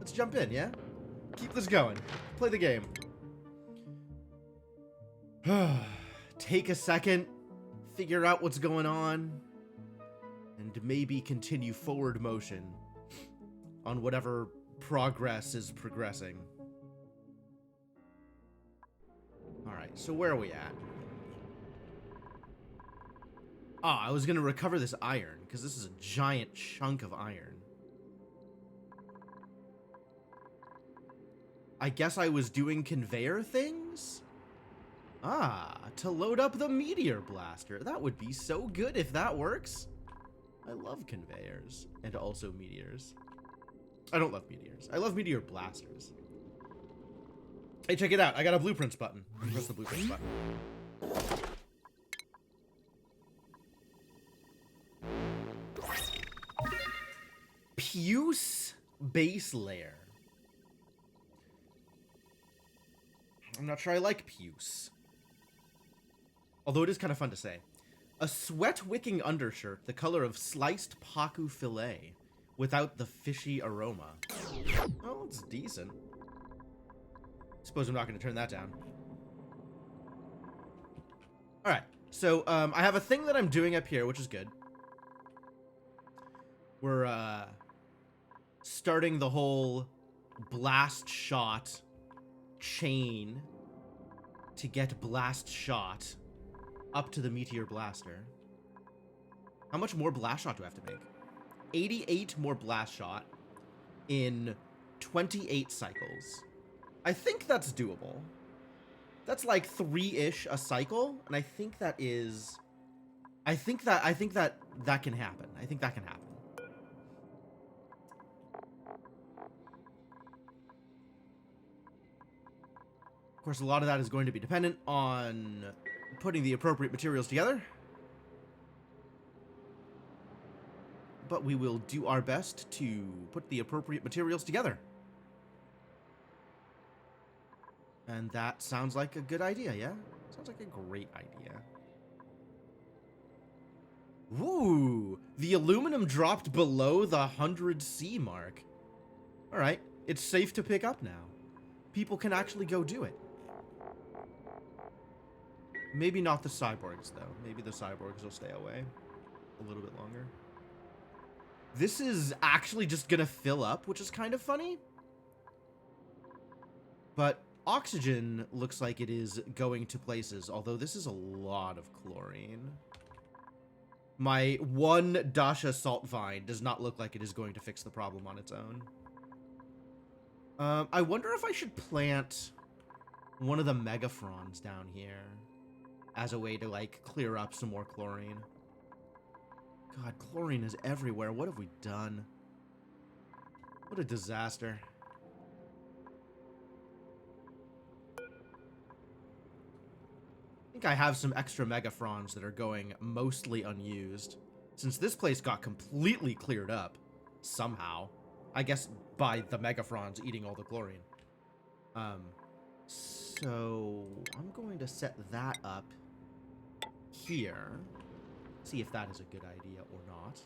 Let's jump in, yeah? Keep this going. Play the game. Take a second, figure out what's going on, and maybe continue forward motion on whatever progress is progressing. Alright, so where are we at? Ah, I was gonna recover this iron, because this is a giant chunk of iron. I guess I was doing conveyor things? Ah, to load up the meteor blaster. That would be so good if that works. I love conveyors, and also meteors. I don't love meteors. I love meteor blasters. Hey, check it out. I got a blueprints button. Press the blueprints button. Puce base layer. I'm not sure I like puce. Although it is kind of fun to say. A sweat-wicking undershirt, the color of sliced pacu fillet, without the fishy aroma. Oh, it's decent. Suppose I'm not going to turn that down. Alright, so I have a thing that I'm doing up here, which is good. We're starting the whole blast shot chain to get blast shot up to the meteor blaster. How much more blast shot do I have to make? 88 more blast shot in 28 cycles. I think that's doable. That's like 3-ish a cycle, and I think that is... I think that can happen. I think that can happen. Of course, a lot of that is going to be dependent on putting the appropriate materials together. But we will do our best to put the appropriate materials together. And that sounds like a good idea, yeah? Sounds like a great idea. Woo! The aluminum dropped below the 100C mark. Alright, it's safe to pick up now. People can actually go do it. Maybe not the cyborgs, though. Maybe the cyborgs will stay away a little bit longer. This is actually just gonna fill up, which is kind of funny. But oxygen looks like it is going to places, although this is a lot of chlorine. My one Dasha salt vine does not look like it is going to fix the problem on its own. I wonder if I should plant one of the megafrons down here as a way to, like, clear up some more chlorine. God, chlorine is everywhere. What have we done? What a disaster. I think I have some extra megafrons that are going mostly unused, since this place got completely cleared up somehow. I guess by the megafrons eating all the chlorine. So I'm going to set that up here. See if that is a good idea or not.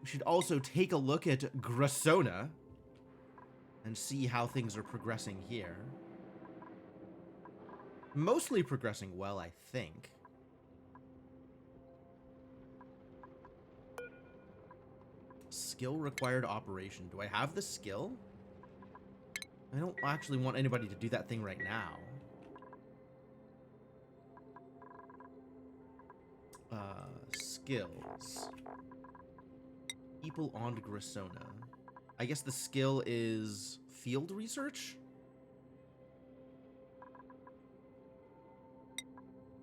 We should also take a look at Grasona and see how things are progressing here. Mostly progressing well, I think. Skill required operation. Do I have the skill? I don't actually want anybody to do that thing right now. Skills. People on Grasona. I guess the skill is field research?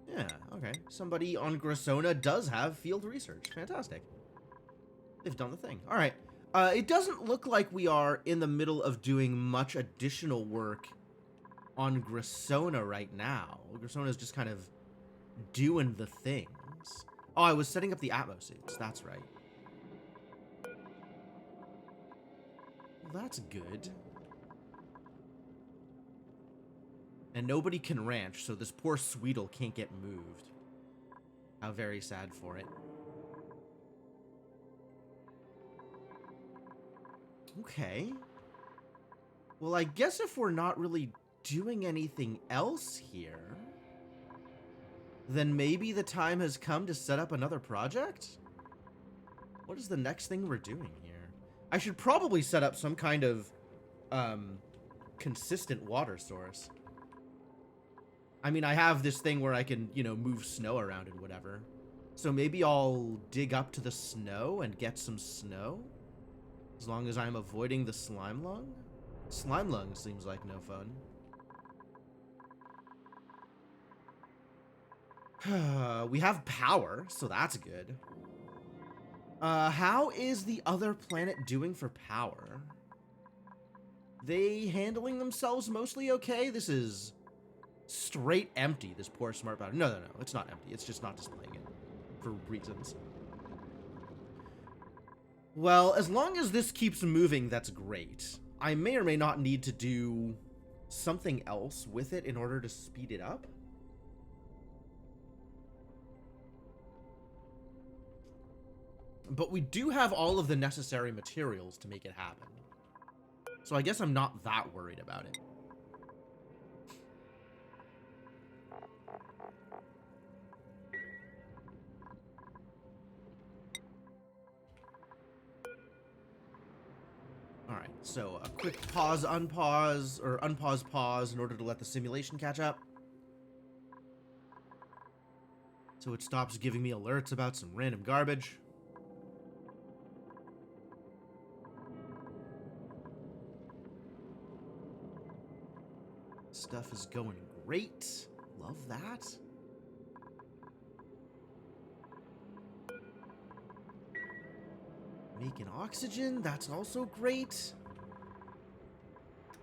Yeah, okay. Somebody on Grasona does have field research. Fantastic. They've done the thing. All right. It doesn't look like we are in the middle of doing much additional work on Grasona right now. Grasona is just kind of doing the things. Oh, I was setting up the Atmo suits. That's right. Well, that's good. And nobody can ranch, so this poor Sweetle can't get moved. How very sad for it. Okay. Well, I guess if we're not really doing anything else here, then maybe the time has come to set up another project? What is the next thing we're doing here? I should probably set up some kind of, consistent water source. I mean, I have this thing where I can, you know, move snow around and whatever. So maybe I'll dig up to the snow and get some snow? As long as I'm avoiding the slime lung? Slime lung seems like no fun. We have power, so that's good. How is the other planet doing for power? They handling themselves mostly okay? This is straight empty, this poor smart battery. No, it's not empty. It's just not displaying it for reasons. Well, as long as this keeps moving, that's great. I may or may not need to do something else with it in order to speed it up. But we do have all of the necessary materials to make it happen. So I guess I'm not that worried about it. Alright, so a quick pause, unpause, or unpause, pause in order to let the simulation catch up. So it stops giving me alerts about some random garbage. Stuff is going great. Love that. Making oxygen, that's also great.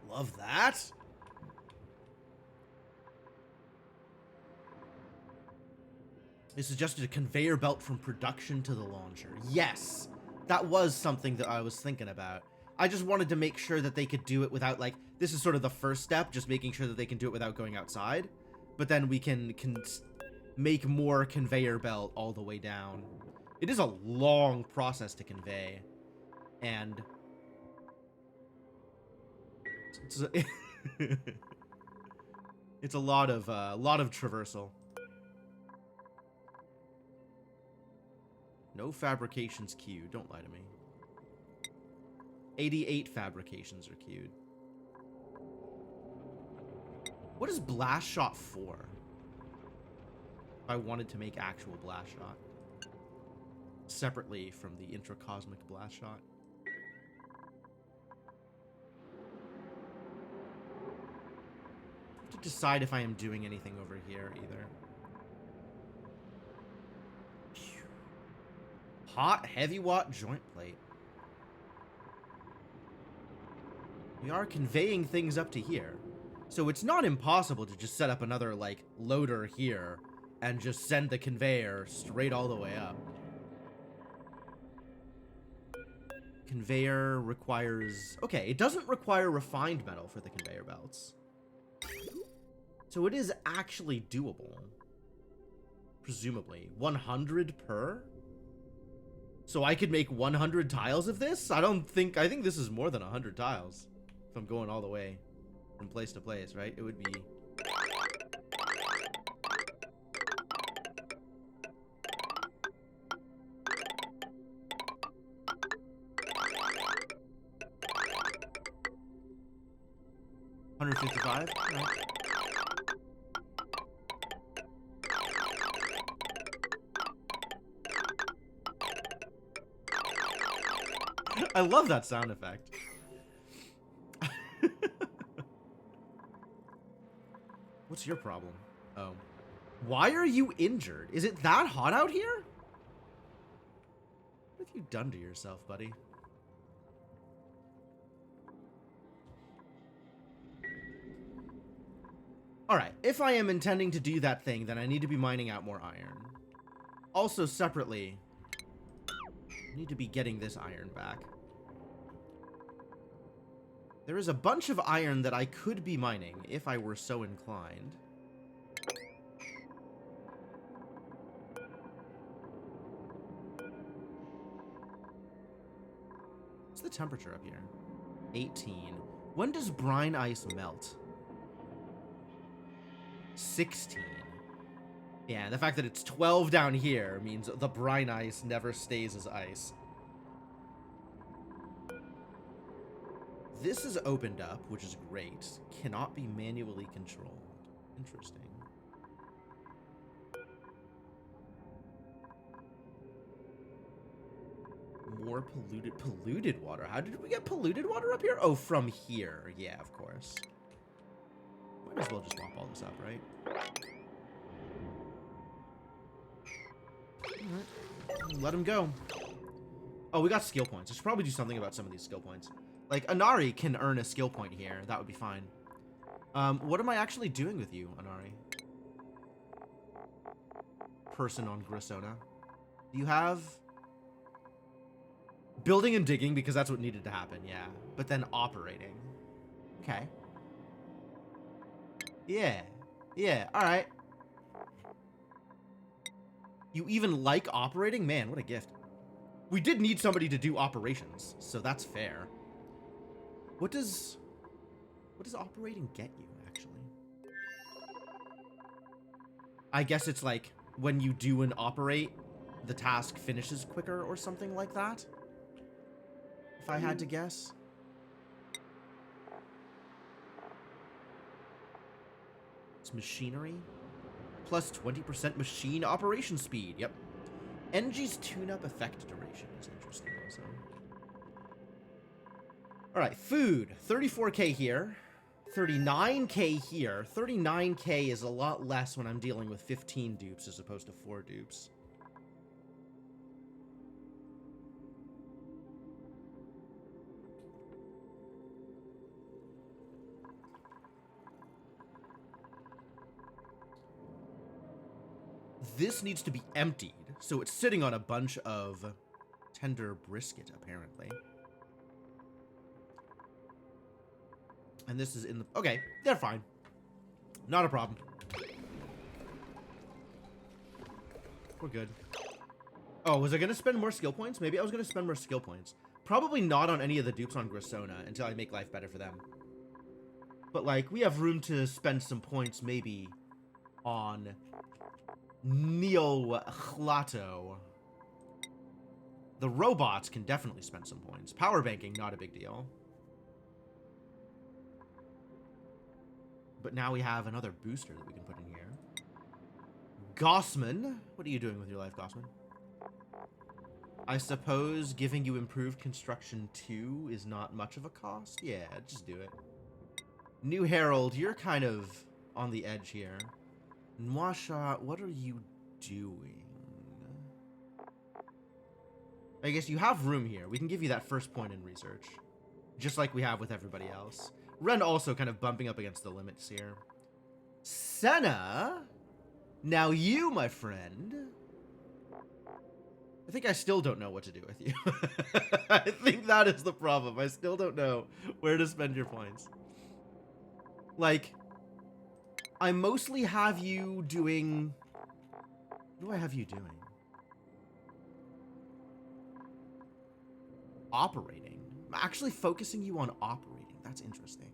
Love that. They suggested a conveyor belt from production to the launcher. Yes, that was something that I was thinking about. I just wanted to make sure that they could do it without, like, this is sort of the first step, just making sure that they can do it without going outside. But then we can make more conveyor belt all the way down. It is a long process to convey. And it's a lot of traversal. No fabrications queued. Don't lie to me. 88 fabrications are queued. What is blast shot for? If I wanted to make actual blast shot. Separately from the intracosmic blast shot. I have to decide if I am doing anything over here either. Hot heavy watt joint plate. We are conveying things up to here. So it's not impossible to just set up another, like, loader here and just send the conveyor straight all the way up. Conveyor requires... Okay, it doesn't require refined metal for the conveyor belts. So it is actually doable. Presumably. 100 per? So I could make 100 tiles of this? I think this is more than 100 tiles. If I'm going all the way from place to place, right? It would be... $155? Right. I love that sound effect. What's your problem? Oh. Why are you injured? Is it that hot out here? What have you done to yourself, buddy? Alright, if I am intending to do that thing, then I need to be mining out more iron. Also, separately, I need to be getting this iron back. There is a bunch of iron that I could be mining, if I were so inclined. What's the temperature up here? 18. When does brine ice melt? 16. Yeah, the fact that it's 12 down here means the brine ice never stays as ice. This is opened up, which is great. Cannot be manually controlled. Interesting. More polluted water. How did we get polluted water up here? Oh, from here. Yeah, of course. Might as well just swap all this up, right? Alright. Let him go. Oh, we got skill points. I should probably do something about some of these skill points. Like, Anari can earn a skill point here. That would be fine. What am I actually doing with you, Anari? Person on Grisona. Do you have... Building and digging, because that's what needed to happen, yeah. But then operating. Okay. Yeah. Yeah, alright. You even like operating? Man, what a gift. We did need somebody to do operations, so that's fair. What does operating get you, actually? I guess it's like, when you do an operate, the task finishes quicker or something like that? If I had to guess. It's machinery. Plus 20% machine operation speed. Yep. NG's tune-up effect duration is interesting also. Alright, food. 34k here. 39k here. 39k is a lot less when I'm dealing with 15 dupes as opposed to 4 dupes. This needs to be emptied, so it's sitting on a bunch of tender brisket, apparently. And this is in the... Okay, they're fine. Not a problem. We're good. Oh, was I going to spend more skill points? Maybe I was going to spend more skill points. Probably not on any of the dupes on Grisona until I make life better for them. But, like, we have room to spend some points maybe on... Neochlato. The robots can definitely spend some points. Power banking, not a big deal. But now we have another booster that we can put in here. Gossman. What are you doing with your life, Gossman? I suppose giving you improved construction 2 is not much of a cost? Yeah, just do it. New Herald, you're kind of on the edge here. Nwasha, what are you doing? I guess you have room here. We can give you that first point in research. Just like we have with everybody else. Ren also kind of bumping up against the limits here. Senna? Now you, my friend. I think I still don't know what to do with you. I think that is the problem. I still don't know where to spend your points. Like... I mostly have you doing... What do I have you doing? Operating. I'm actually focusing you on operating. That's interesting.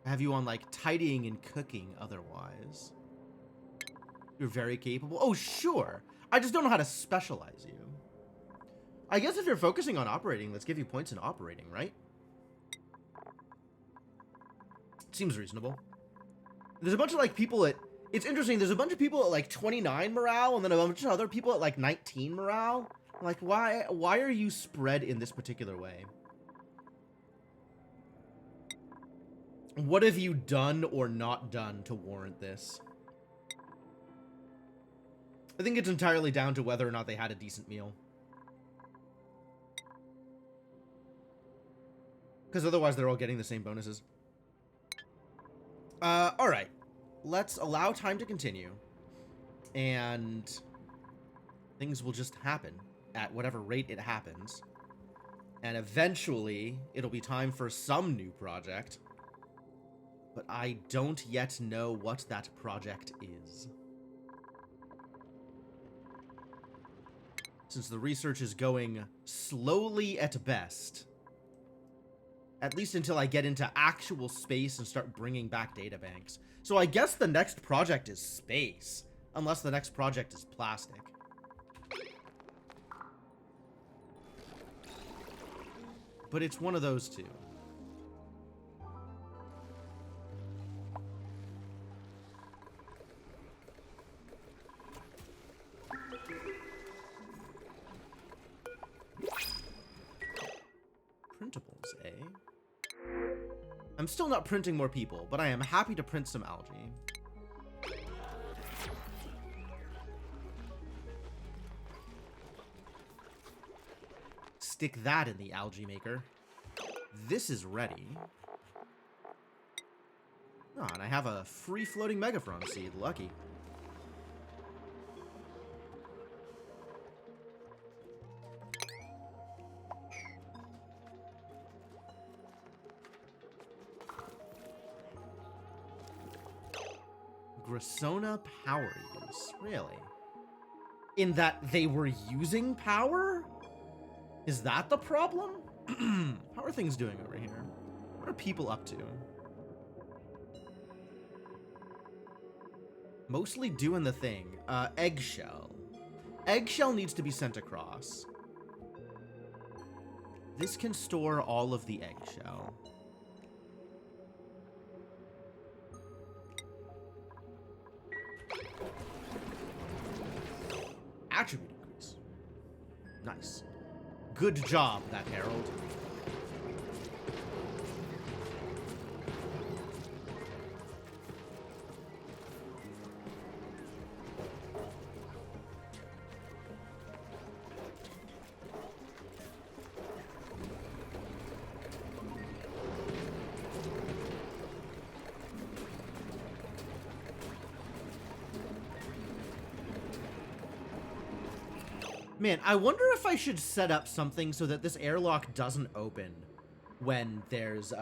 I have you on, like, tidying and cooking otherwise. You're very capable. Oh, sure. I just don't know how to specialize you. I guess if you're focusing on operating, let's give you points in operating, right? Seems reasonable. There's a bunch of, like, people at... It's interesting, there's a bunch of people at, like, 29 morale, and then a bunch of other people at, like, 19 morale. Like, why are you spread in this particular way? What have you done or not done to warrant this? I think it's entirely down to whether or not they had a decent meal. Because otherwise they're all getting the same bonuses. Alright. Let's allow time to continue. And things will just happen at whatever rate it happens. And eventually, it'll be time for some new project. But I don't yet know what that project is. Since the research is going slowly at best. At least until I get into actual space and start bringing back databanks. So I guess the next project is space. Unless the next project is plastic. But it's one of those two. Printables, eh? I'm still not printing more people, but I am happy to print some algae. Stick that in the algae maker. This is ready. Oh, and I have a free-floating megaphron seed. Lucky. Grasona power use. Really? In that they were using power? Is that the problem? How are things doing over here? What are people up to? Mostly doing the thing. Eggshell. Eggshell needs to be sent across. This can store all of the eggshell. Attribute increase. Nice. Good job, that Herald. Man, I wonder if I should set up something so that this airlock doesn't open when there's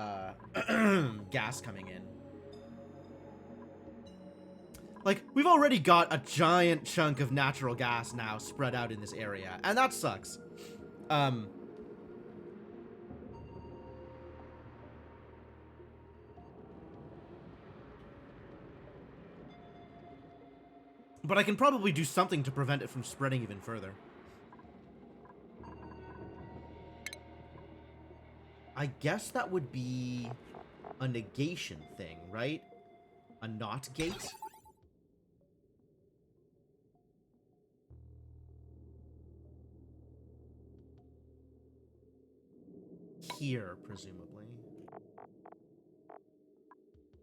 gas coming in. Like, we've already got a giant chunk of natural gas now spread out in this area, and that sucks. But I can probably do something to prevent it from spreading even further. I guess that would be a negation thing, right? A not gate? Here, presumably.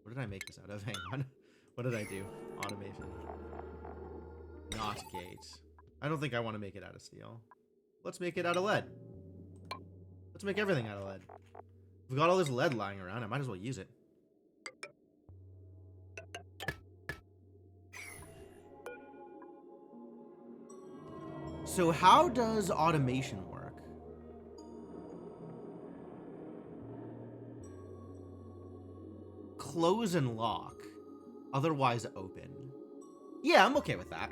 What did I make this out of? Hang on. What did I do? Automation. Not gate. I don't think I want to make it out of steel. Let's make it out of lead. Let's make everything out of lead. We've got all this lead lying around. I might as well use it. So how does automation work? Close and lock. Otherwise open. Yeah, I'm okay with that.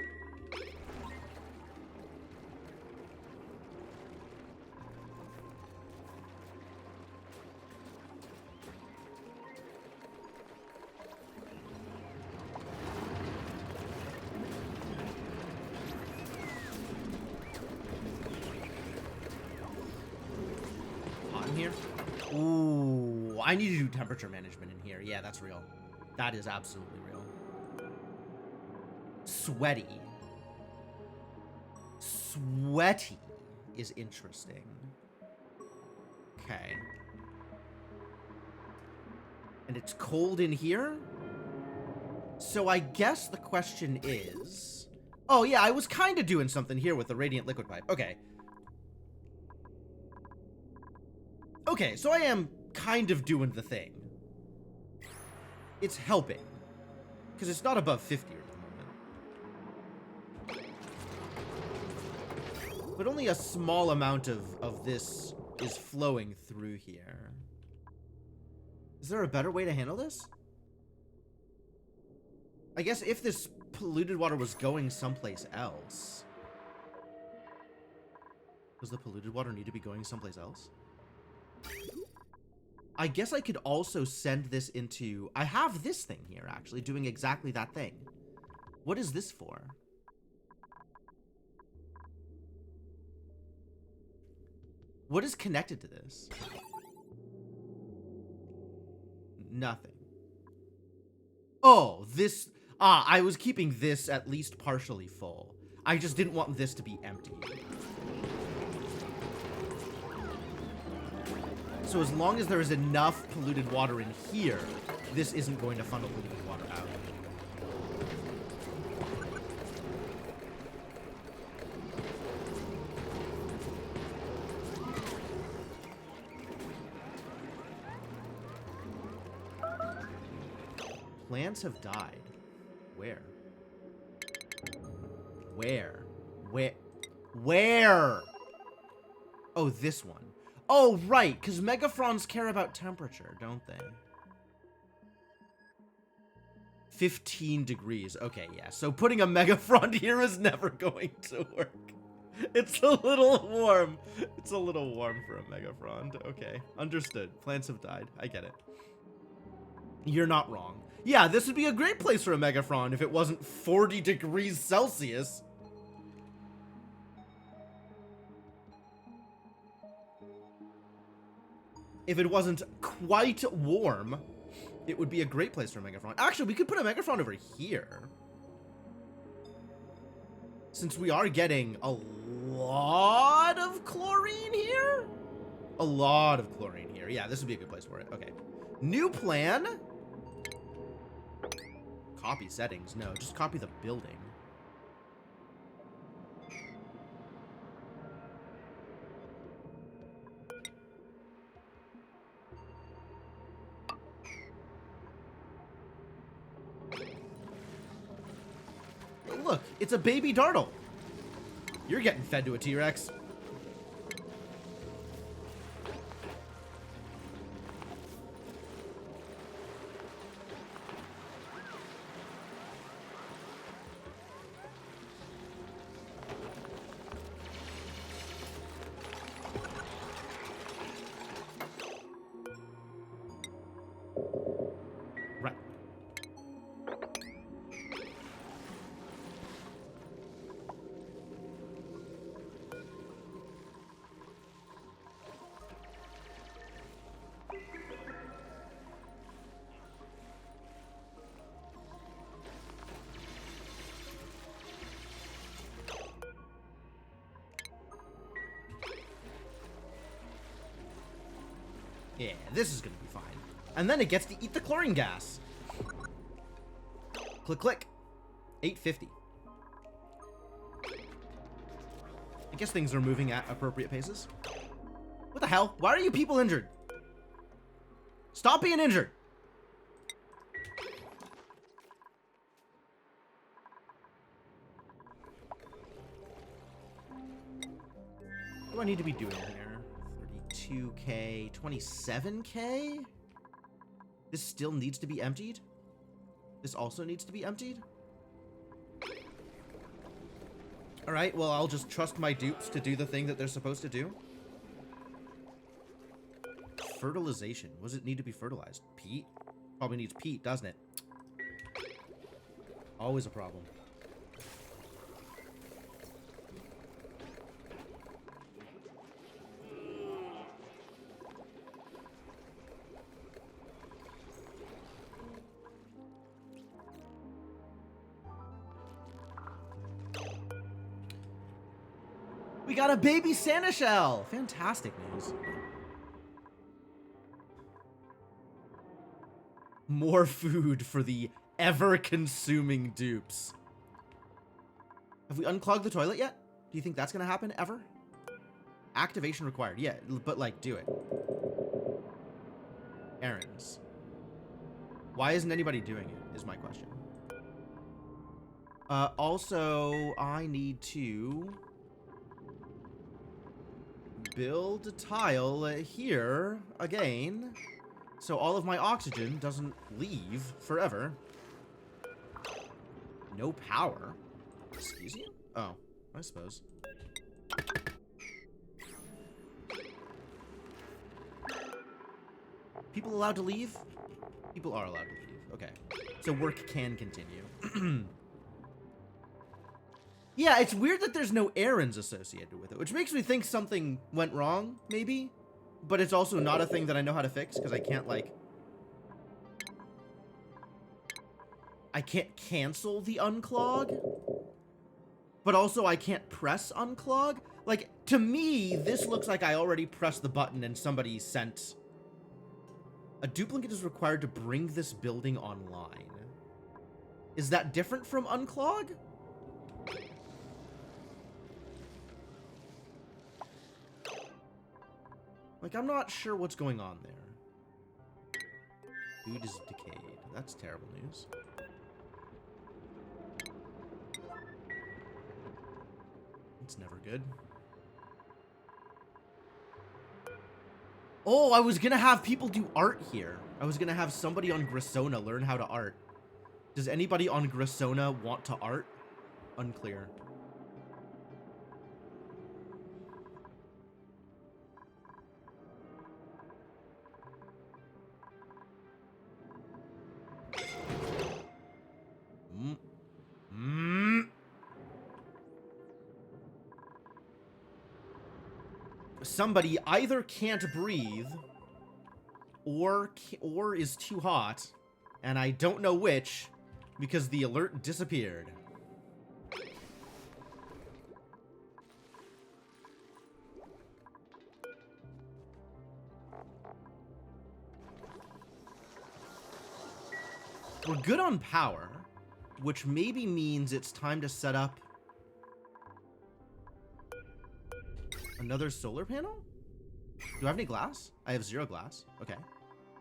Here. Ooh, I need to do temperature management in here. Yeah, that's real. That is absolutely real. Sweaty. Sweaty is interesting. Okay. And it's cold in here? So I guess the question is... Oh, yeah, I was kind of doing something here with the radiant liquid pipe. Okay. Okay, so I am kind of doing the thing. It's helping. Because it's not above 50 at the moment. But only a small amount of this is flowing through here. Is there a better way to handle this? I guess if this polluted water was going someplace else... Does the polluted water need to be going someplace else? I guess I could also send this into... I have this thing here, actually, doing exactly that thing. What is this for? What is connected to this? Nothing. Oh, this... I was keeping this at least partially full. I just didn't want this to be empty. So as long as there is enough polluted water in here, this isn't going to funnel polluted water out. Plants have died. Where? Where? Where? Oh, this one. Oh, right, because megafrons care about temperature, don't they? 15 degrees. Okay, yeah. So putting a megafron here is never going to work. It's a little warm. It's a little warm for a megafrond. Okay, understood. Plants have died. I get it. You're not wrong. Yeah, this would be a great place for a megafrond if it wasn't 40 degrees Celsius. If it wasn't quite warm, it would be a great place for a megafrond. Actually, we could put a megafrond over here. Since we are getting a lot of chlorine here? A lot of chlorine here. Yeah, this would be a good place for it. Okay. New plan. Copy settings. No, just copy the building. Look, it's a baby dartle. You're getting fed to a T-Rex. Right. Yeah, this is gonna be fine. And then it gets to eat the chlorine gas. Click, click. 850. I guess things are moving at appropriate paces. What the hell? Why are you people injured? Stop being injured. What do I need to be doing here? 32K, 27K? This still needs to be emptied? This also needs to be emptied? Alright, well, I'll just trust my dupes to do the thing that they're supposed to do. Fertilization. What does it need to be fertilized? Peat? Probably needs peat, doesn't it? Always a problem. We got a baby Santa shell! Fantastic news. More food for the ever-consuming dupes. Have we unclogged the toilet yet? Do you think that's gonna happen ever? Activation required. Yeah, but like, do it. Errands. Why isn't anybody doing it, is my question. Also, I need to build a tile here again, so all of my oxygen doesn't leave forever. No power. Excuse you? Oh, I suppose. People allowed to leave? People are allowed to leave. Okay. So work can continue. Yeah, it's weird that there's no errands associated with it, which makes me think something went wrong, maybe? But it's also not a thing that I know how to fix, because I can't, like... I can't cancel the unclog, but also I can't press unclog. Like, to me, this looks like I already pressed the button and somebody sent... A duplicate is required to bring this building online. Is that different from unclog? Like, I'm not sure what's going on there. Food is decayed. That's terrible news. It's never good. Oh, I was gonna have people do art here. I was gonna have somebody on Grissona learn how to art. Does anybody on Grissona want to art? Unclear. Somebody either can't breathe or is too hot, and I don't know which because the alert disappeared. We're good on power, which maybe means it's time to set up another solar panel? Do I have any glass? I have 0 glass. Okay.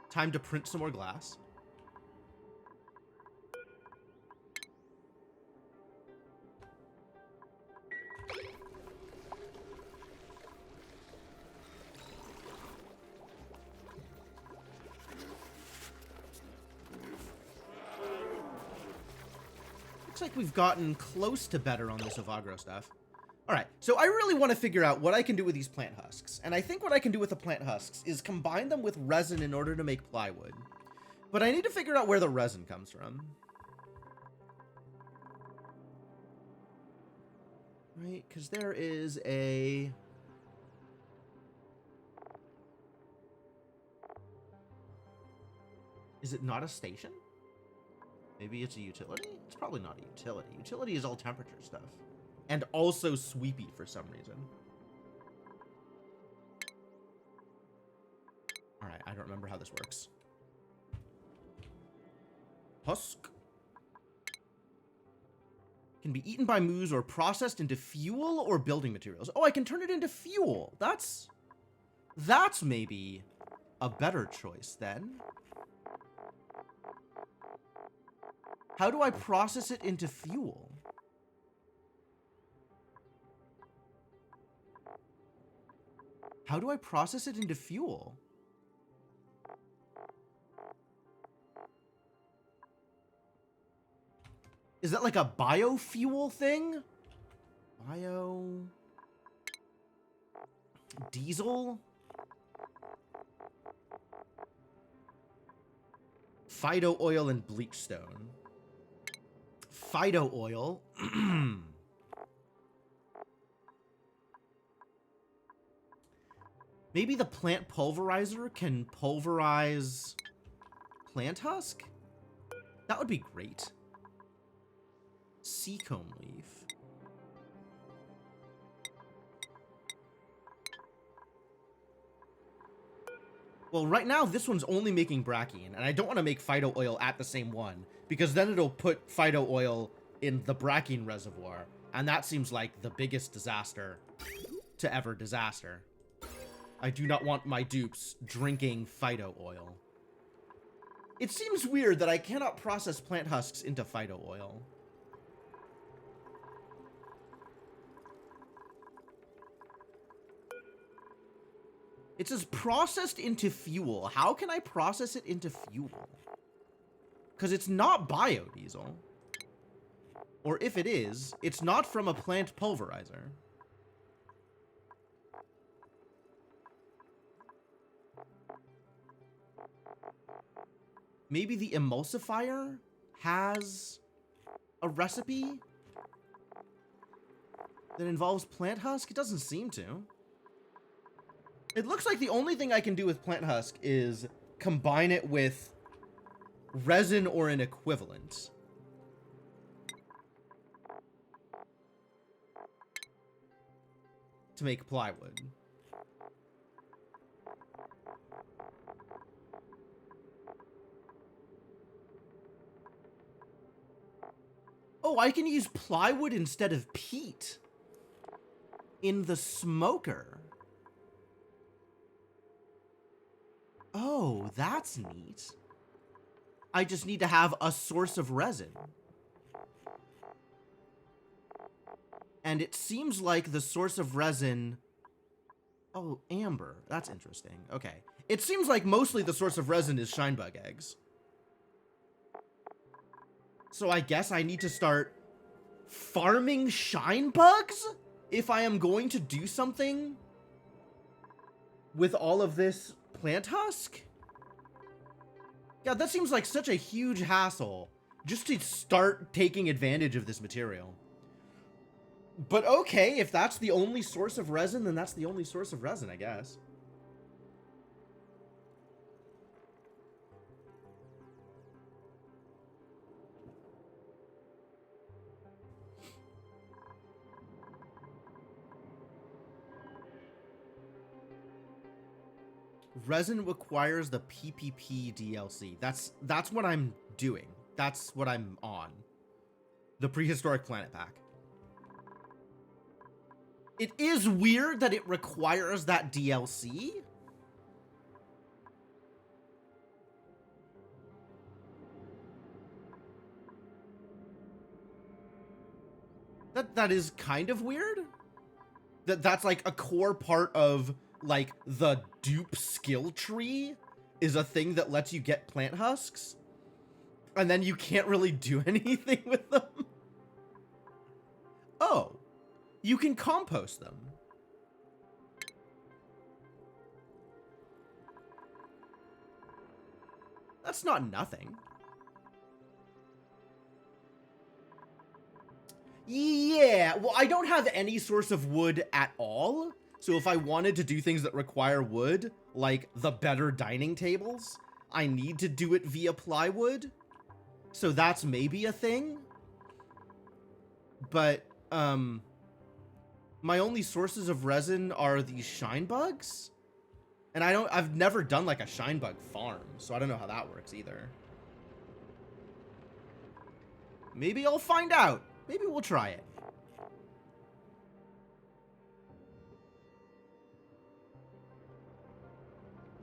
Time to print some more glass. Looks like we've gotten close to better on this Evagro stuff. Alright, so I really want to figure out what I can do with these plant husks. And I think what I can do with the plant husks is combine them with resin in order to make plywood. But I need to figure out where the resin comes from. Right, because there is a... Is it not a station? Maybe it's a utility? It's probably not a utility. Utility is all temperature stuff. And also sweepy for some reason. Alright, I don't remember how this works. Husk. Can be eaten by moose or processed into fuel or building materials. Oh, I can turn it into fuel. That's maybe a better choice then. How do I process it into fuel? How do I process it into fuel? Is that like a biofuel thing? Diesel? Phyto oil and bleach stone. Phyto oil. Maybe the plant pulverizer can pulverize plant husk? That would be great. Seacomb leaf. Well, right now, this one's only making bracken, and I don't want to make phyto oil at the same one, because then it'll put phyto oil in the bracken reservoir, and that seems like the biggest disaster to ever disaster. I do not want my dupes drinking phyto oil. It seems weird that I cannot process plant husks into phyto oil. It says processed into fuel. How can I process it into fuel? Because it's not biodiesel. Or if it is, it's not from a plant pulverizer. Maybe the emulsifier has a recipe that involves plant husk? It doesn't seem to. It looks like the only thing I can do with plant husk is combine it with resin or an equivalent. To make plywood. Oh, I can use plywood instead of peat in the smoker. Oh, that's neat. I just need to have a source of resin. And it seems like the source of resin... Oh, amber. That's interesting. Okay. It seems like mostly the source of resin is shinebug eggs. So I guess I need to start farming shine bugs if I am going to do something with all of this plant husk? Yeah, that seems like such a huge hassle just to start taking advantage of this material. But okay, if that's the only source of resin, then that's the only source of resin, I guess. Resin requires the PPP DLC. That's what I'm doing. That's what I'm on. The Prehistoric Planet Pack. It is weird that it requires that DLC. That is kind of weird. That's like a core part of like the dupe skill tree is a thing that lets you get plant husks. And then you can't really do anything with them. Oh. You can compost them. That's not nothing. Yeah, well, I don't have any source of wood at all. So if I wanted to do things that require wood, like the better dining tables, I need to do it via plywood. So that's maybe a thing. But, my only sources of resin are these shine bugs. And I've never done like a shine bug farm, so I don't know how that works either. Maybe I'll find out. Maybe we'll try it.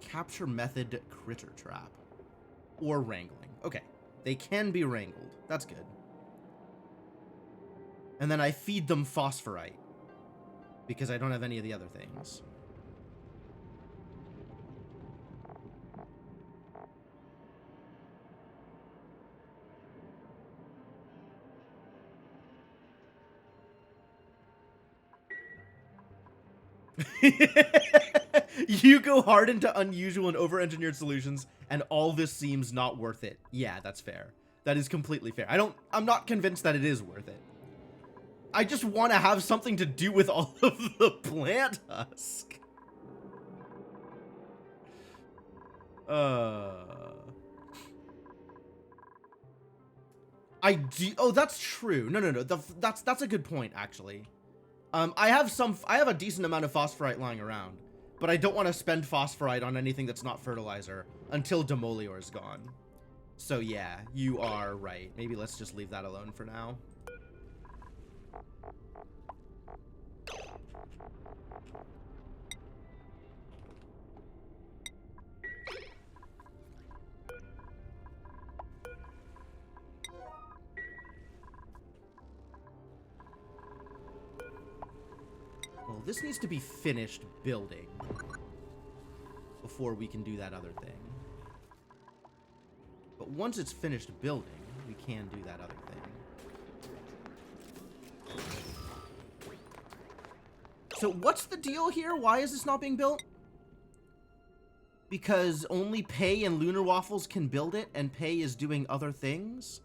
Capture method critter trap. Or wrangling. Okay. They can be wrangled. That's good. And then I feed them phosphorite. Because I don't have any of the other things. You go hard into unusual and over-engineered solutions, and all this seems not worth it. Yeah, that's fair. That is completely fair. I'm not convinced that it is worth it. I just want to have something to do with all of the plant husk. I do. Oh, that's true. No. That's a good point, actually. I have a decent amount of phosphorite lying around, but I don't want to spend phosphorite on anything that's not fertilizer until Demolior is gone. So yeah, you are right. Maybe let's just leave that alone for now. Well, this needs to be finished building before we can do that other thing. But once it's finished building, we can do that other thing. So what's the deal here? Why is this not being built? Because only Pei and Lunar Waffles can build it, and Pei is doing other things?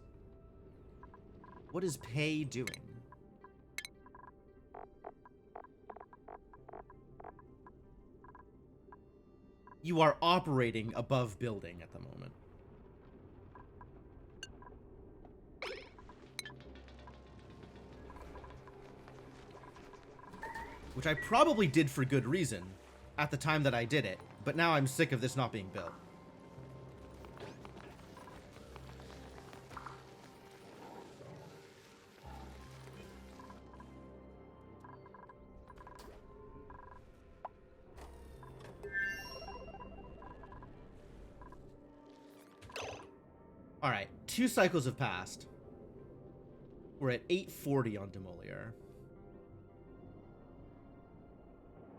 What is Pei doing? You are operating above building at the moment. Which I probably did for good reason at the time that I did it, but now I'm sick of this not being built. Alright, 2 cycles have passed. We're at 840 on Demolier.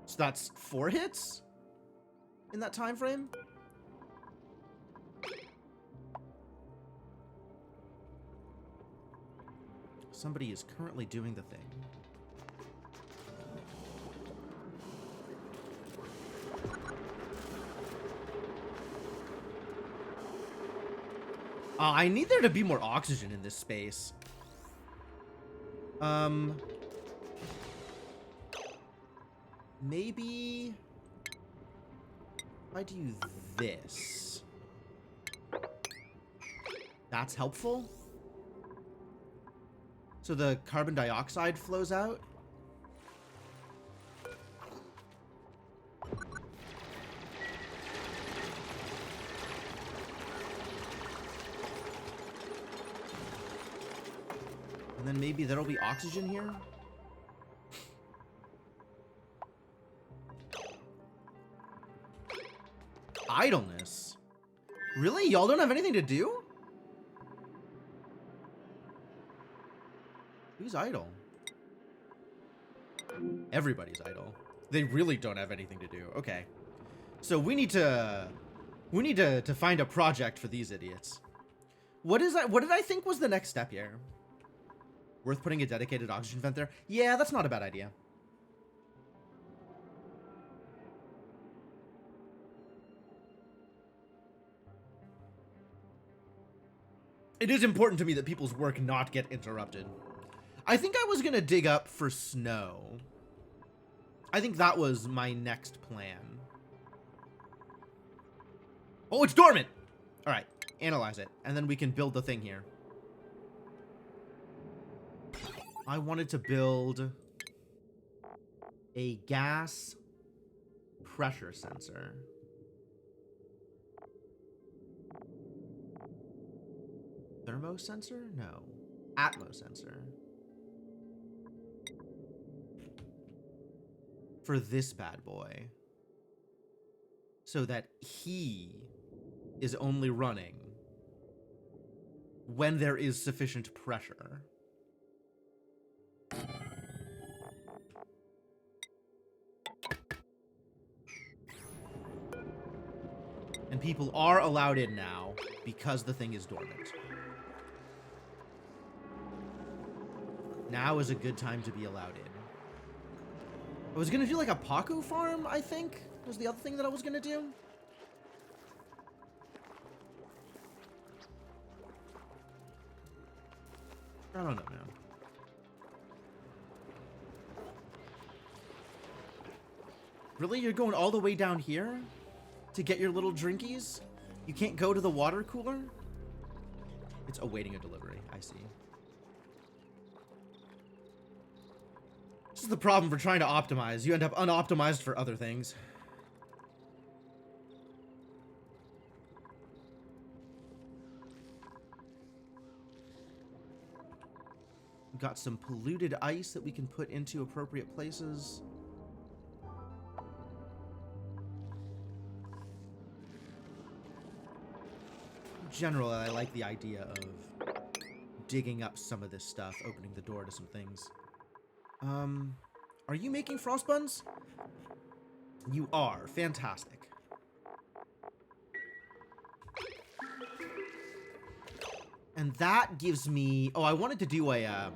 So that's 4 hits in that time frame? Somebody is currently doing the thing. I need there to be more oxygen in this space. Maybe if I do this. That's helpful. So the carbon dioxide flows out. And then maybe there'll be oxygen here. Idleness. Really? Y'all don't have anything to do? Who's idle? Everybody's idle. They really don't have anything to do. Okay. So we need to find a project for these idiots. What did I think was the next step here? Worth putting a dedicated oxygen vent there? Yeah, that's not a bad idea. It is important to me that people's work not get interrupted. I think I was gonna dig up for snow. I think that was my next plan. Oh, it's dormant! Alright, analyze it, and then we can build the thing here. I wanted to build a gas pressure sensor. Thermo sensor? No. Atmo sensor. For this bad boy. So that he is only running when there is sufficient pressure. And people are allowed in now because the thing is dormant. Now is a good time to be allowed in. I was gonna do like a Paku farm, I think, was the other thing that I was gonna do. I don't know, man. Really? You're going all the way down here to get your little drinkies? You can't go to the water cooler? It's awaiting a delivery. I see. This is the problem for trying to optimize. You end up unoptimized for other things. We've got some polluted ice that we can put into appropriate places. In general, I like the idea of digging up some of this stuff, opening the door to some things. Are you making frost buns? You are. Fantastic. And that gives me... Oh, I wanted to do a, I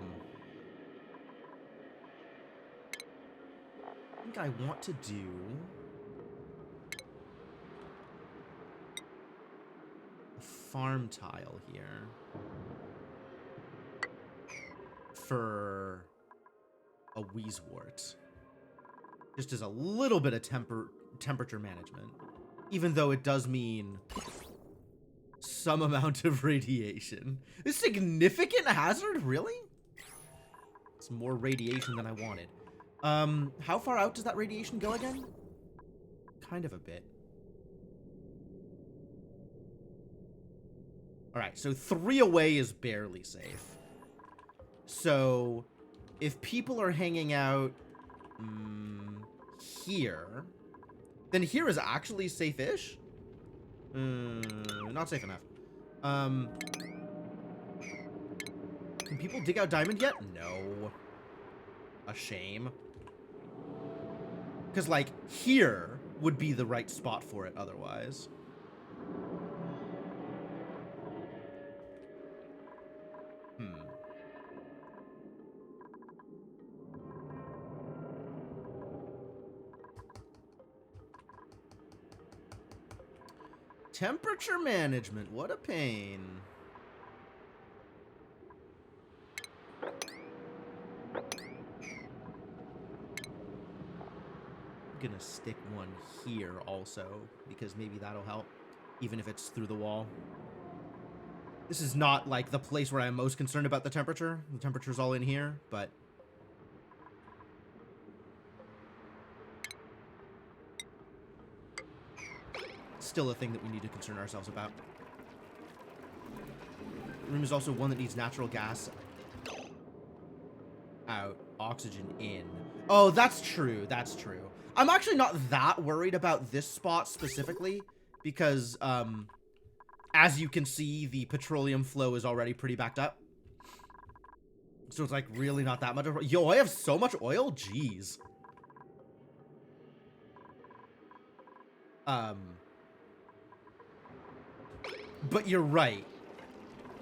think I want to do... farm tile here for a Wheezewort. Just as a little bit of temperature management. Even though it does mean some amount of radiation. A significant hazard? Really? It's more radiation than I wanted. How far out does that radiation go again? Kind of a bit. Alright, so 3 away is barely safe. So, if people are hanging out here, then here is actually safe-ish? Not safe enough. Can people dig out diamond yet? No. A shame. Because, like, here would be the right spot for it otherwise. Temperature management, what a pain. I'm gonna stick one here also, because maybe that'll help, even if it's through the wall. This is not, like, the place where I'm most concerned about the temperature. The temperature's all in here, but... still a thing that we need to concern ourselves about. The room is also one that needs natural gas out, oxygen in. Oh, that's true. That's true. I'm actually not that worried about this spot specifically because, as you can see, the petroleum flow is already pretty backed up. So it's like really not that much. Yo, I have so much oil. Jeez. But you're right.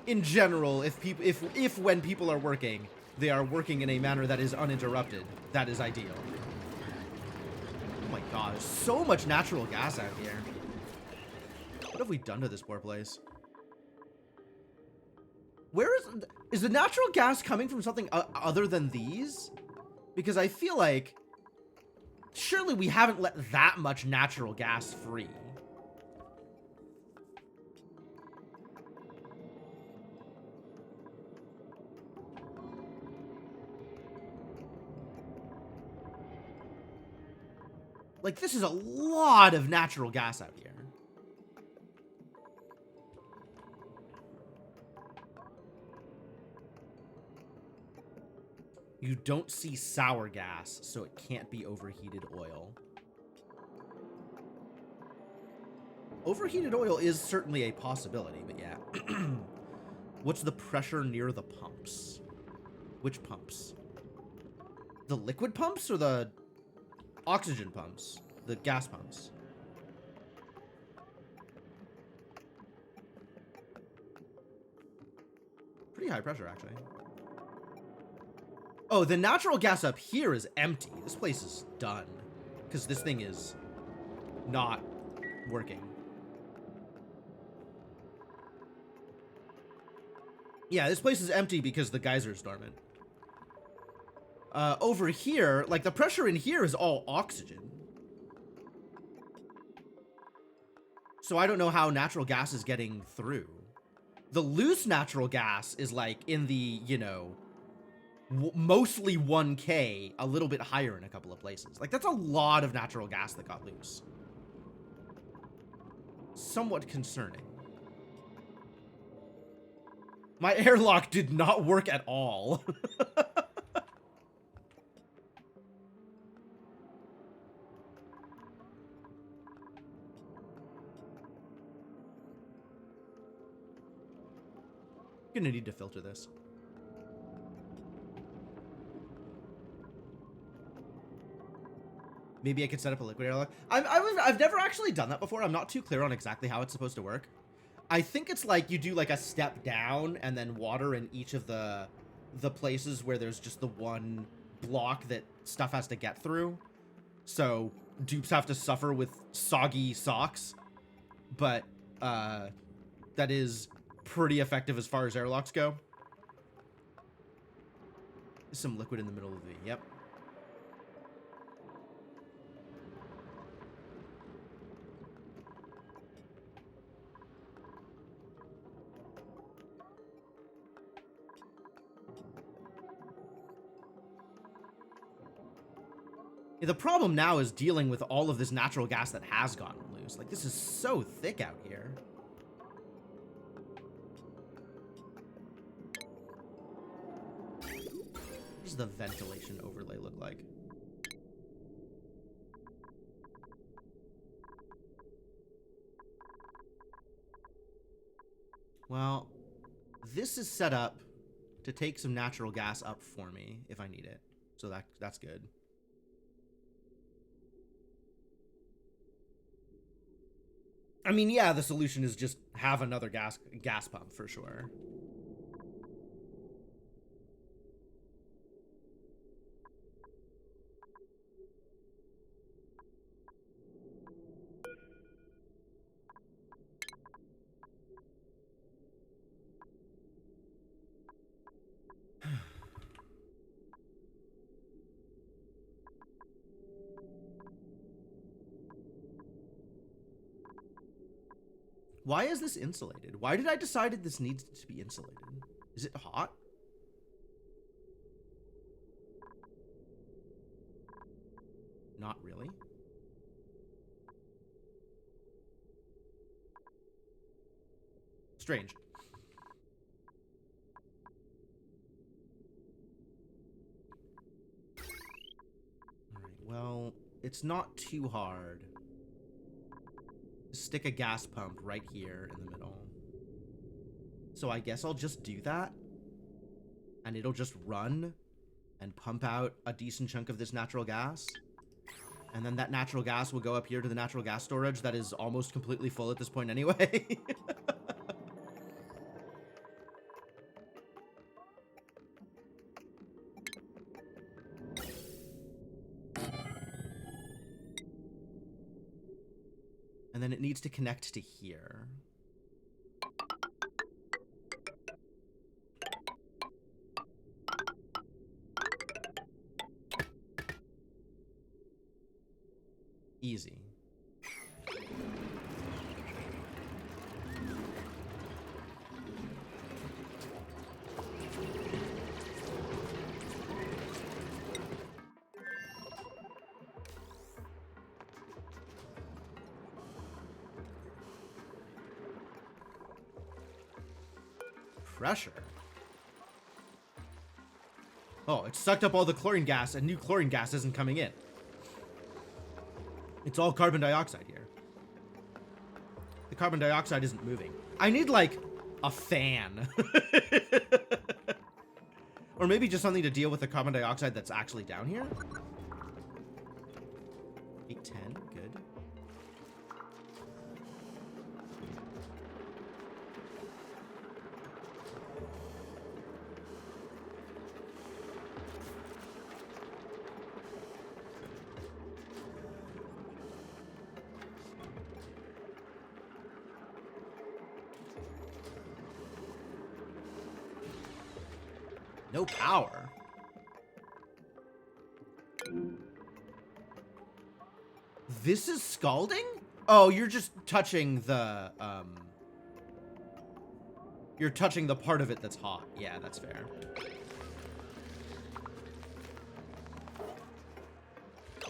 In general, if when people are working, they are working in a manner that is uninterrupted, that is ideal. Oh my god, there's so much natural gas out here. What have we done to this poor place? Where is the natural gas coming from something other than these? Because I feel like surely we haven't let that much natural gas free. Like, this is a lot of natural gas out here. You don't see sour gas, so it can't be overheated oil. Overheated oil is certainly a possibility, but yeah. What's the pressure near the pumps? Which pumps? The liquid pumps or the oxygen pumps? The gas pumps? Pretty high pressure, actually. Oh, the natural gas up here is empty. This place is done. Because this thing is not working. Yeah, this place is empty because the geyser's dormant. Over here, like, the pressure in here is all oxygen. So I don't know how natural gas is getting through. The loose natural gas is, like, in the, you know, mostly 1K, a little bit higher in a couple of places. Like, that's a lot of natural gas that got loose. Somewhat concerning. My airlock did not work at all. Gonna need to filter this. Maybe I could set up a liquid airlock. I've never actually done that before. I'm not too clear on exactly how it's supposed to work. I think it's like you do like a step down and then water in each of the places where there's just the one block that stuff has to get through. So dupes have to suffer with soggy socks. But that is pretty effective as far as airlocks go. Some liquid in the middle of the... Yep. The problem now is dealing with all of this natural gas that has gotten loose. Like, this is so thick out here. What does the ventilation overlay look like? Well, this is set up to take some natural gas up for me if I need it. So that's good. I mean, yeah, the solution is just have another gas pump for sure. Why is this insulated? Why did I decide this needs to be insulated? Is it hot? Not really. Strange. Alright, well, it's not too hard. Stick a gas pump right here in the middle. So I guess I'll just do that. And it'll just run and pump out a decent chunk of this natural gas. And then that natural gas will go up here to the natural gas storage that is almost completely full at this point anyway. And then it needs to connect to here. Easy. Pressure. Oh, it sucked up all the chlorine gas, and new chlorine gas isn't coming in. It's all carbon dioxide here. The carbon dioxide isn't moving. I need, like, a fan. Or maybe just something to deal with the carbon dioxide that's actually down here. 810, good. No power. This is scalding? Oh, you're just touching the, you're touching the part of it that's hot. Yeah, that's fair.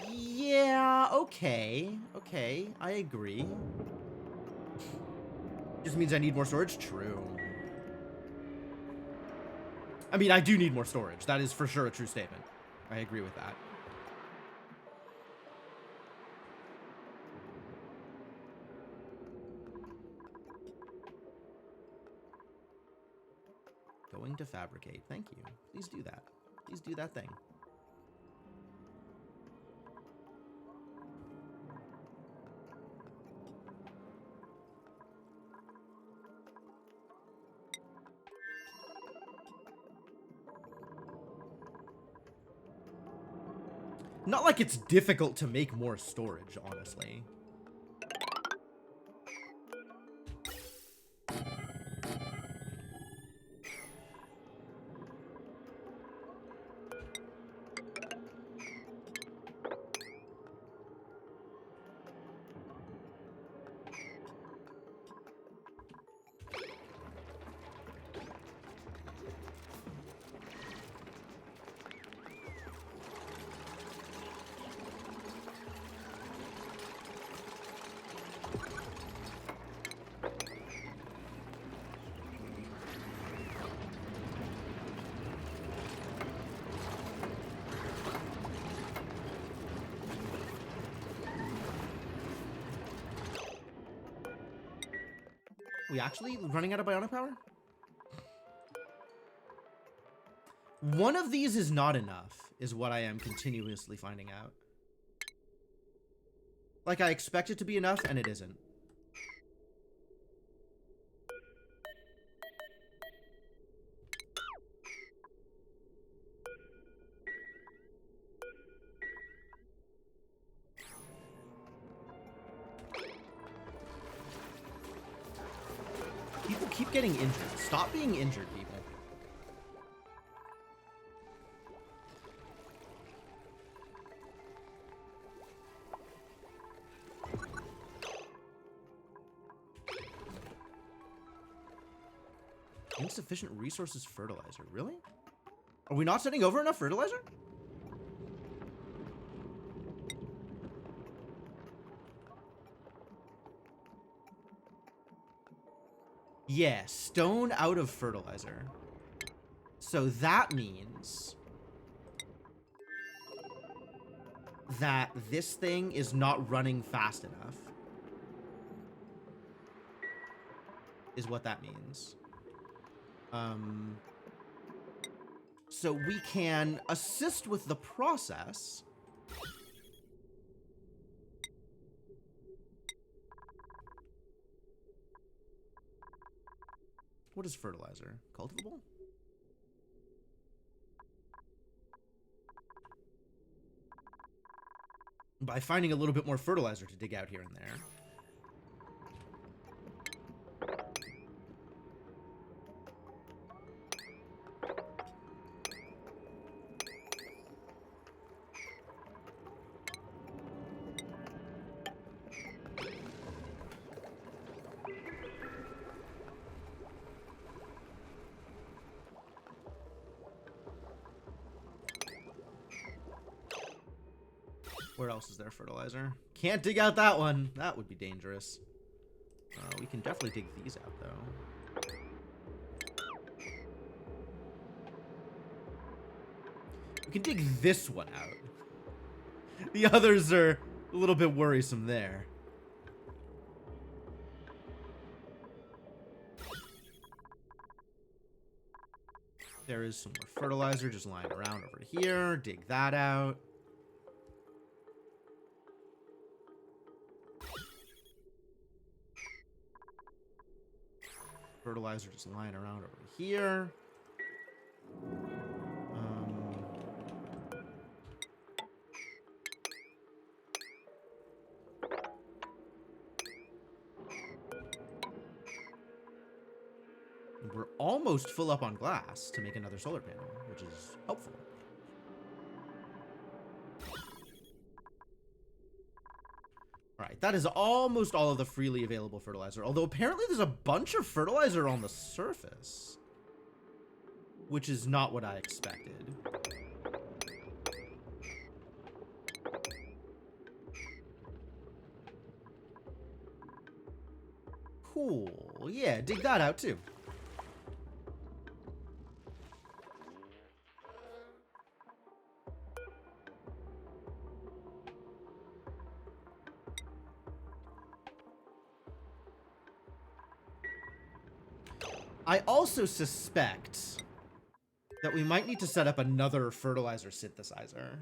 Yeah, okay. Okay, I agree. Just means I need more storage? True. I mean, I do need more storage. That is for sure a true statement. I agree with that. Going to fabricate. Thank you. Please do that. Please do that thing. Not like it's difficult to make more storage, honestly. We actually running out of bionic power? One of these is not enough, is what I am continuously finding out. Like, I expect it to be enough, and it isn't. People keep getting injured. Stop being injured, people. Insufficient resources fertilizer. Really? Are we not sending over enough fertilizer? Yeah, stone out of fertilizer. So that means that this thing is not running fast enough. Is what that means. So we can assist with the process. What is fertilizer? Cultivable? By finding a little bit more fertilizer to dig out here and there. Where else is there fertilizer? Can't dig out that one. That would be dangerous. We can definitely dig these out, though. We can dig this one out. The others are a little bit worrisome there. There is some more fertilizer just lying around over here. Dig that out. Fertilizer just lying around over here. We're almost full up on glass to make another solar panel, which is helpful. Alright, that is almost all of the freely available fertilizer. Although apparently there's a bunch of fertilizer on the surface. Which is not what I expected. Cool. Yeah, dig that out too. I also suspect that we might need to set up another fertilizer synthesizer,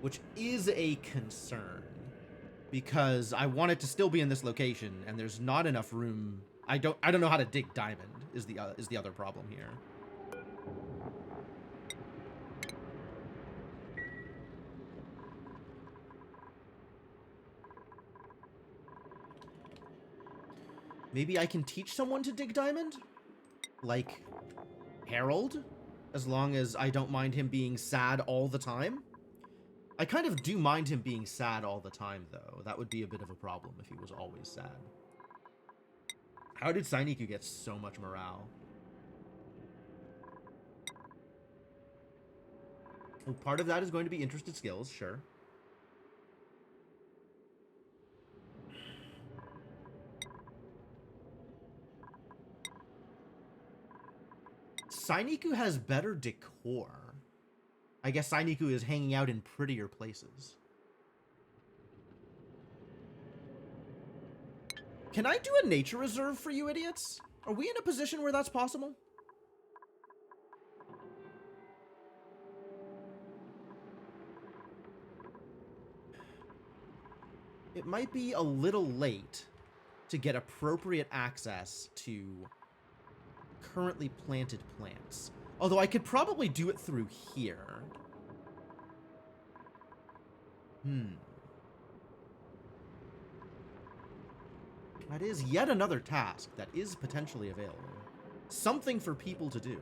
which is a concern because I want it to still be in this location and there's not enough room. I don't know how to dig diamond is the other problem here. Maybe I can teach someone to dig diamond? Like Harold? As long as I don't mind him being sad all the time? I kind of do mind him being sad all the time, though. That would be a bit of a problem if he was always sad. How did Sainiku get so much morale? Well, part of that is going to be interested skills, sure. Sainiku has better decor. I guess Sainiku is hanging out in prettier places. Can I do a nature reserve for you idiots? Are we in a position where that's possible? It might be a little late to get appropriate access to currently planted plants. Although I could probably do it through here. That is yet another task that is potentially available. Something for people to do.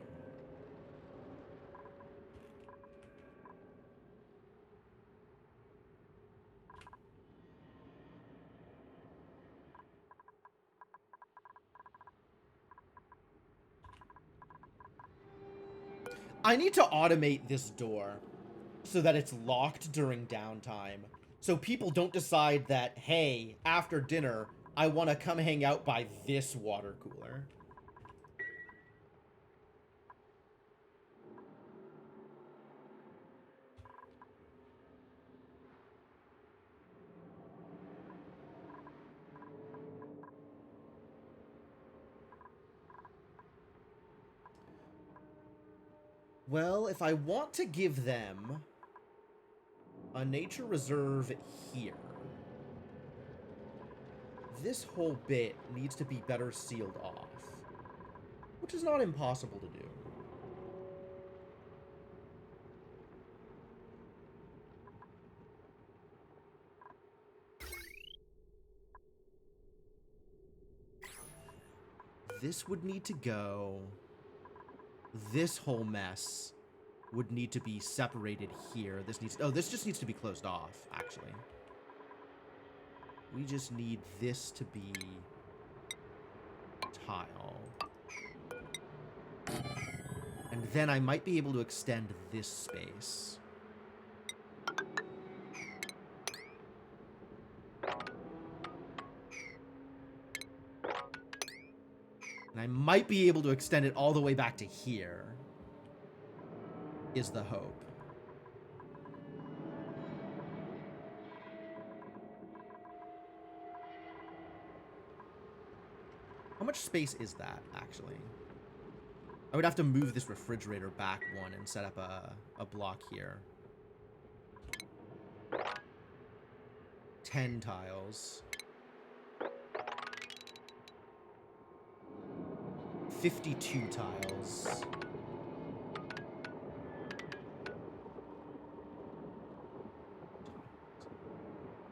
I need to automate this door so that it's locked during downtime. So people don't decide that, hey, after dinner, I want to come hang out by this water cooler. Well, if I want to give them a nature reserve here, this whole bit needs to be better sealed off, which is not impossible to do. This would need to go. This whole mess would need to be separated here. This needs... Oh, this just needs to be closed off, actually. We just need this to be tile. And then I might be able to extend this space. And I might be able to extend it all the way back to here, is the hope. How much space is that, actually? I would have to move this refrigerator back one and set up a block here. 10 tiles. 52 tiles.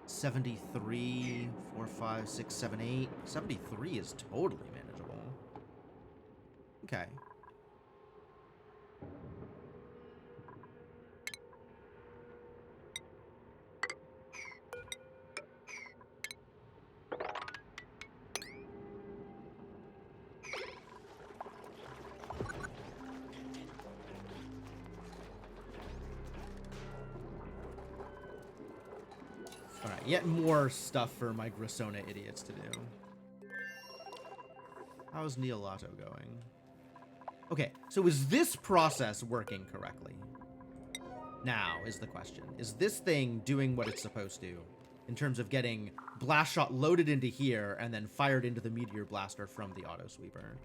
$73, 4, 5, 6, 7, 8. 73 is totally manageable. Okay. Alright, yet more stuff for my Grissona idiots to do. How's Neolato going? Okay, so is this process working correctly? Now is the question. Is this thing doing what it's supposed to in terms of getting blast shot loaded into here and then fired into the meteor blaster from the auto sweeper?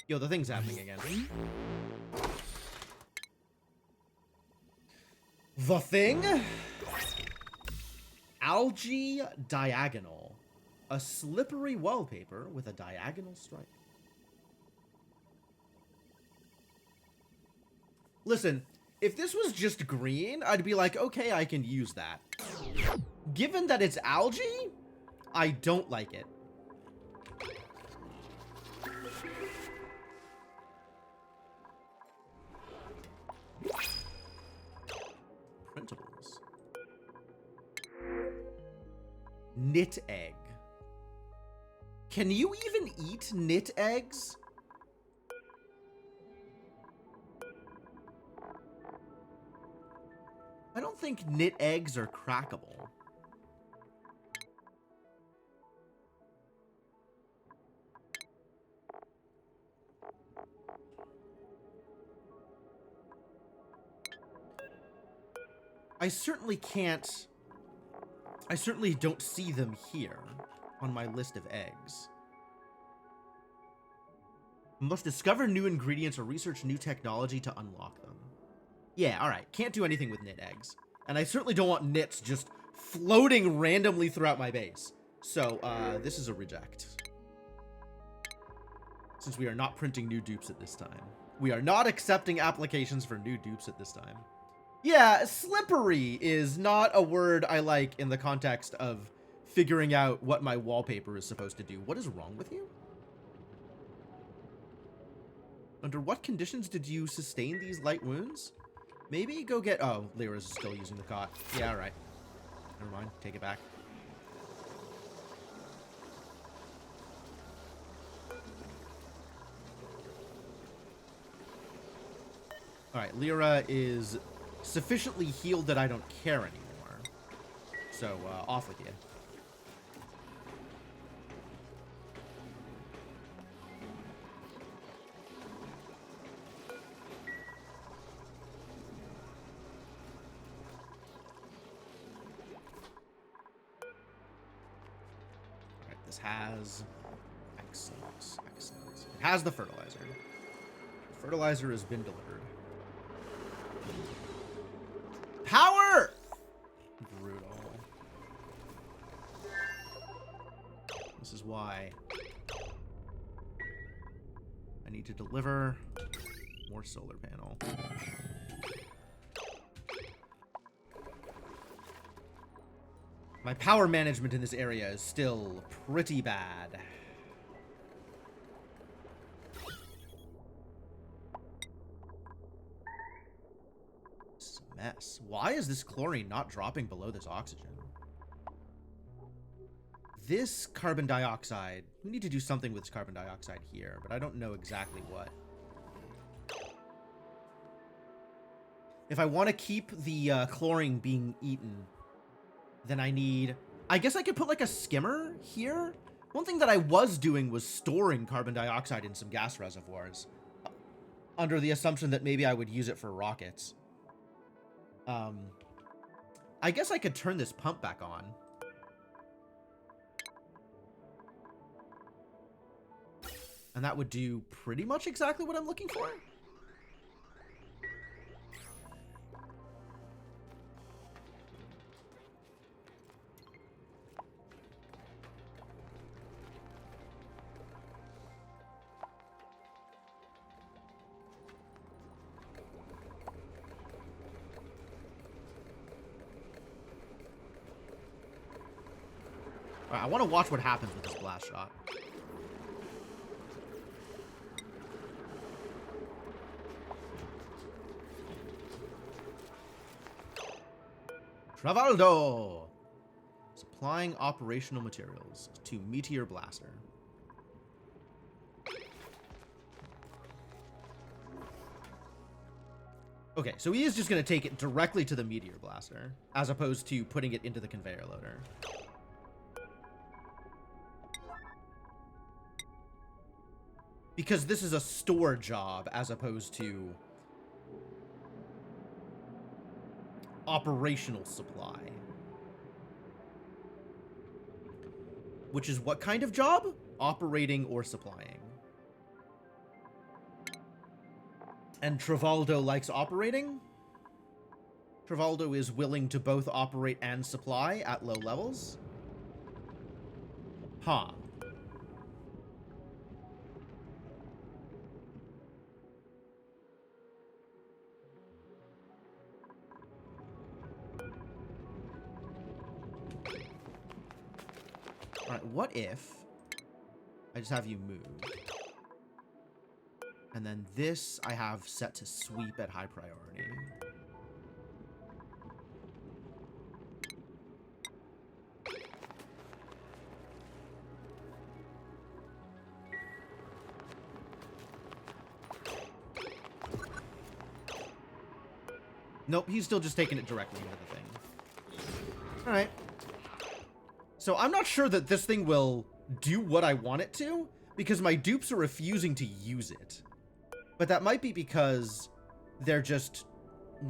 Yo, the thing's happening again. The thing? Algae diagonal. A slippery wallpaper with a diagonal stripe. Listen, if this was just green, I'd be like, okay, I can use that. Given that it's algae, I don't like it. Printables. Knit egg. Can you even eat knit eggs? I don't think knit eggs are crackable. I certainly can't... I certainly don't see them here on my list of eggs. Must discover new ingredients or research new technology to unlock them. Yeah, alright. Can't do anything with knit eggs. And I certainly don't want knits just floating randomly throughout my base. So, this is a reject. Since we are not printing new dupes at this time. We are not accepting applications for new dupes at this time. Yeah, slippery is not a word I like in the context of figuring out what my wallpaper is supposed to do. What is wrong with you? Under what conditions did you sustain these light wounds? Maybe go get... Oh, Lyra's still using the cot. Yeah, alright. Never mind. Take it back. Alright, Lyra is sufficiently healed that I don't care anymore. So, off with you. Alright, this has... Excellent, excellent. It has the fertilizer. The fertilizer has been delivered. Power! Brutal. This is why I need to deliver more solar panel. My power management in this area is still pretty bad. Mess. Why is this chlorine not dropping below this oxygen? This carbon dioxide... We need to do something with this carbon dioxide here, but I don't know exactly what. If I want to keep the chlorine being eaten, then I need... I guess I could put like a skimmer here? One thing that I was doing was storing carbon dioxide in some gas reservoirs. Under the assumption that maybe I would use it for rockets. I guess I could turn this pump back on. And that would do pretty much exactly what I'm looking for. I want to watch what happens with this blast shot. Travaldo! Supplying operational materials to Meteor Blaster. Okay, so he is just going to take it directly to the Meteor Blaster, as opposed to putting it into the conveyor loader. Because this is a store job as opposed to operational supply. Which is what kind of job? Operating or supplying. And Travaldo likes operating? Travaldo is willing to both operate and supply at low levels? Huh. Alright, what if I just have you move? And then this I have set to sweep at high priority. Nope, he's still just taking it directly into the thing. Alright. So I'm not sure that this thing will do what I want it to, because my dupes are refusing to use it. But that might be because they're just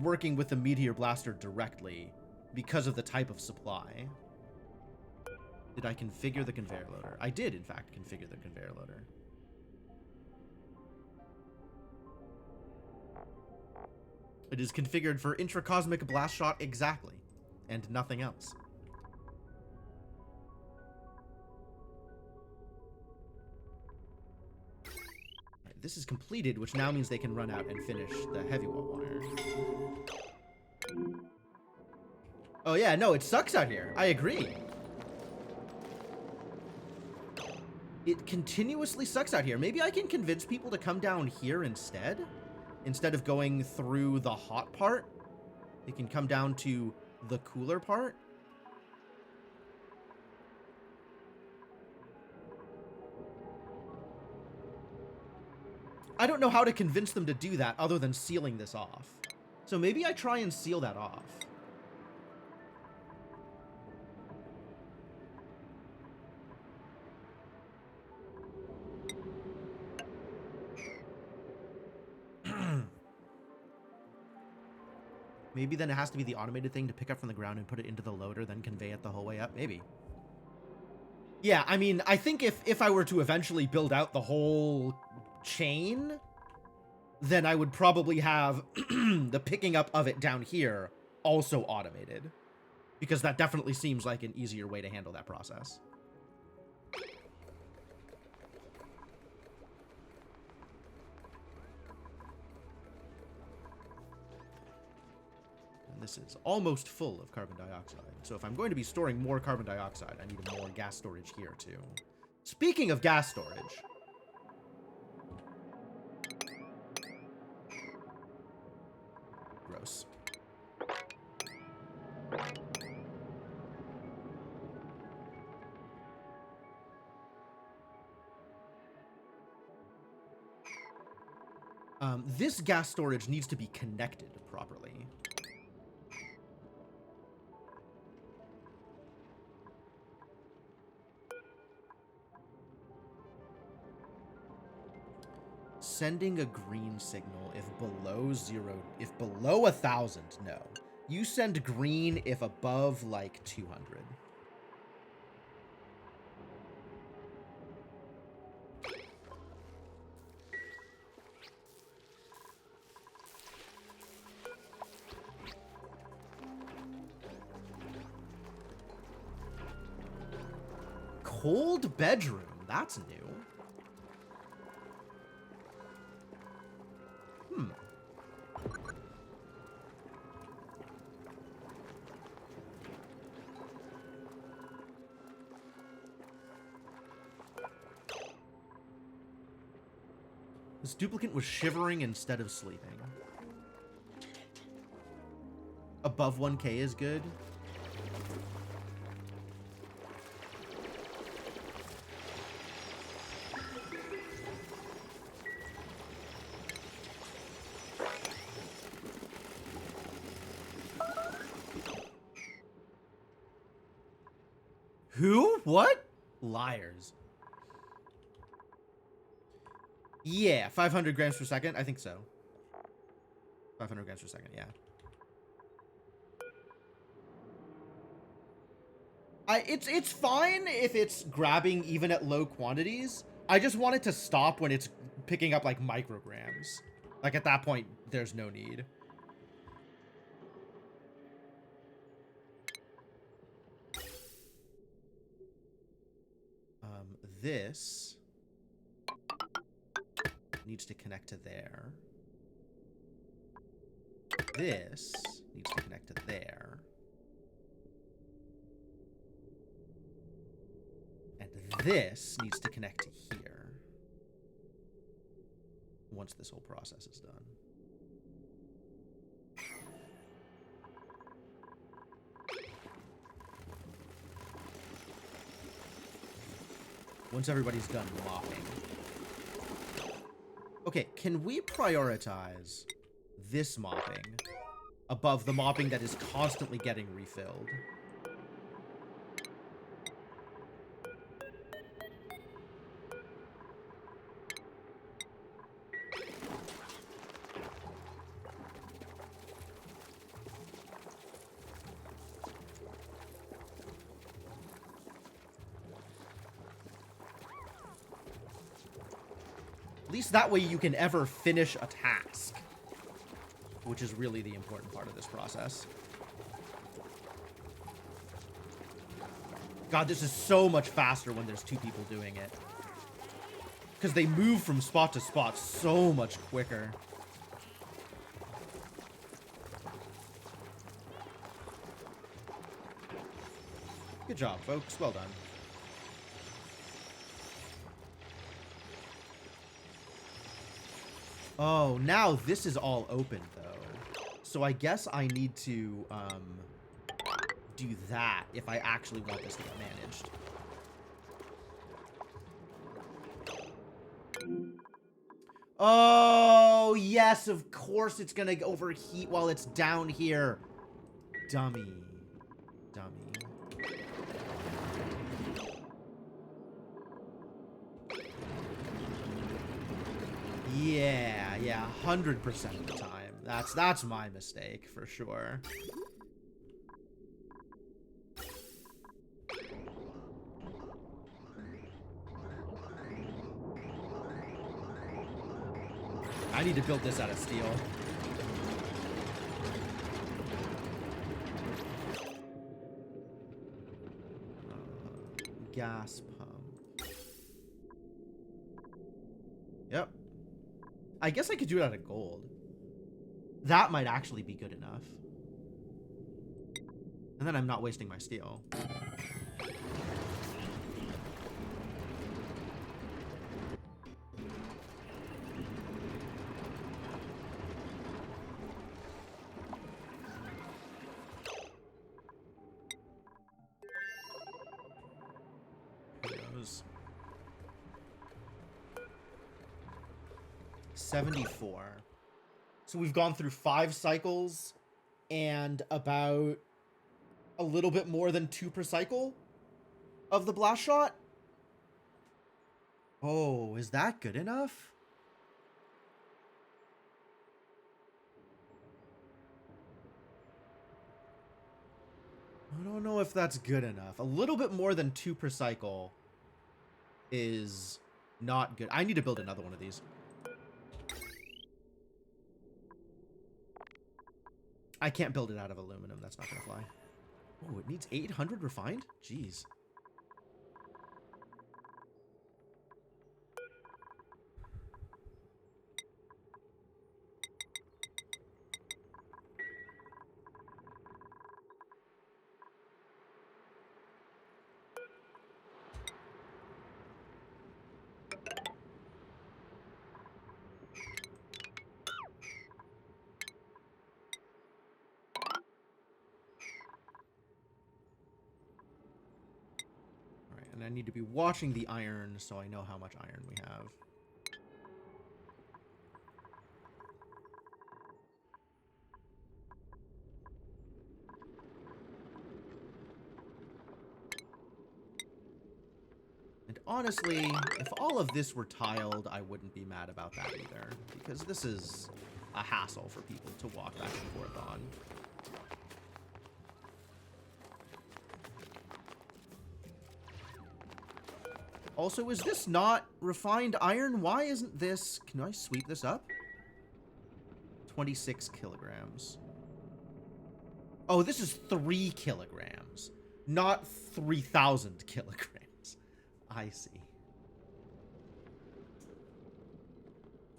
working with the Meteor Blaster directly because of the type of supply. Did I configure the conveyor loader? I did, in fact, configure the conveyor loader. It is configured for intracosmic blast shot exactly, and nothing else. Right, this is completed, which now means they can run out and finish the heavy wire. Oh yeah, no, it sucks out here. I agree. It continuously sucks out here. Maybe I can convince people to come down here instead? Instead of going through the hot part, they can come down to the cooler part. I don't know how to convince them to do that other than sealing this off. So maybe I try and seal that off. Maybe then it has to be the automated thing to pick up from the ground and put it into the loader, then convey it the whole way up. Maybe. Yeah, I mean, I think if I were to eventually build out the whole chain, then I would probably have the picking up of it down here also automated. Because that definitely seems like an easier way to handle that process. This is almost full of carbon dioxide. So if I'm going to be storing more carbon dioxide, I need more gas storage here too. Speaking of gas storage. Gross. This gas storage needs to be connected properly. Sending a green signal if below 1,000, no. You send green if above, like, 200. Cold bedroom, that's new. This duplicate was shivering instead of sleeping. Above 1K is good. Who? What? Liars. Yeah, 500 grams per second. I think so. 500 grams per second, yeah. It's fine if it's grabbing even at low quantities. I just want it to stop when it's picking up, like, micrograms. Like, at that point, there's no need. This needs to connect to there. This needs to connect to there. And this needs to connect to here. Once this whole process is done. Once everybody's done mopping. Okay, can we prioritize this mopping above the mopping that is constantly getting refilled. At least that way you can ever finish a task, which is really the important part of this process. God, this is so much faster when there's two people doing it. Because they move from spot to spot so much quicker. Good job, folks. Well done. Oh, now this is all open, though. So I guess I need to, do that if I actually want this to get managed. Oh, yes, of course it's gonna overheat while it's down here. Dummy. Dummy. Yeah, 100% of the time. That's my mistake, for sure. I need to build this out of steel. Gas pump. Yep. I guess I could do it out of gold. That might actually be good enough. And then I'm not wasting my steel. Who knows? 74. So we've gone through 5 cycles and about a little bit more than 2 per cycle of the blast shot. Oh, is that good enough? I don't know if that's good enough. A little bit more than 2 per cycle is not good. I need to build another one of these. I can't build it out of aluminum. That's not going to fly. Oh, it needs 800 refined? Jeez. And I need to be watching the iron so I know how much iron we have. And honestly, if all of this were tiled, I wouldn't be mad about that either. Because this is a hassle for people to walk back and forth on. Also, is this not refined iron? Why isn't this... Can I sweep this up? 26 kilograms. Oh, this is 3 kilograms. Not 3,000 kilograms. I see.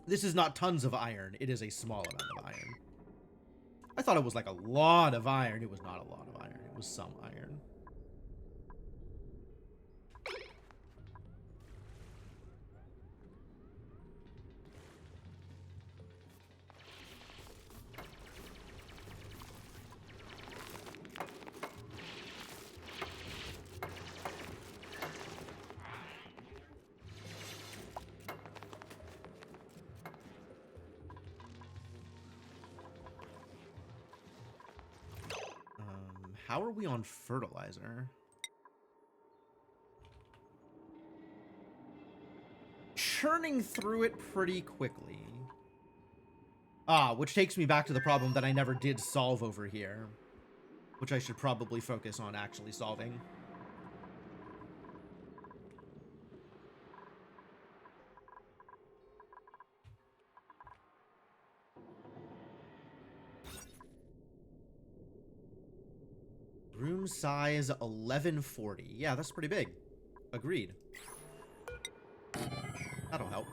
This is not tons of iron. It is a small amount of iron. I thought it was like a lot of iron. It was not a lot of iron. It was some iron. How are we on fertilizer? Churning through it pretty quickly. Which takes me back to the problem that I never did solve over here, which I should probably focus on actually solving. Room size 1140. Yeah, that's pretty big. Agreed. That'll help.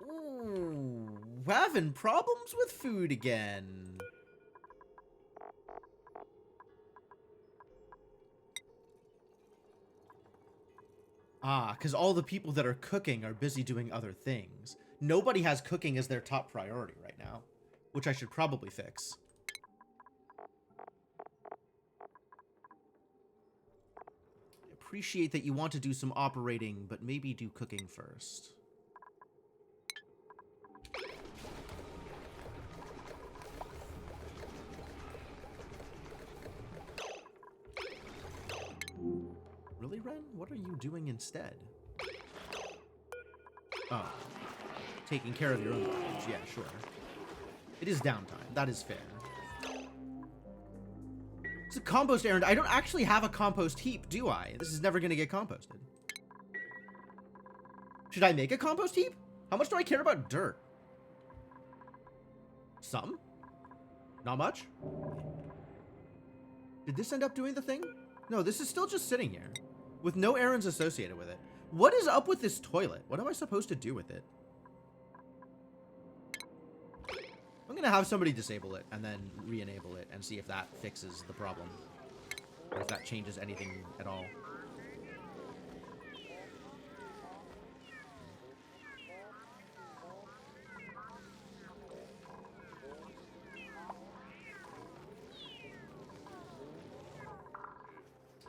Ooh, having problems with food again. Because all the people that are cooking are busy doing other things. Nobody has cooking as their top priority right now, which I should probably fix. I appreciate that you want to do some operating, but maybe do cooking first. Really, Ren? What are you doing instead? Oh. Taking care of your own garbage. Yeah, sure. It is downtime. That is fair. It's a compost errand. I don't actually have a compost heap, do I? This is never going to get composted. Should I make a compost heap? How much do I care about dirt? Some? Not much? Did this end up doing the thing? No, this is still just sitting here, with no errands associated with it. What is up with this toilet? What am I supposed to do with it? I'm gonna have somebody disable it and then re-enable it and see if that fixes the problem. Or if that changes anything at all.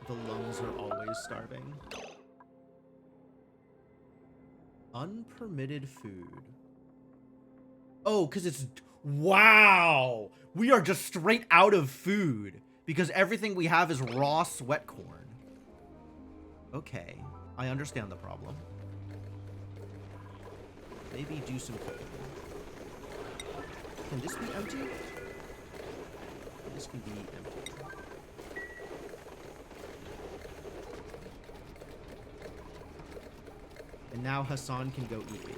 The lungs are always starving. Unpermitted food. Oh, because it's... Wow! We are just straight out of food. Because everything we have is raw sweat corn. Okay. I understand the problem. Maybe do some cooking. Can this be empty? This can be empty. And now Hassan can go eat with me.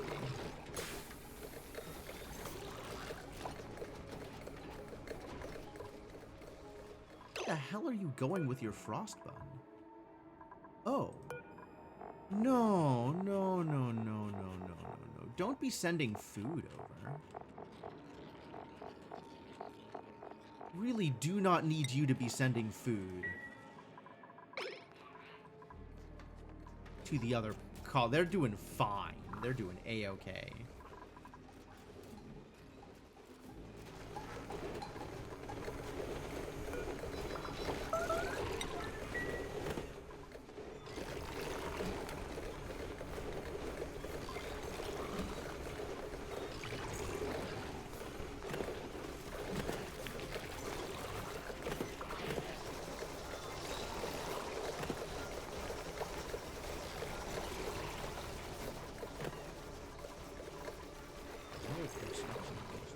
Where the hell are you going with your frost bun? Oh. No, no, no, no, no, no, no, no. Don't be sending food over. Really do not need you to be sending food to the other call. They're doing fine. They're doing A-okay.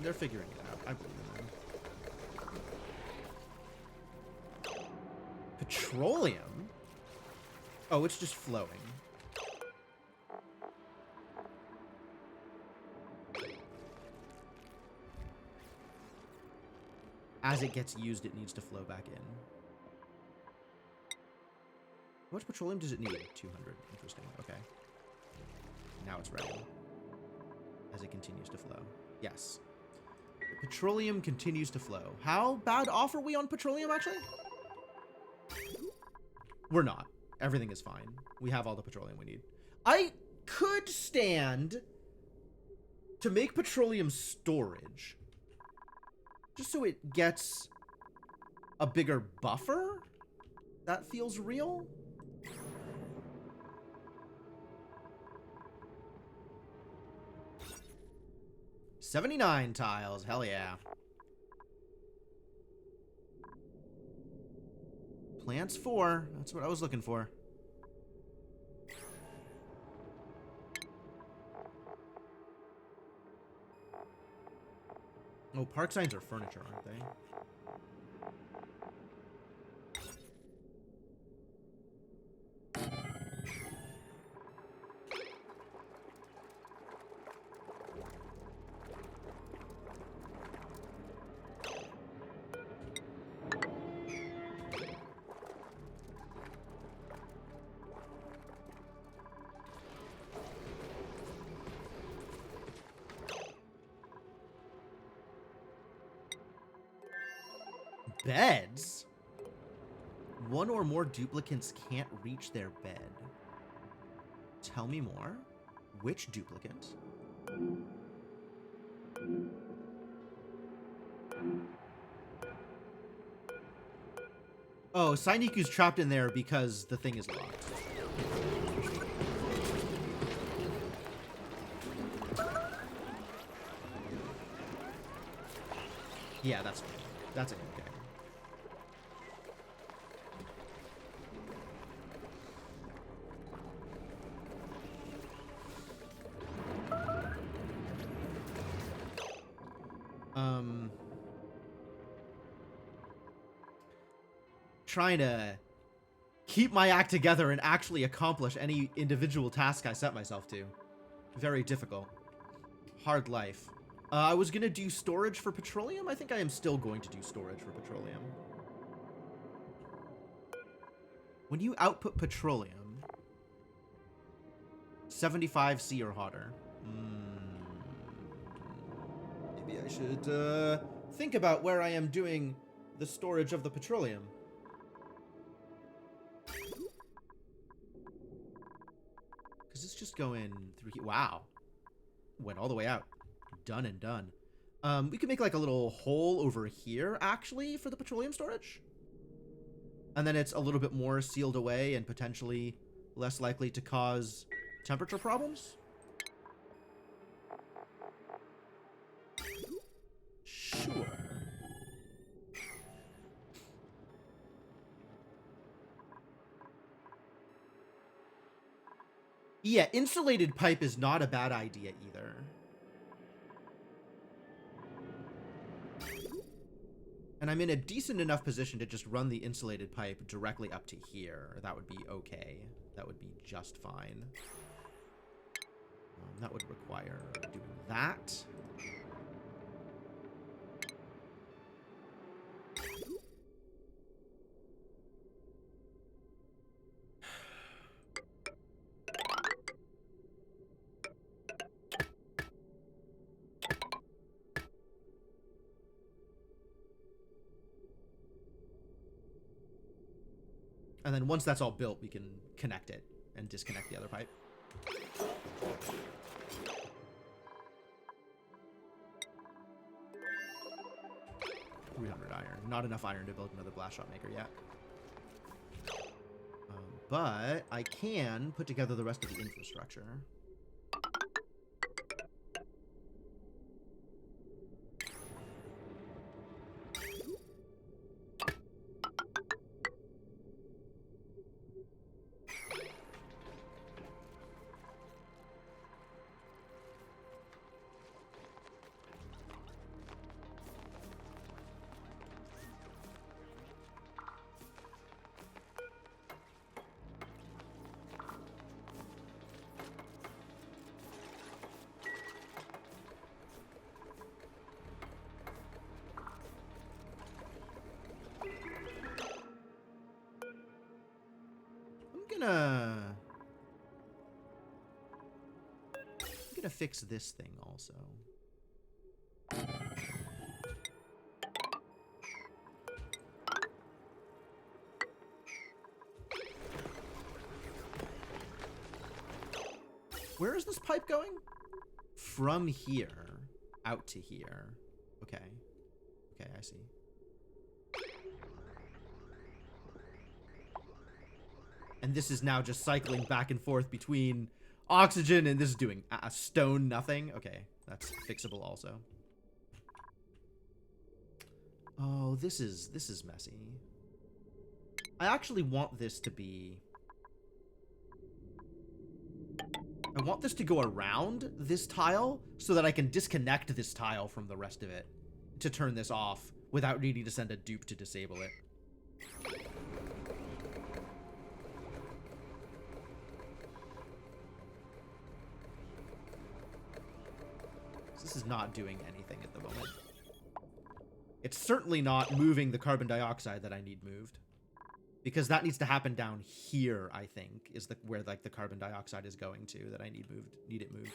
They're figuring it out. I believe in them. Petroleum? Oh, it's just flowing. As it gets used, it needs to flow back in. How much petroleum does it need? 200. Interesting. Okay. Now it's ready. As it continues to flow. Yes. The petroleum continues to flow. How bad off are we on petroleum, actually? We're not. Everything is fine. We have all the petroleum we need. I could stand to make petroleum storage Just so it gets a bigger buffer? That feels real? $79 tiles, hell yeah. Plants 4, that's what I was looking for. Oh, park signs are furniture, aren't they? Beds? One or more duplicants can't reach their bed. Tell me more. Which duplicant? Oh, Sainiku's trapped in there because the thing is locked. Yeah, that's okay. Trying to keep my act together and actually accomplish any individual task I set myself to. Very difficult. Hard life. I was gonna do storage for petroleum. I think I am still going to do storage for petroleum. When you output petroleum, 75C or hotter. Maybe I should think about where I am doing the storage of the petroleum. Because it's just going through here. Wow. Went all the way out. Done and done. We could make like a little hole over here, actually, for the petroleum storage. And then it's a little bit more sealed away and potentially less likely to cause temperature problems. Sure. Yeah, insulated pipe is not a bad idea either. And I'm in a decent enough position to just run the insulated pipe directly up to here. That would be okay. That would be just fine. That would require doing that. And then once that's all built, we can connect it and disconnect the other pipe. $300 iron. Not enough iron to build another blast shot maker yet. But I can put together the rest of the infrastructure. I'm gonna fix this thing also. Where is this pipe going? From here out to here. Okay. Okay, I see. And this is now just cycling back and forth between oxygen, and this is doing a stone nothing. Okay, that's fixable also. Oh, this is messy. I actually want this to be... I want this to go around this tile so that I can disconnect this tile from the rest of it to turn this off without needing to send a dupe to disable it. This is not doing anything at the moment. It's certainly not moving the carbon dioxide that I need moved. Because that needs to happen down here, I think, is where like the carbon dioxide is going to that I need it moved.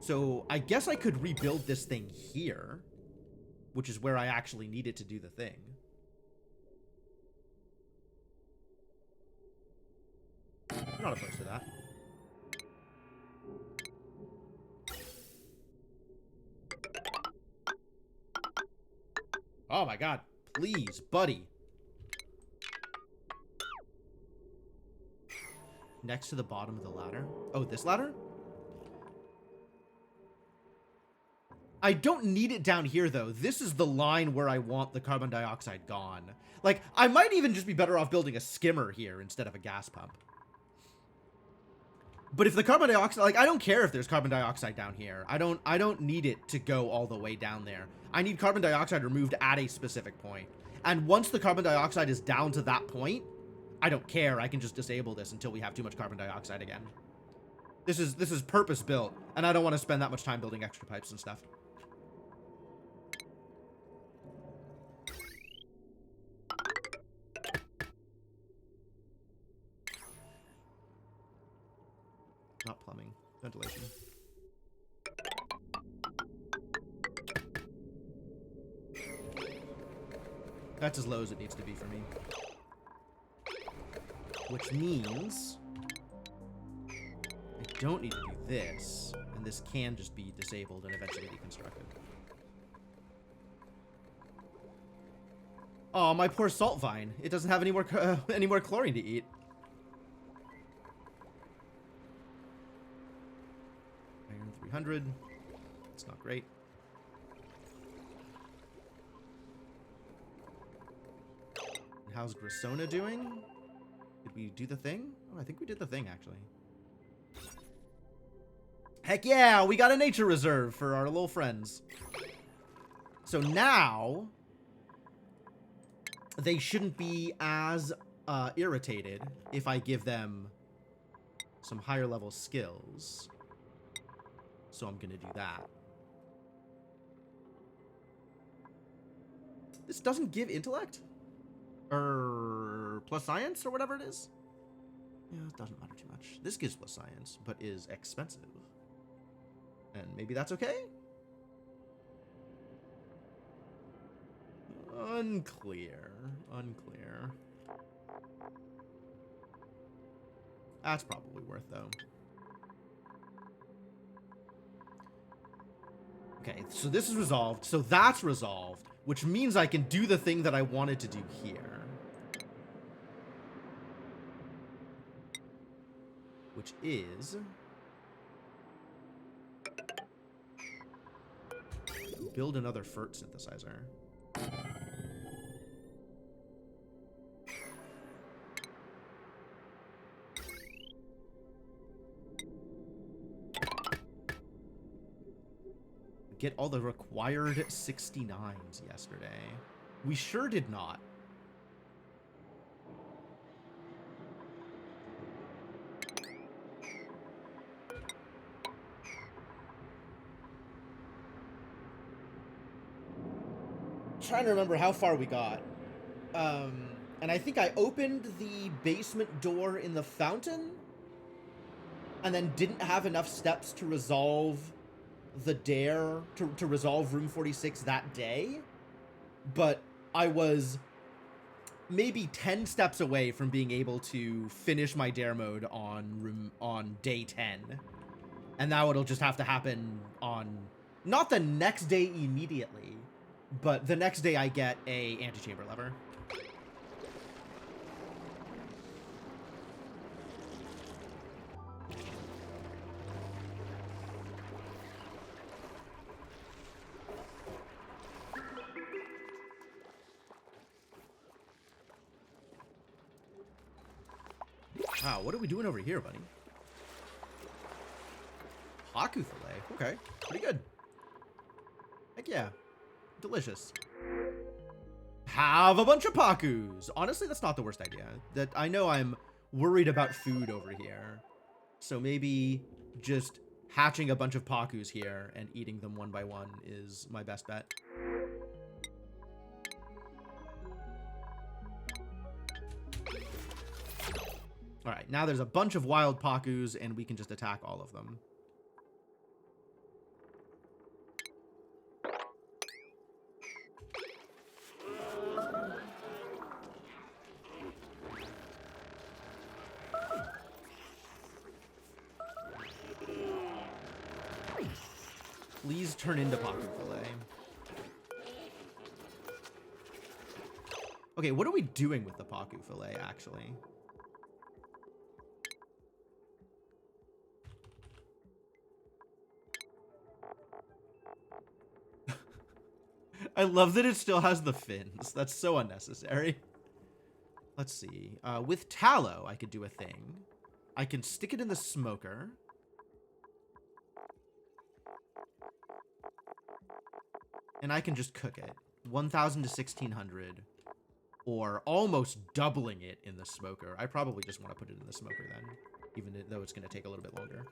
So I guess I could rebuild this thing here, which is where I actually need it to do the thing. I'm not opposed to that. Oh my god, please, buddy. Next to the bottom of the ladder. Oh, this ladder? I don't need it down here, though. This is the line where I want the carbon dioxide gone. Like, I might even just be better off building a skimmer here instead of a gas pump. But if the carbon dioxide... Like, I don't care if there's carbon dioxide down here. I don't need it to go all the way down there. I need carbon dioxide removed at a specific point. And once the carbon dioxide is down to that point... I don't care. I can just disable this until we have too much carbon dioxide again. This is purpose built, and I don't want to spend that much time building extra pipes and stuff. Not plumbing, ventilation. That's as low as it needs to be for me. Which means I don't need to do this, and this can just be disabled and eventually deconstructed. Oh, my poor salt vine. It doesn't have any more chlorine to eat. Iron 300. It's not great. And how's Grissona doing? Did we do the thing? Oh, I think we did the thing, actually. Heck yeah! We got a nature reserve for our little friends. So now... they shouldn't be as irritated if I give them some higher level skills. So I'm gonna do that. This doesn't give intellect? Or plus science or whatever it is? Yeah, it doesn't matter too much. This gives plus science, but is expensive. And maybe that's okay? Unclear. Unclear. That's probably worth, though. Okay, so this is resolved. So that's resolved, which means I can do the thing that I wanted to do here. Which is... build another FERT synthesizer. Get all the required 69s yesterday. We sure did not. Trying to remember how far we got. And I think I opened the basement door in the fountain and then didn't have enough steps to resolve the dare to resolve room 46 that day, but I was maybe 10 steps away from being able to finish my dare mode on day 10, and now it'll just have to happen on not the next day immediately, But the next day I get a antechamber lever. Wow, what are we doing over here, buddy? Haku fillet. Okay, pretty good. Heck yeah. Delicious. Have a bunch of pakus. Honestly, that's not the worst idea. That I know I'm worried about food over here. So maybe just hatching a bunch of pakus here and eating them one by one is my best bet. All right, now there's a bunch of wild pakus and we can just attack all of them. Please turn into Paku Fillet. Okay, what are we doing with the Paku Fillet, actually? I love that it still has the fins. That's so unnecessary. Let's see. With tallow, I could do a thing. I can stick it in the smoker. And I can just cook it. 1,000 to 1,600. Or almost doubling it in the smoker. I probably just want to put it in the smoker then. Even though it's going to take a little bit longer.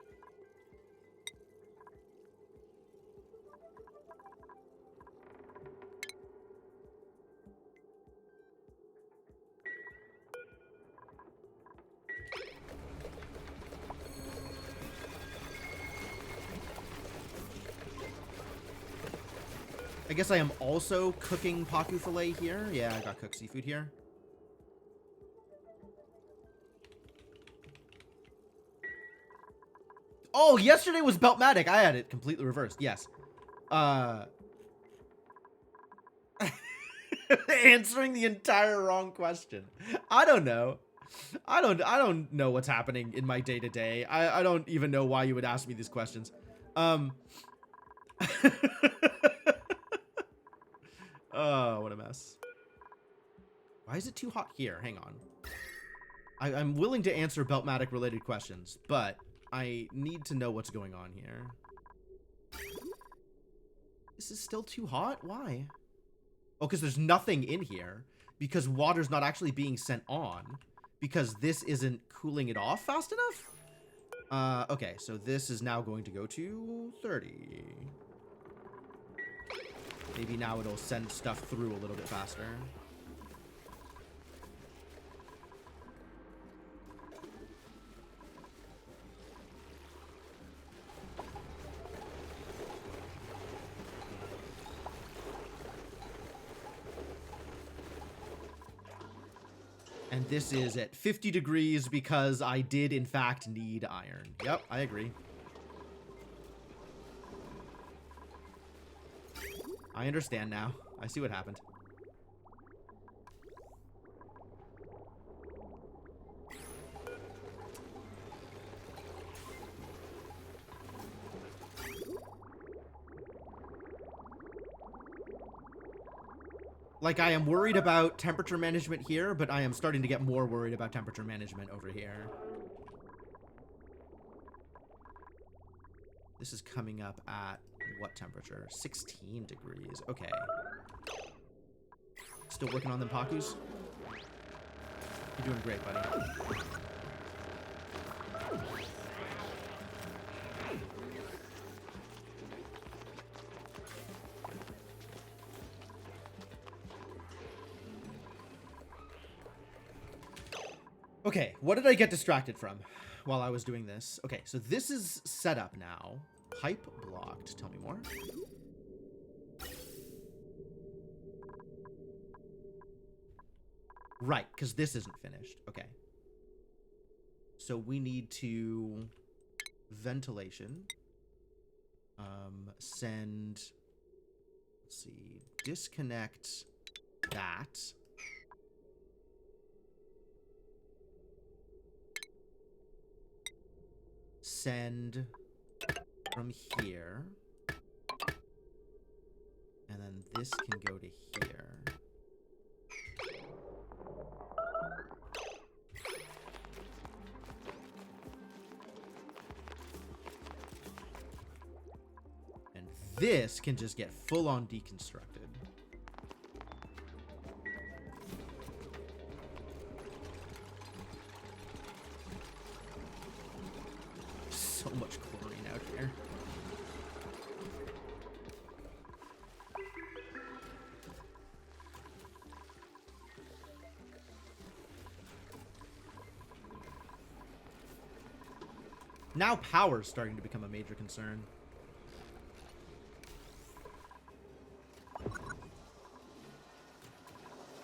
I guess I am also cooking Paku Fillet here. Yeah, I got cooked seafood here. Oh, yesterday was Beltmatic. I had it completely reversed. Yes. Answering the entire wrong question. I don't know. I don't know what's happening in my day-to-day. I don't even know why you would ask me these questions. Oh, what a mess. Why is it too hot here? Hang on. I'm willing to answer Beltmatic related questions, but I need to know what's going on here. This is still too hot? Why? Oh, because there's nothing in here. Because water's not actually being sent on. Because this isn't cooling it off fast enough? Okay, so this is now going to go to 30. Maybe now it'll send stuff through a little bit faster. And this is at 50 degrees because I did, in fact, need iron. Yep, I agree. I understand now. I see what happened. Like, I am worried about temperature management here, but I am starting to get more worried about temperature management over here. This is coming up at what temperature? 16 degrees. Okay. Still working on them Pakus? You're doing great, buddy. Okay, what did I get distracted from while I was doing this? Okay, so this is set up now. Pipe blocked. Tell me more. Right, because this isn't finished. Okay. So we need to ventilation. Send Let's see. Disconnect that. Send from here. And then this can go to here. And this can just get full on deconstructed. So much chlorine out here. Now power's starting to become a major concern.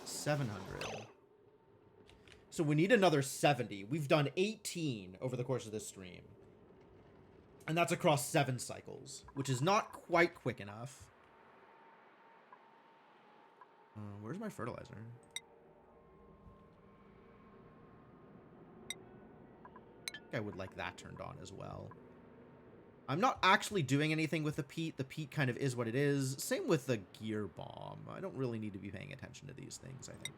$700. So we need another 70. We've done 18 over the course of this stream. And that's across 7 cycles, which is not quite quick enough. Where's my fertilizer? I would like that turned on as well. I'm not actually doing anything with the peat. The peat kind of is what it is. Same with the gear bomb. I don't really need to be paying attention to these things, I think.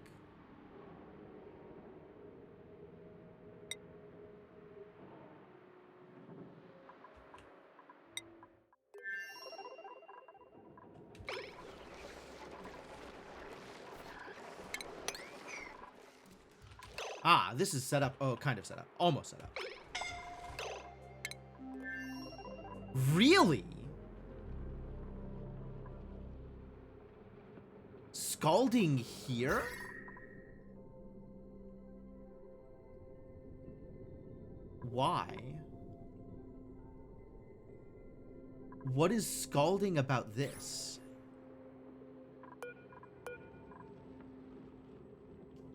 Ah, this is set up. Oh, kind of set up. Almost set up. Really? Scalding here? Why? What is scalding about this?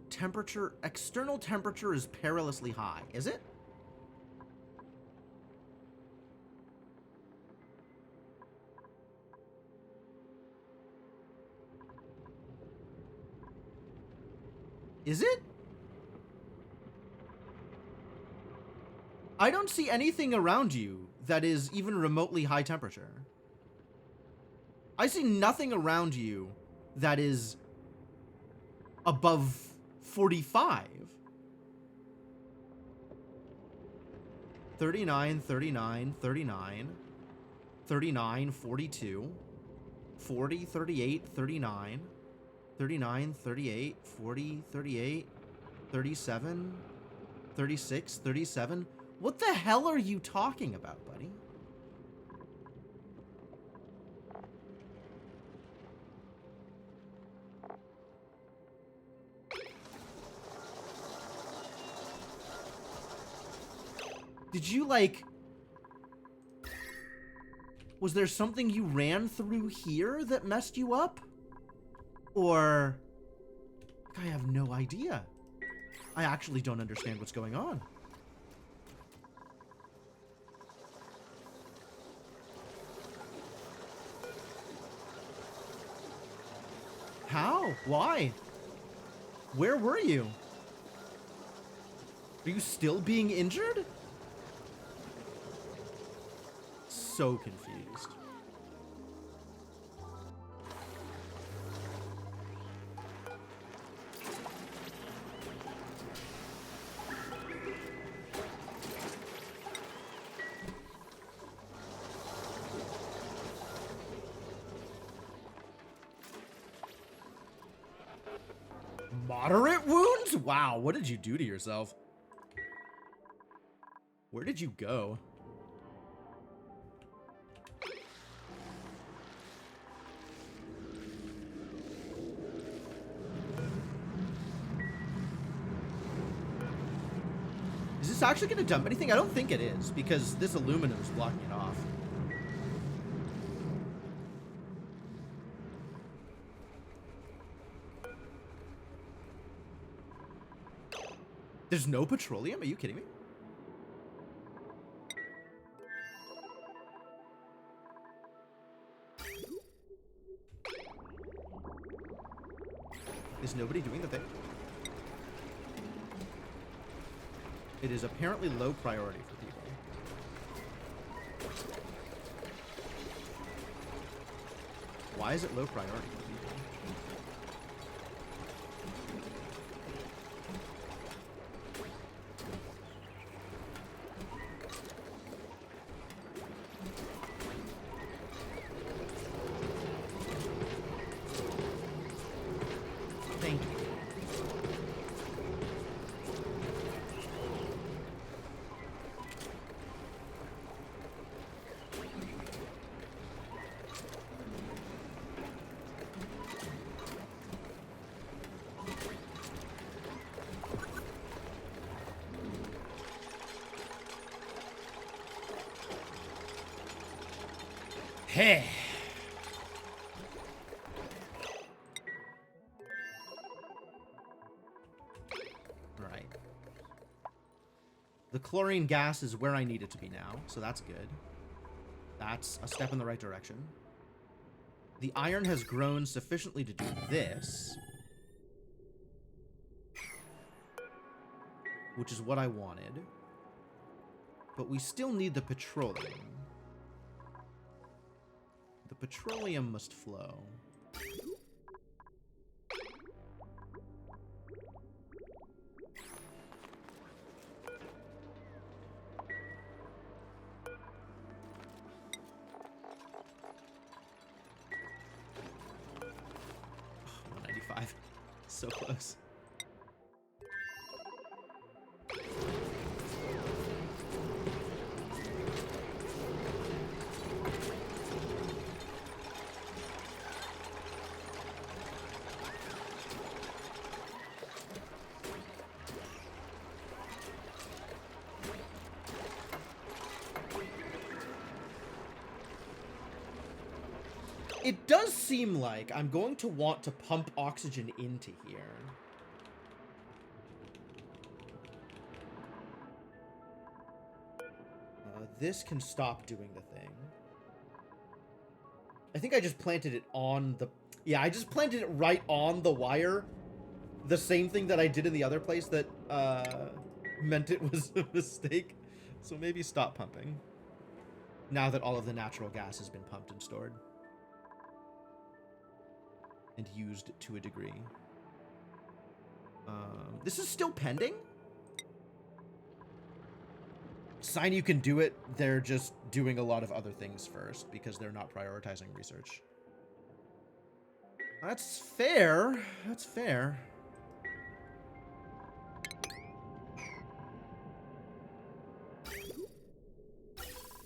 Temperature, external temperature is perilously high, is it? Is it? I don't see anything around you that is even remotely high temperature. I see nothing around you that is above 45. 39, 39, 39, 39, 42, 40, 38, 39, 39, 38, 40, 38, 37, 36, 37. What the hell are you talking about, buddy? Did you, like... Was there something you ran through here that messed you up? Or... I have no idea. I actually don't understand what's going on. How? Why? Where were you? Are you still being injured? So confused. Moderate wounds? Wow, what did you do to yourself? Where did you go? Is this actually going to dump anything? I don't think it is, because this aluminum is blocking it off. There's no petroleum? Are you kidding me? Is nobody doing the thing? It is apparently low priority for people. Why is it low priority for people? Thank you. Hey. Right. The chlorine gas is where I need it to be now, so that's good. That's a step in the right direction. The iron has grown sufficiently to do this, which is what I wanted. But we still need the petroleum. The petroleum must flow. Oh, 195. So close. It does seem like I'm going to want to pump oxygen into here. This can stop doing the thing. I think I just planted it on the... Yeah, I just planted it right on the wire. The same thing that I did in the other place that meant it was a mistake. So maybe stop pumping. Now that all of the natural gas has been pumped and stored. And used to a degree. This is still pending? Sign you can do it. They're just doing a lot of other things first because they're not prioritizing research. That's fair. That's fair.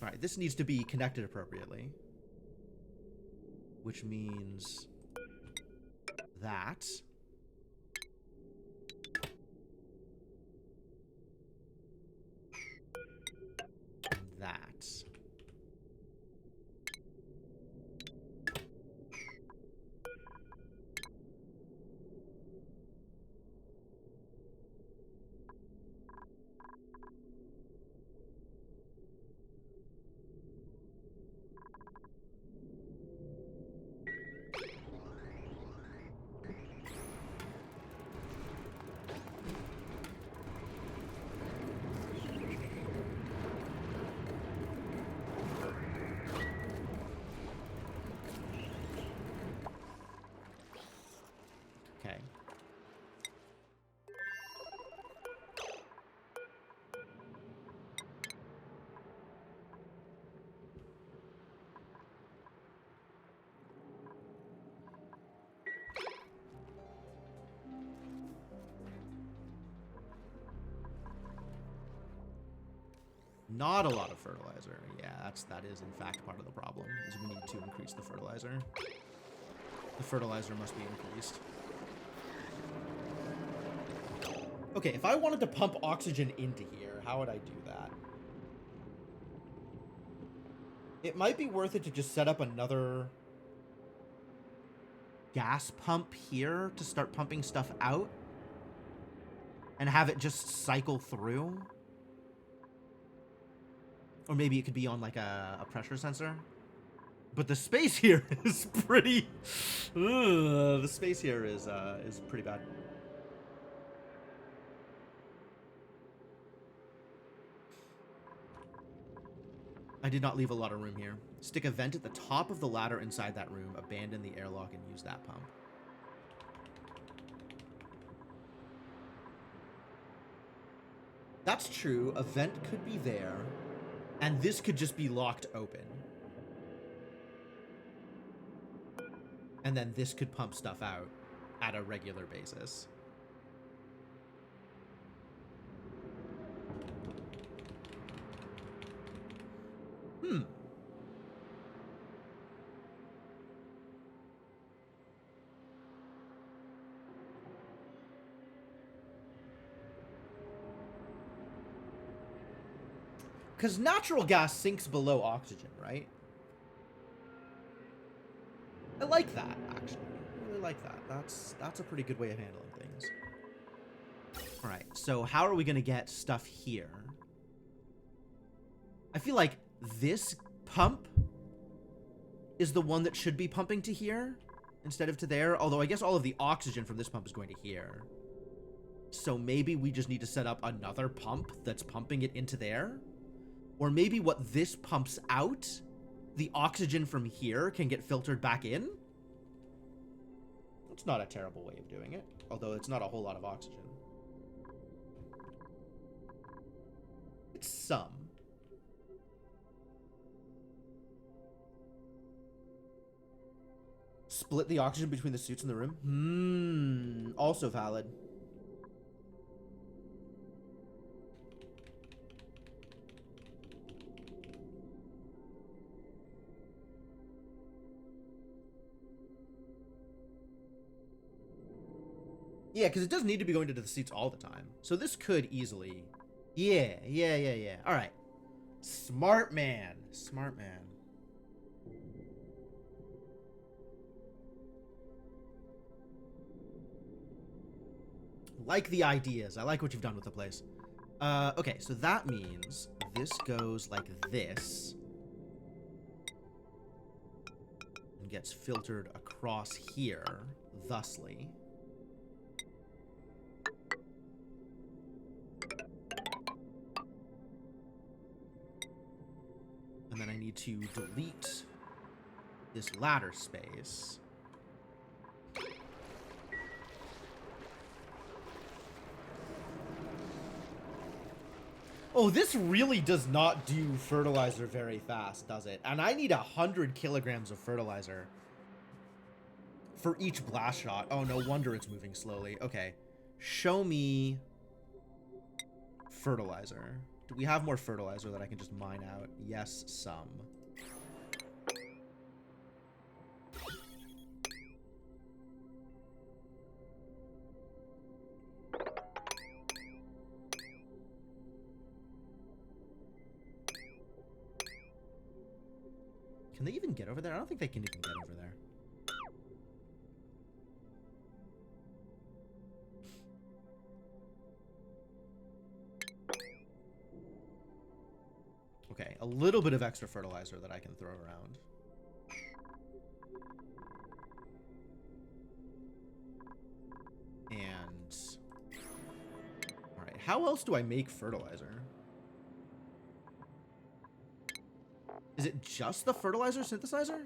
All right, this needs to be connected appropriately. Which means that. That. Okay. Not a lot of fertilizer. Yeah, that is in fact part of the problem, is we need to increase the fertilizer. The fertilizer must be increased. Okay, if I wanted to pump oxygen into here, how would I do that? It might be worth it to just set up another gas pump here to start pumping stuff out and have it just cycle through. Or maybe it could be on like a pressure sensor. But the space here is pretty... the space here is pretty bad. I did not leave a lot of room here. Stick a vent at the top of the ladder inside that room, abandon the airlock, and use that pump. That's true. A vent could be there, and this could just be locked open. And then this could pump stuff out at a regular basis. Because natural gas sinks below oxygen, right? I like that, actually. I really like that. That's a pretty good way of handling things. Alright, so how are we going to get stuff here? I feel like this pump is the one that should be pumping to here instead of to there. Although I guess all of the oxygen from this pump is going to here. So maybe we just need to set up another pump that's pumping it into there. Or maybe what this pumps out, the oxygen from here can get filtered back in. It's not a terrible way of doing it, although it's not a whole lot of oxygen. It's some. Split the oxygen between the suits in the room? Also valid. Yeah, because it doesn't need to be going into the seats all the time. So this could easily... Yeah. All right. Smart man. Smart man. Like the ideas. I like what you've done with the place. Okay, so that means this goes like this. And gets filtered across here, thusly. And then I need to delete this ladder space. Oh, this really does not do fertilizer very fast, does it? And I need 100 kilograms of fertilizer for each blast shot. Oh, no wonder it's moving slowly. Okay. Show me fertilizer. Do we have more fertilizer that I can just mine out? Yes, some. Can they even get over there? I don't think they can even get over there. Okay, a little bit of extra fertilizer that I can throw around. And... Alright, how else do I make fertilizer? Is it just the fertilizer synthesizer?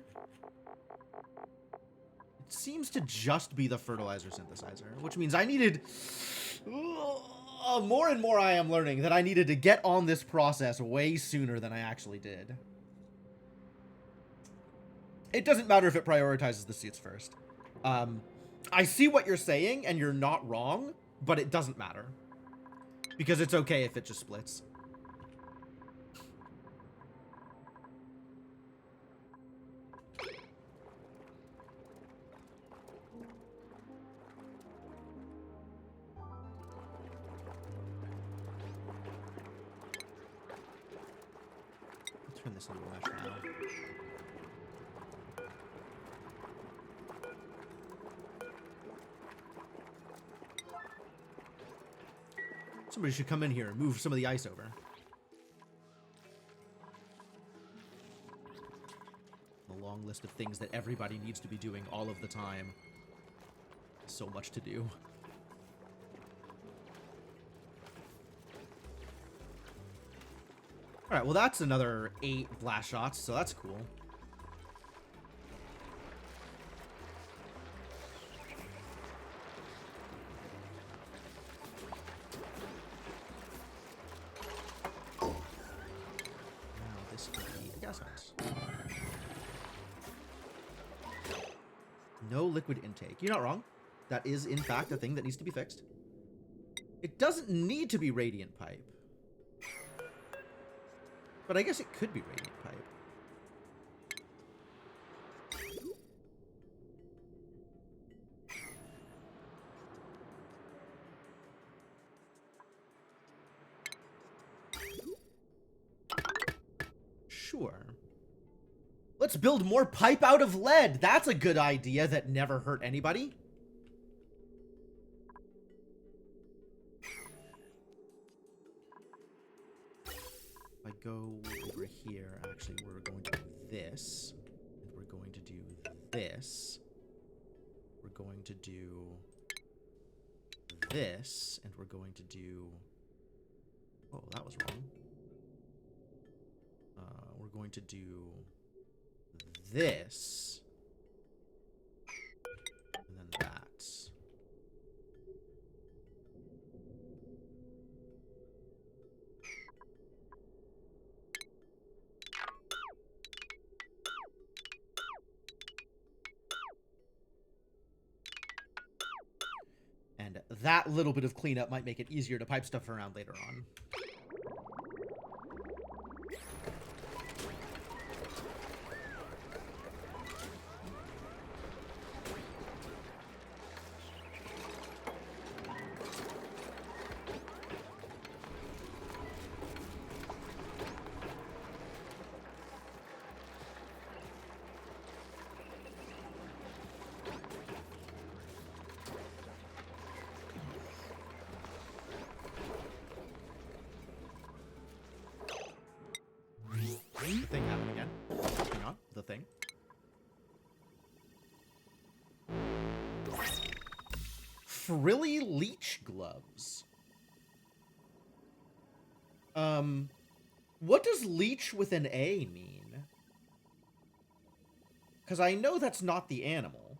It seems to just be the fertilizer synthesizer, which means I needed... more and more I am learning that I needed to get on this process way sooner than I actually did. It doesn't matter if it prioritizes the seats first. I see what you're saying, and you're not wrong, but it doesn't matter. Because it's okay if it just splits. Turn this into a mesh now. Somebody should come in here and move some of the ice over. The long list of things that everybody needs to be doing all of the time. So much to do. Alright, well that's another 8 blast shots, so that's cool. No liquid intake. You're not wrong. That is, in fact, a thing that needs to be fixed. It doesn't need to be radiant pipe. But I guess it could be radiant pipe. Sure. Let's build more pipe out of lead. That's a good idea that never hurt anybody. If I go over here, actually, we're going to do this. And we're going to do this. We're going to do this. And we're going to do... Oh, that was wrong. We're going to do... this, and then that. And that little bit of cleanup might make it easier to pipe stuff around later on. The thing happened again. Hang on. The thing. Frilly leech gloves. What does leech with an A mean? Because I know that's not the animal.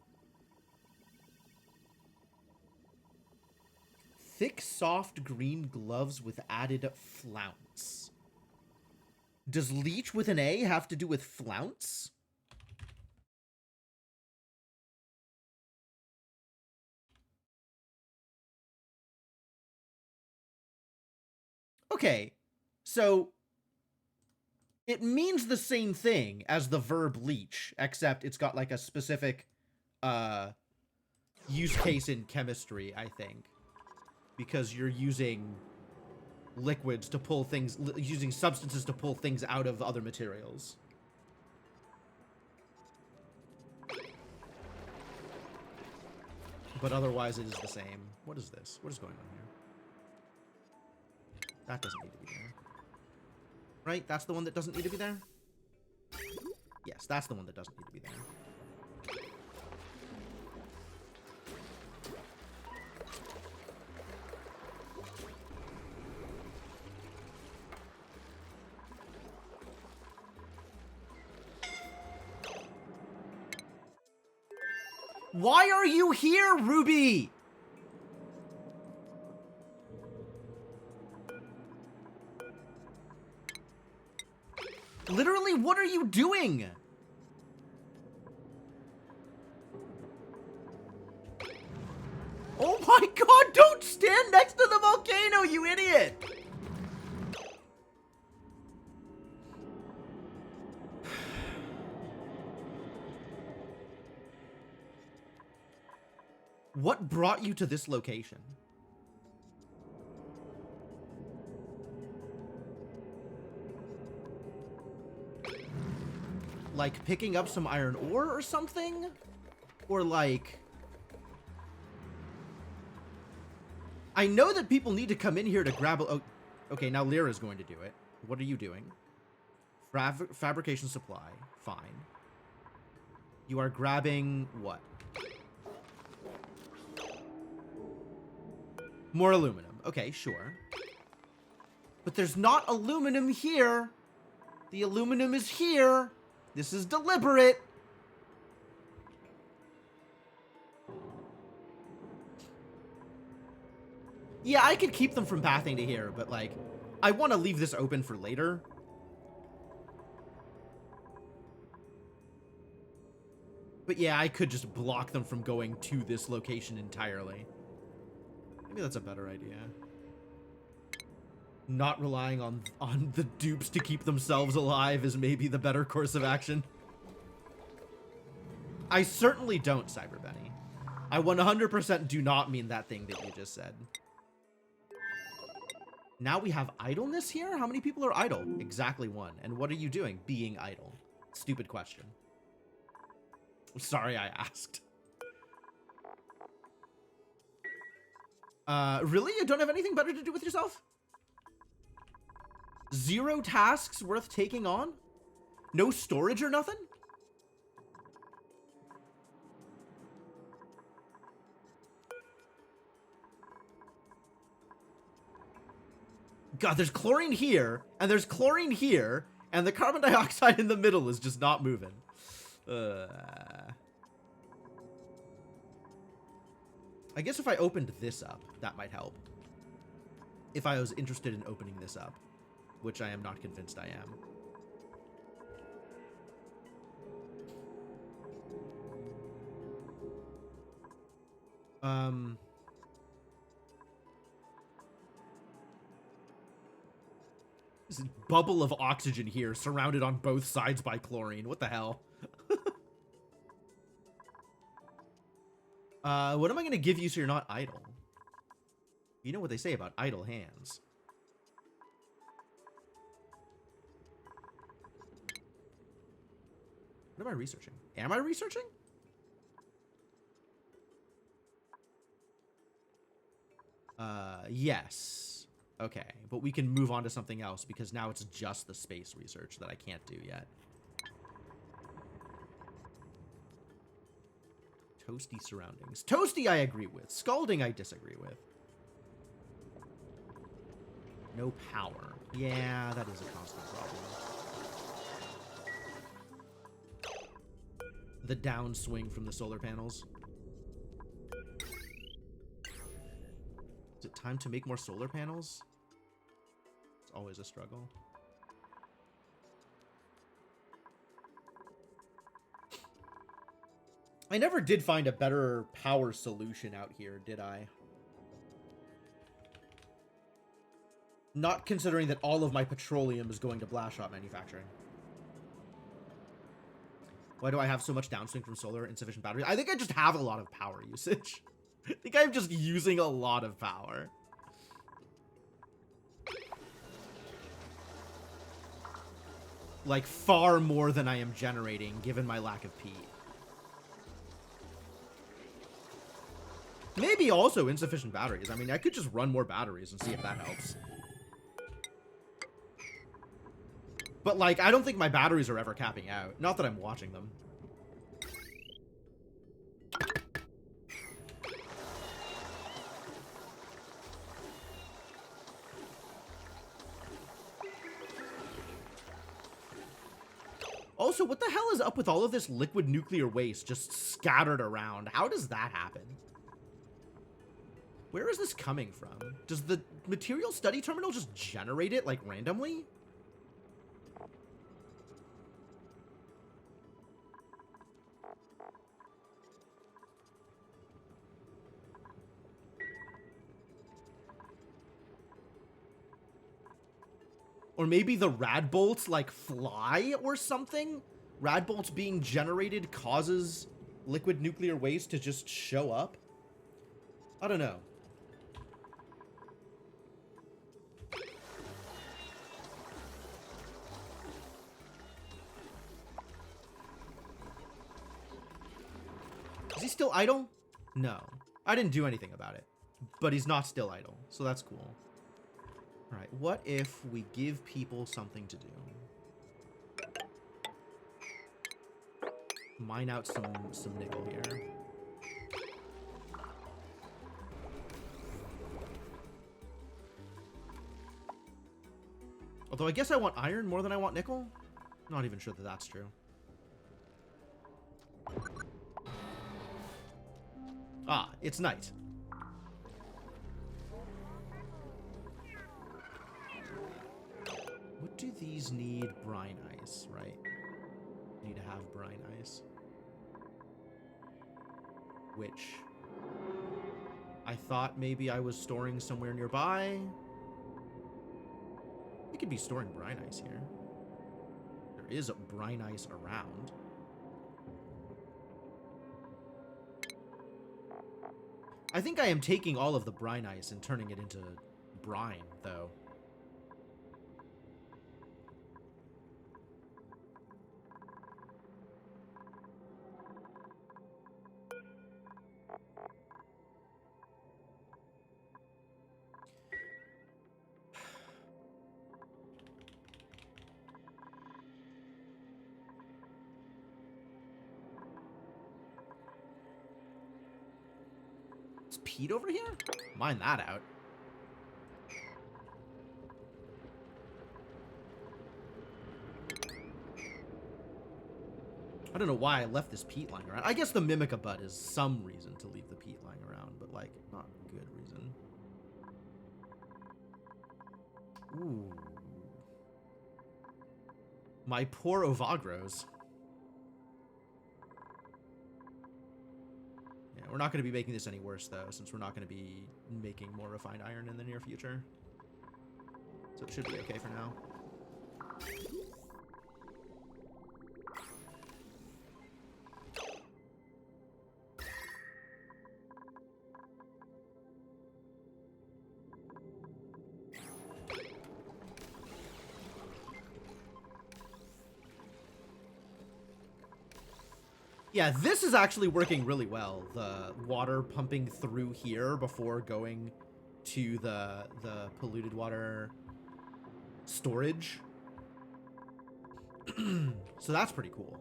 Thick, soft green gloves with added flounce. Does leech with an A have to do with flounce? Okay, so it means the same thing as the verb leech, except it's got like a specific use case in chemistry, I think. Because you're using liquids to pull things, using substances to pull things out of other materials. But otherwise it is the same. What is this? What is going on here? That doesn't need to be there. Right? That's the one that doesn't need to be there? Yes, that's the one that doesn't need to be there. Why are you here, Ruby? Literally, what are you doing? Oh my god, don't stand next to the volcano, you idiot! What brought you to this location? Like picking up some iron ore or something? Or like... I know that people need to come in here to grab... Oh, okay, now Lyra's going to do it. What are you doing? Fabrication supply. Fine. You are grabbing what? More aluminum. Okay, sure. But there's not aluminum here. The aluminum is here. This is deliberate. Yeah, I could keep them from pathing to here, but, like, I want to leave this open for later. But yeah, I could just block them from going to this location entirely. Maybe that's a better idea. Not relying on the dupes to keep themselves alive is maybe the better course of action. I certainly don't, Cyber Benny. I 100% do not mean that thing that you just said. Now we have idleness here? How many people are idle? Exactly one. And what are you doing? Being idle. Stupid question. Sorry I asked. Really? You don't have anything better to do with yourself? 0 tasks worth taking on? No storage or nothing? God, there's chlorine here, and there's chlorine here, and the carbon dioxide in the middle is just not moving. I guess if I opened this up, that might help. If I was interested in opening this up, which I am not convinced I am. This bubble of oxygen here, surrounded on both sides by chlorine. What the hell? What am I going to give you so you're not idle? You know what they say about idle hands. What am I researching? Am I researching? Yes. Okay, but we can move on to something else because now it's just the space research that I can't do yet. Toasty surroundings. Toasty I agree with. Scalding I disagree with. No power. Yeah, that is a constant problem. The downswing from the solar panels. Is it time to make more solar panels? It's always a struggle. I never did find a better power solution out here, did I? Not considering that all of my petroleum is going to blast shot manufacturing. Why do I have so much downswing from solar? Insufficient battery? I think I just have a lot of power usage. I think I'm just using a lot of power. Like, far more than I am generating, given my lack of peat. Maybe also insufficient batteries. I mean, I could just run more batteries and see if that helps. But, like, I don't think my batteries are ever capping out. Not that I'm watching them. Also, what the hell is up with all of this liquid nuclear waste just scattered around? How does that happen? Where is this coming from? Does the material study terminal just generate it, like, randomly? Or maybe the rad bolts, like, fly or something? Rad bolts being generated causes liquid nuclear waste to just show up? I don't know. Is he still idle? No. I didn't do anything about it. But he's not still idle, so that's cool. Alright, what if we give people something to do? mine out some nickel here. Although I guess I want iron more than I want nickel. Not even sure that that's true. Ah, it's night. What do these need? Brine ice, right? Need to have brine ice. Which I thought maybe I was storing somewhere nearby. We could be storing brine ice here. There is brine ice around. I think I am taking all of the brine ice and turning it into brine, though. Is Pete over here? Mine that out. I don't know why I left this peat lying around. I guess the Mimica Bud is some reason to leave the peat lying around, but, like, not good reason. Ooh. My poor Ovagros. Yeah, we're not going to be making this any worse, though, since we're not going to be making more refined iron in the near future. So it should be okay for now. Yeah, this is actually working really well. The water pumping through here before going to the polluted water storage. So that's pretty cool.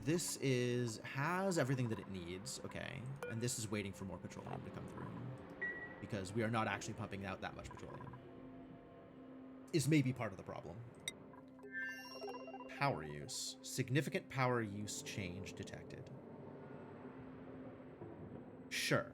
This has everything that it needs, okay. And this is waiting for more petroleum to come through. Because we are not actually pumping out that much petroleum. Is maybe part of the problem. Power use. Significant power use change detected. Sure.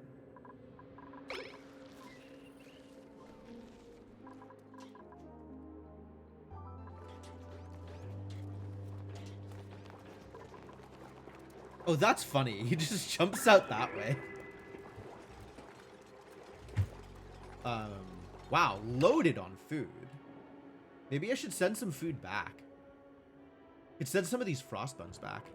Oh, that's funny. He just jumps out that way. Wow, loaded on food. Maybe I should send some food back. Could send some of these frost buns back.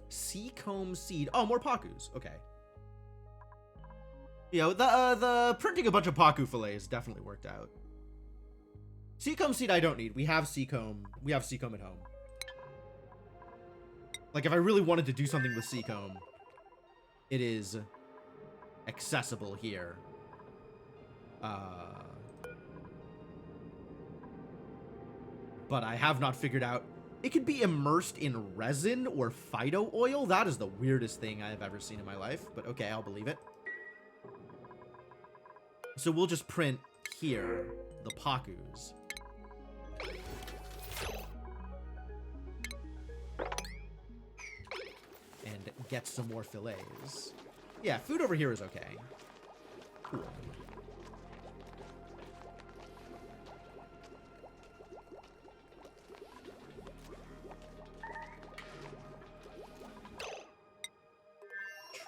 Seacomb seed. Oh, more Pakus. Okay. Yeah, the printing a bunch of Paku fillets definitely worked out. Seacomb seed I don't need. We have Seacomb. We have Seacomb at home. Like, if I really wanted to do something with Seacomb, it is accessible here. But I have not figured out. It could be immersed in resin or phyto oil. That is the weirdest thing I have ever seen in my life. But okay, I'll believe it. So we'll just print here the Pakus. And get some more fillets. Yeah, food over here is okay. Cool.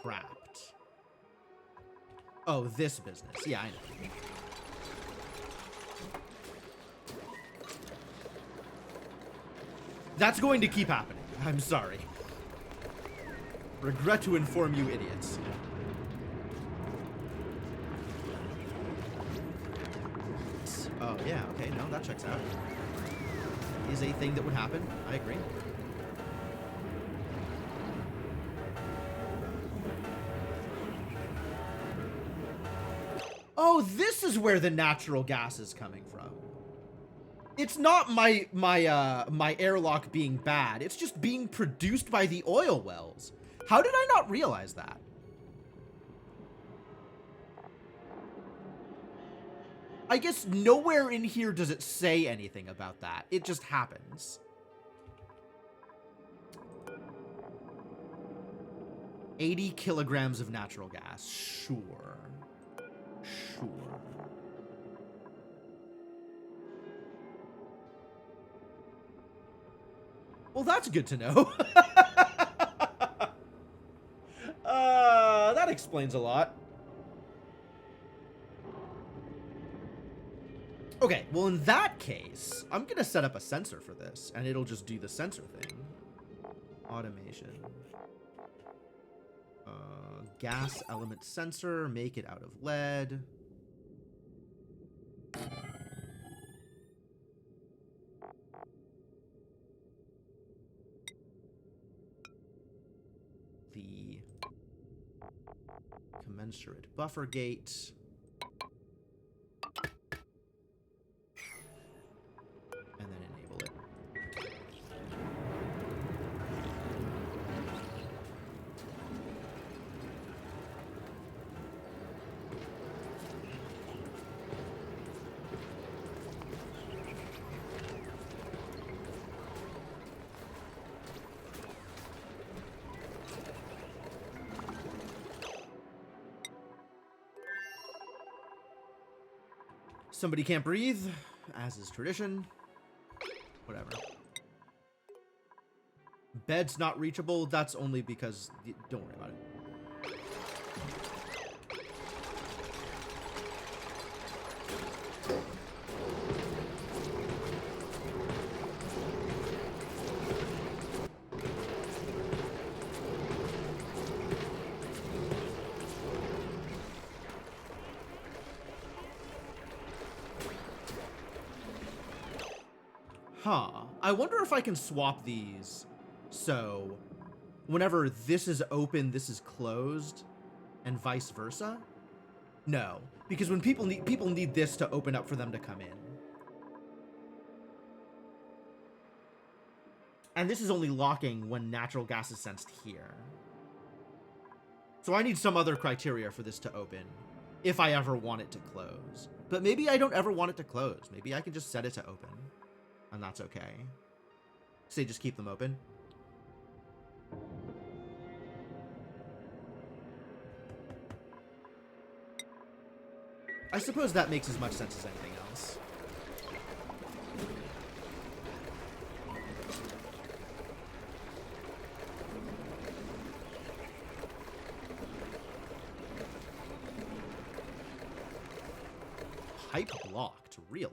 Trapped. Oh, this business. Yeah, I know. That's going to keep happening. I'm sorry. Regret to inform you, idiots. Oh, yeah, okay, no, that checks out. Is a thing that would happen. I agree. Oh, this is where the natural gas is coming from. It's not my airlock being bad. It's just being produced by the oil wells. How did I not realize that? I guess nowhere in here does it say anything about that. It just happens. 80 kilograms of natural gas. Sure. Sure. Well, that's good to know. That explains a lot. Okay, well, in that case, I'm gonna set up a sensor for this, and it'll just do the sensor thing. Automation. Gas element sensor, make it out of lead. The commensurate buffer gate. And then enable it. Somebody can't breathe, as is tradition. Whatever. Bed's not reachable. That's only because... Don't worry about it. Huh. I wonder if I can swap these. So, whenever this is open, this is closed, and vice versa? No, because when people need this to open up for them to come in. And this is only locking when natural gas is sensed here. So I need some other criteria for this to open, if I ever want it to close. But maybe I don't ever want it to close. Maybe I can just set it to open. And that's okay. Say just keep them open. I suppose that makes as much sense as anything else. Pipe blocked, really?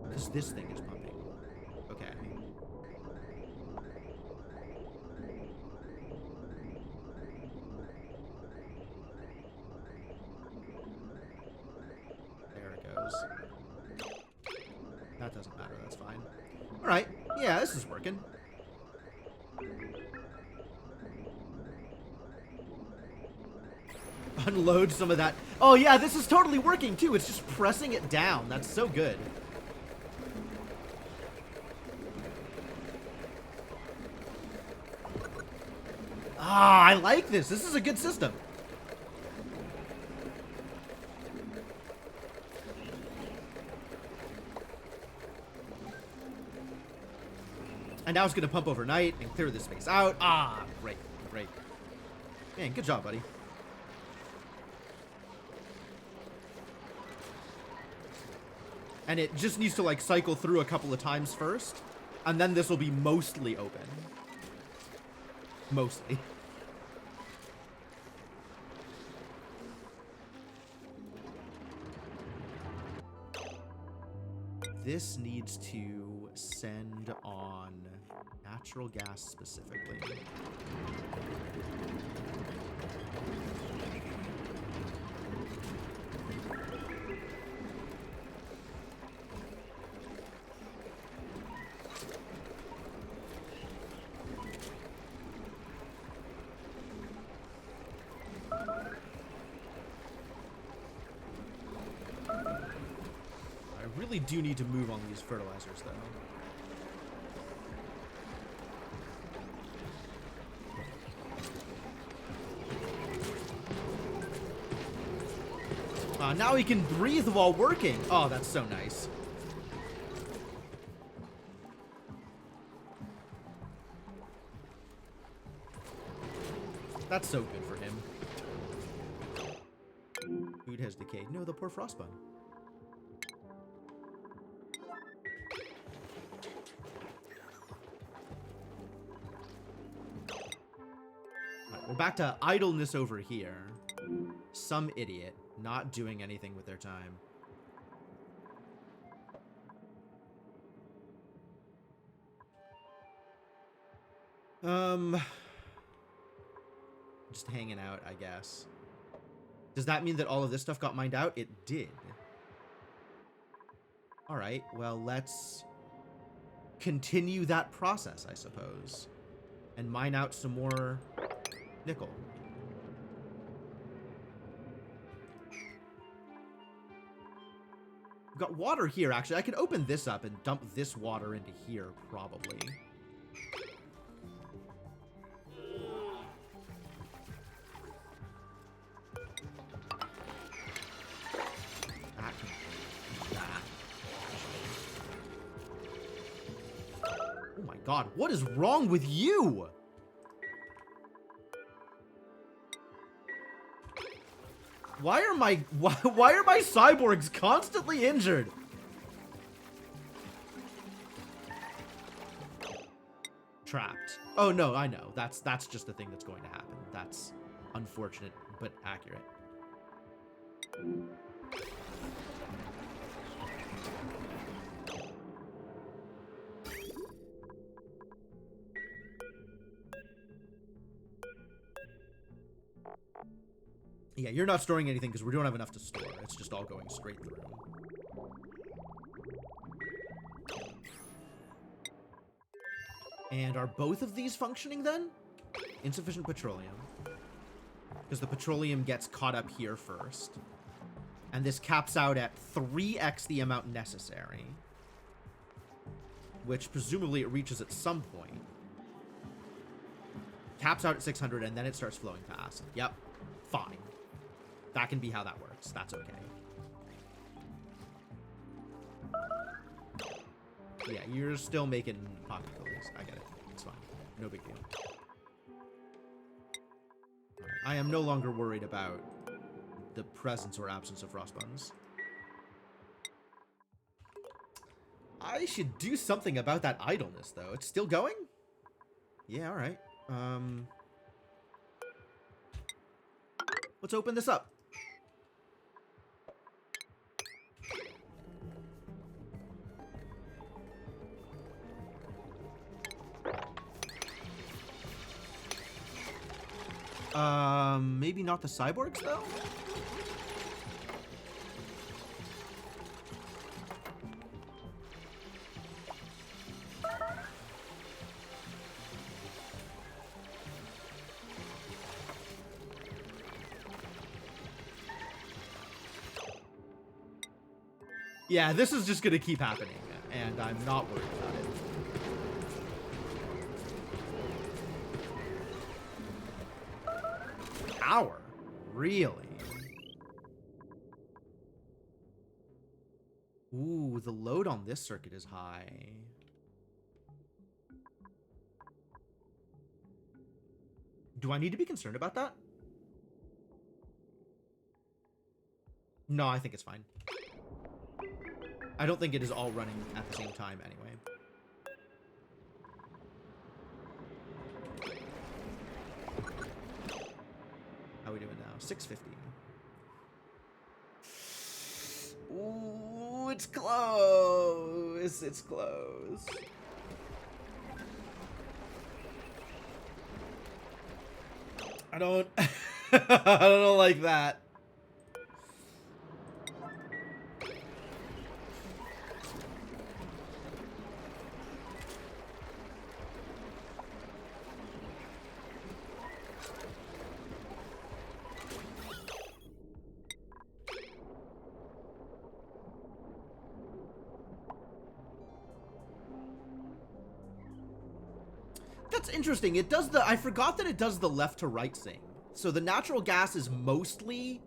Because this thing is pumping. Okay. There it goes. That doesn't matter, that's fine. Alright, yeah, this is working. Unload some of that. Oh yeah, this is totally working too. It's just pressing it down. That's so good. Ah, I like this. This is a good system. And now it's going to pump overnight and clear this space out. Ah, great, great. Man, good job, buddy. And it just needs to, like, cycle through a couple of times first. And then this will be mostly open. Mostly. this needs to send on natural gas specifically. I really do need to move on these fertilizers, though. Now he can breathe while working. Oh, that's so nice. That's so good for him. Food has decayed. No, the poor frostbun. We're back to idleness over here. Some idiot not doing anything with their time. Just hanging out, I guess. Does that mean that all of this stuff got mined out? It did. All right, well, let's continue that process, I suppose, and mine out some more nickel. We've got water here, actually. I could open this up and dump this water into here, probably. Oh my god, what is wrong with you? Why are my cyborgs constantly injured? Trapped. Oh no, I know. That's just a thing that's going to happen. That's unfortunate but accurate. Yeah, you're not storing anything because we don't have enough to store. It's just all going straight through. And are both of these functioning then? Insufficient petroleum. Because the petroleum gets caught up here first. And this caps out at 3x the amount necessary. Which presumably it reaches at some point. Caps out at 600 and then it starts flowing past. Yep. Fine. That can be how that works. That's okay. Yeah, you're still making pocket cookies. I get it. It's fine. No big deal. Right. I am no longer worried about the presence or absence of frostbuns. I should do something about that idleness, though. It's still going? Yeah, alright. Let's open this up. Maybe not the cyborgs, though? Yeah, this is just gonna keep happening, and I'm not worried about it. Power? Really? Ooh, the load on this circuit is high. Do I need to be concerned about that? No, I think it's fine. I don't think it is all running at the same time anyway. How are we doing now? 650. Ooh, it's close. It's close. I don't... I don't like that. That's interesting. It does the... I forgot that it does the left to right thing. So the natural gas is mostly,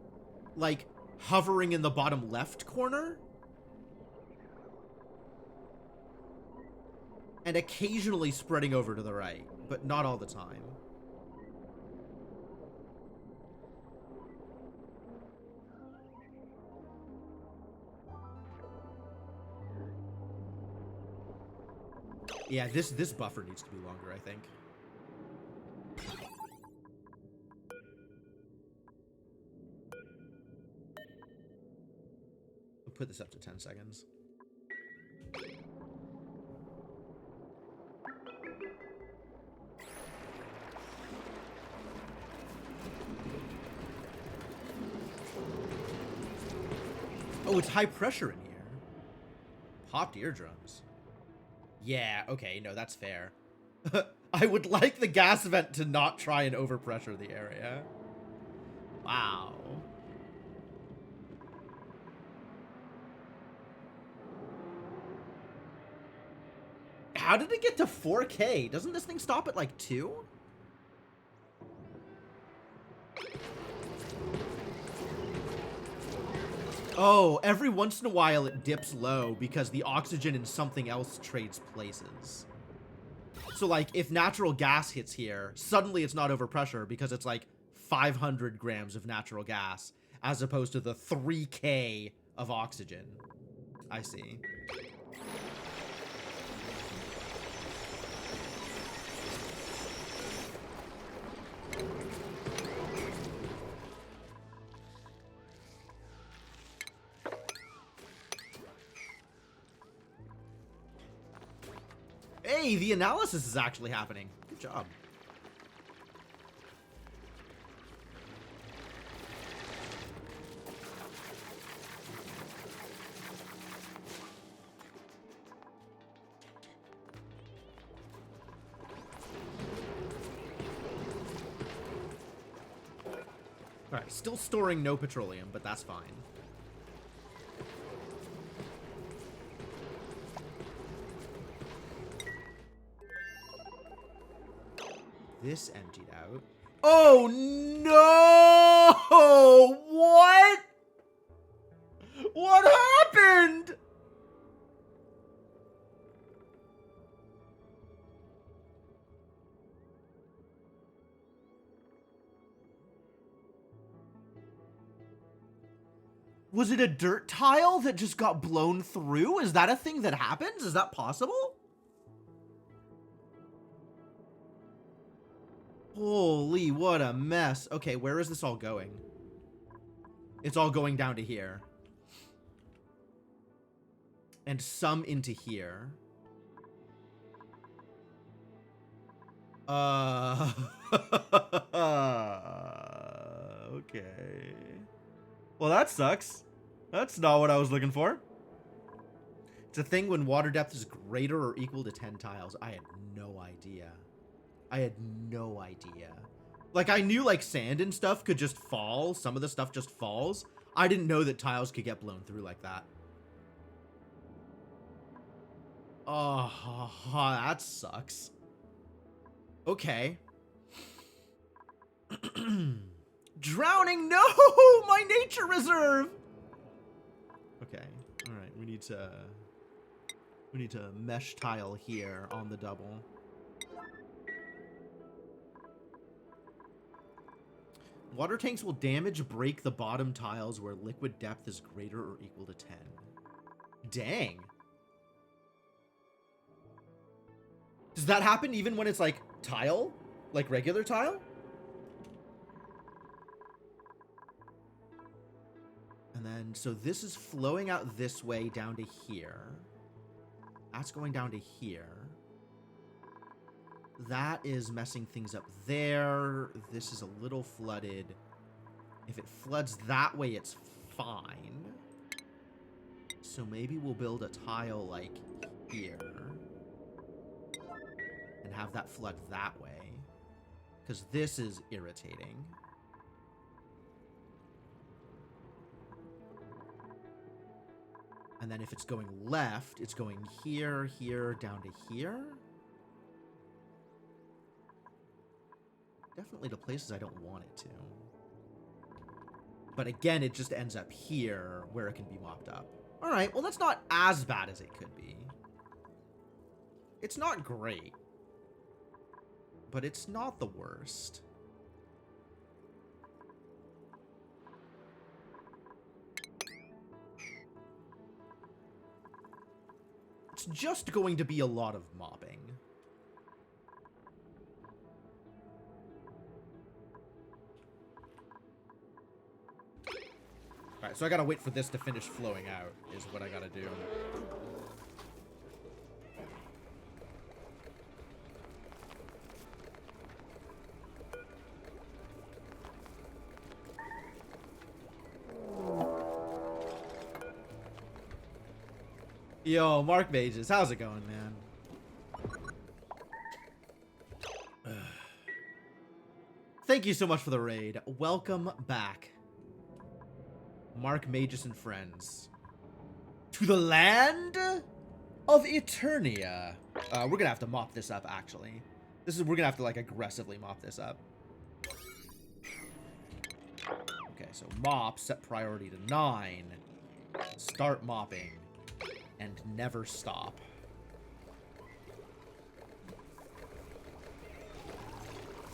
like, hovering in the bottom left corner. And occasionally spreading over to the right, but not all the time. Yeah, this buffer needs to be longer, I think. I'll put this up to 10 seconds. Oh, it's high pressure in here. Popped eardrums. Yeah, okay, no, that's fair. I would like the gas vent to not try and overpressure the area. Wow. How did it get to 4K? Doesn't this thing stop at like 2? Oh, every once in a while it dips low because the oxygen in something else trades places. So, like, if natural gas hits here, suddenly it's not overpressure because it's, like, 500 grams of natural gas as opposed to the 3K of oxygen. I see. Hey, the analysis is actually happening. Good job. Alright, still storing no petroleum, but that's fine. This emptied out. Oh no! What? What happened? Was it a dirt tile that just got blown through? Is that a thing that happens? Is that possible? Holy, what a mess. Okay, where is this all going? It's all going down to here. And some into here. Okay. Well, that sucks. That's not what I was looking for. It's a thing when water depth is greater or equal to 10 tiles. I had no idea. I had no idea. Like, I knew, like, sand and stuff could just fall. Some of the stuff just falls. I didn't know that tiles could get blown through like that. Oh, that sucks. Okay. Drowning, no! My nature reserve! Okay, alright, we need to mesh tile here on the double. Water tanks will damage break the bottom tiles where liquid depth is greater or equal to 10. Dang. Does that happen even when it's like tile? Like regular tile? And then, so this is flowing out this way down to here. That's going down to here. That is messing things up there. This is a little flooded. If it floods that way, it's fine. So maybe we'll build a tile like here. And have that flood that way. Because this is irritating. And then if it's going left, it's going here, here, down to here. Definitely to places I don't want it to. But again, it just ends up here where it can be mopped up. All right, well, that's not as bad as it could be. It's not great. But it's not the worst. It's just going to be a lot of mopping. Alright, so I gotta wait for this to finish flowing out, is what I gotta do. Yo, Mark Mages, how's it going, man? Thank you so much for the raid. Welcome back. Mark Mages and friends. To the land of Eternia. We're gonna have to mop this up, actually. We're gonna have to, like, aggressively mop this up. Okay, so mop, set priority to 9. Start mopping. And never stop.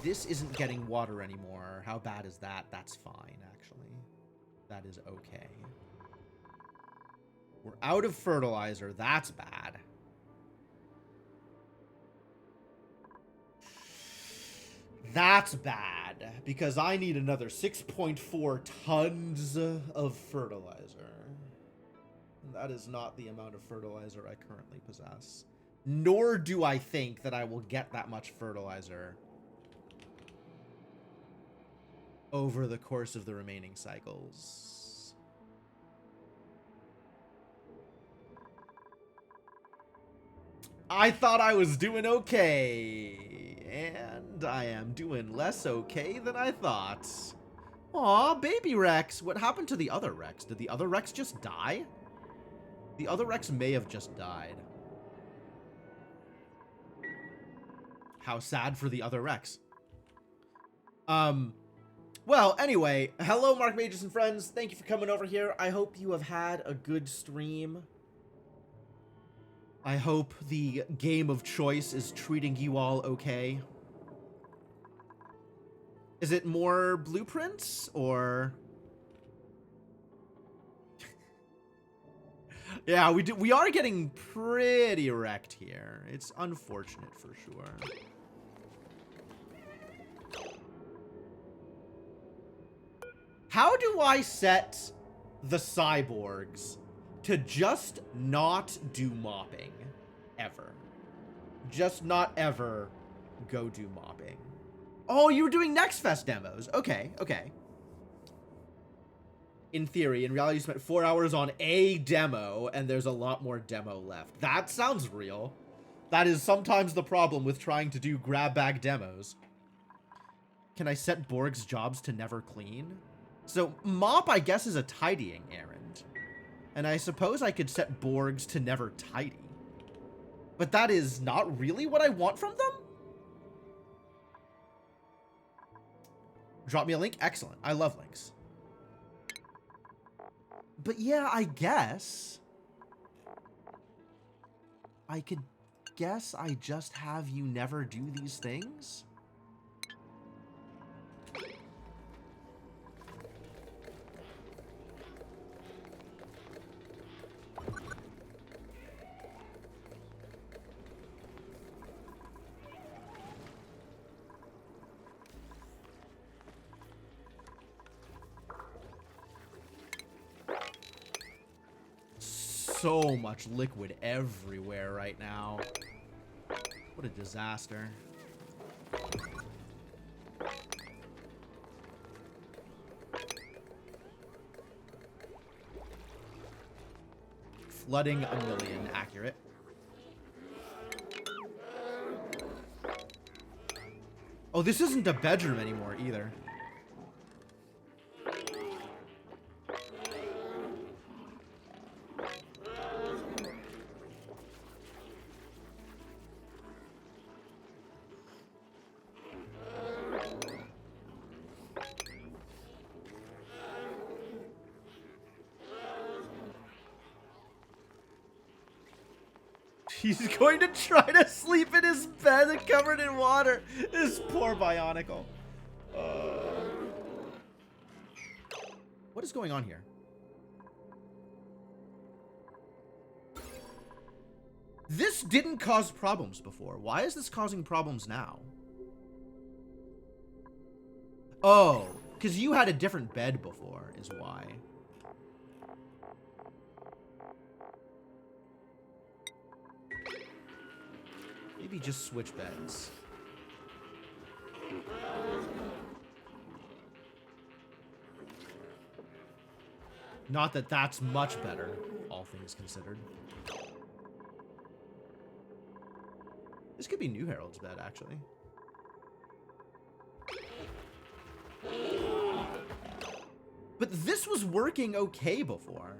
This isn't getting water anymore. How bad is that? That's fine, actually. That is okay. We're out of fertilizer. That's bad. That's bad. Because I need another 6.4 tons of fertilizer. That is not the amount of fertilizer I currently possess. Nor do I think that I will get that much fertilizer over the course of the remaining cycles. I thought I was doing okay, and I am doing less okay than I thought. Aw, baby Rex. What happened to the other Rex? Did the other Rex just die? The other Rex may have just died. How sad for the other Rex. Well, anyway, hello, Mark Mages and friends. Thank you for coming over here. I hope you have had a good stream. I hope the game of choice is treating you all okay. Is it more blueprints, or... Yeah, we are getting pretty wrecked here. It's unfortunate for sure. How do I set the cyborgs to just not do mopping ever? Just not ever go do mopping. Oh, you were doing Next Fest demos. Okay, okay. In theory, in reality, you spent 4 hours on a demo, and there's a lot more demo left. That sounds real. That is sometimes the problem with trying to do grab bag demos. Can I set Borg's jobs to never clean? So, mop, I guess, is a tidying errand. And I suppose I could set Borg's to never tidy. But that is not really what I want from them? Drop me a link? Excellent. I love links. But yeah, I guess I could guess I just have you never do these things? so much liquid everywhere right now. What a disaster. Flooding a million, accurate. Oh, this isn't a bedroom anymore either. He's going to try to sleep in his bed covered in water. This poor Bionicle. What is going on here? This didn't cause problems before. Why is this causing problems now? Oh, because you had a different bed before is why. Maybe just switch beds. Not that that's much better, all things considered. This could be New Herald's bed, actually. But this was working okay before.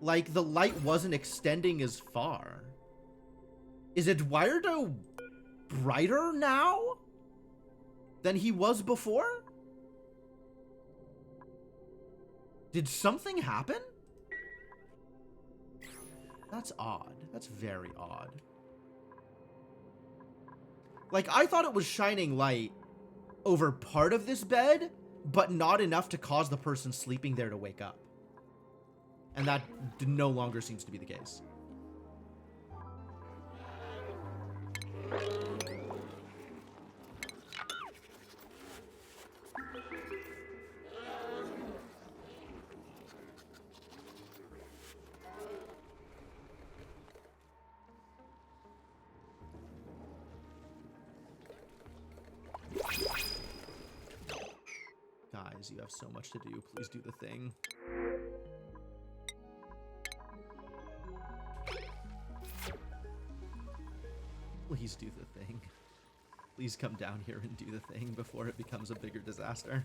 Like, the light wasn't extending as far. Is Eduardo brighter now than he was before? Did something happen? That's odd. That's very odd. Like, I thought it was shining light over part of this bed, but not enough to cause the person sleeping there to wake up. And that no longer seems to be the case. Guys, you have so much to do. Please do the thing. Please do the thing. Please come down here and do the thing before it becomes a bigger disaster.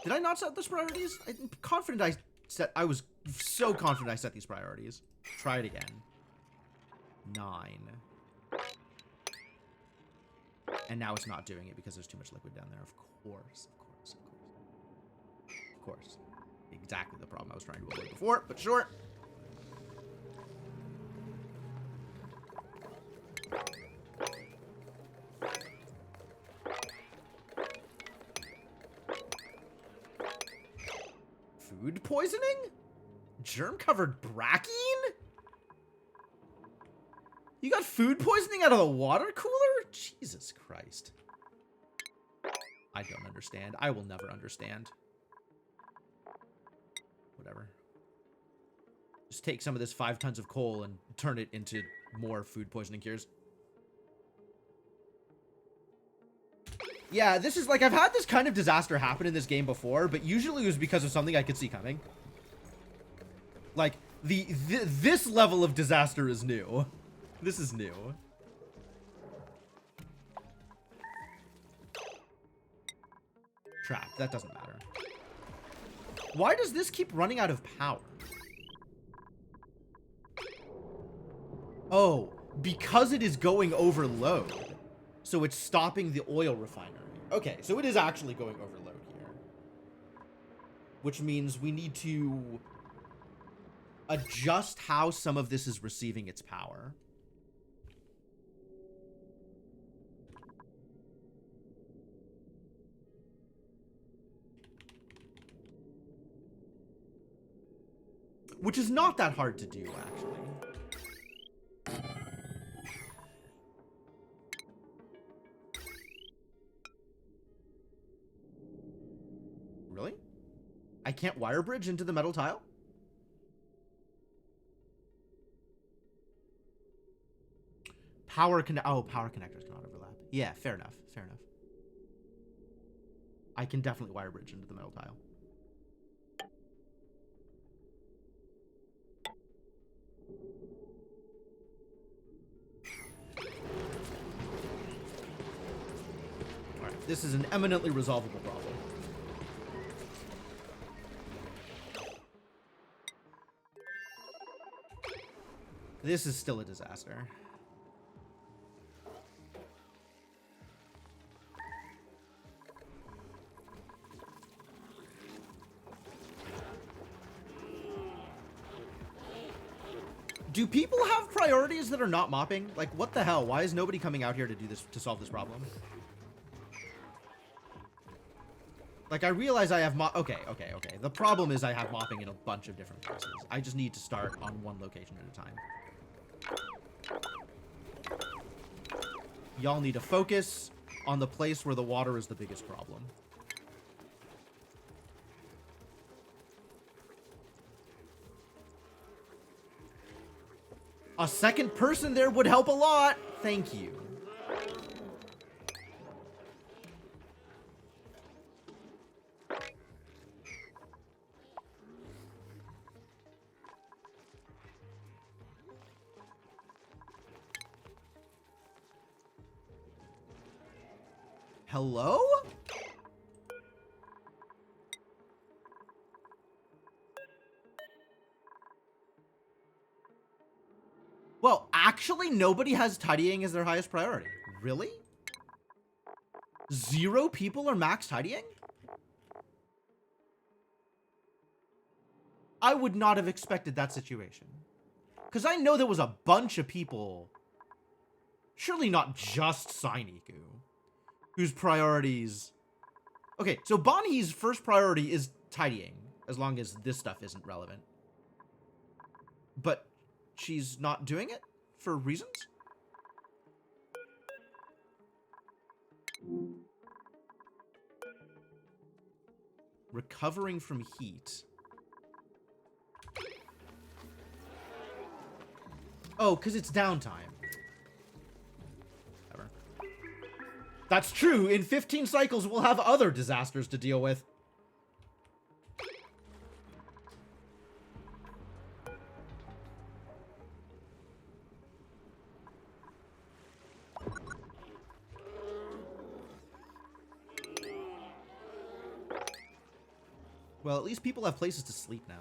Did I not set those priorities? I'm confident I was so confident I set these priorities. Try it again. 9. And now it's not doing it because there's too much liquid down there. Of course, of course, of course. Of course. Exactly the problem I was trying to avoid before, but sure. Food poisoning? Germ-covered brackine? You got food poisoning out of the water cooler? Jesus Christ. I don't understand. I will never understand. Whatever. Just take some of this 5 tons of coal and turn it into more food poisoning cures. Yeah, this is like, I've had this kind of disaster happen in this game before, but usually it was because of something I could see coming. Like, this level of disaster is new. This is new. Trap. That doesn't matter. Why does this keep running out of power? Oh, because it is going over load. So it's stopping the oil refinery. Okay, so it is actually going over load here. Which means we need to adjust how some of this is receiving its power. Which is not that hard to do, actually. Really? I can't wire bridge into the metal tile? power connectors cannot overlap. Yeah, fair enough. Fair enough. I can definitely wire bridge into the metal tile. Alright, this is an eminently resolvable problem. This is still a disaster. Do people have priorities that are not mopping? Like, what the hell? Why is nobody coming out here to do this, to solve this problem? Like, I realize I have okay. The problem is I have mopping in a bunch of different places. I just need to start on one location at a time. Y'all need to focus on the place where the water is the biggest problem. A second person there would help a lot. Thank you. Hello? Well, actually, nobody has tidying as their highest priority. Really? 0 people are max tidying? I would not have expected that situation. Because I know there was a bunch of people, surely not just Sainiku, whose priorities... Okay, so Bonnie's first priority is tidying, as long as this stuff isn't relevant. But she's not doing it for reasons? Recovering from heat. Oh, because it's downtime. Whatever. That's true. In 15 cycles, we'll have other disasters to deal with. Well, at least people have places to sleep now.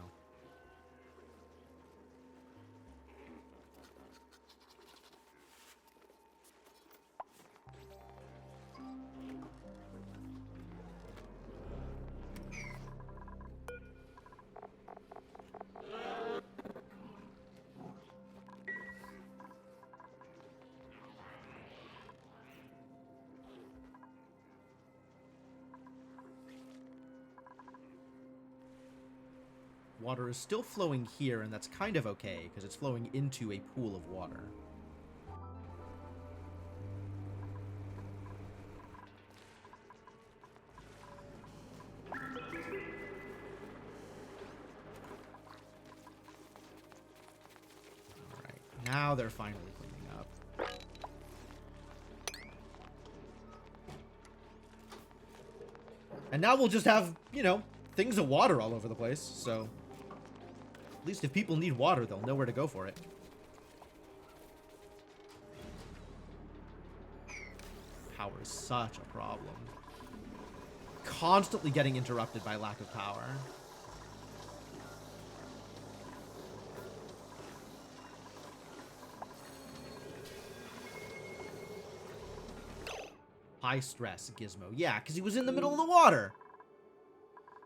Water is still flowing here, and that's kind of okay, because it's flowing into a pool of water. Alright, now they're finally cleaning up. And now we'll just have, you know, things of water all over the place, so... At least if people need water, they'll know where to go for it. Power is such a problem. Constantly getting interrupted by lack of power. High stress, Gizmo. Yeah, because he was in the middle of the water.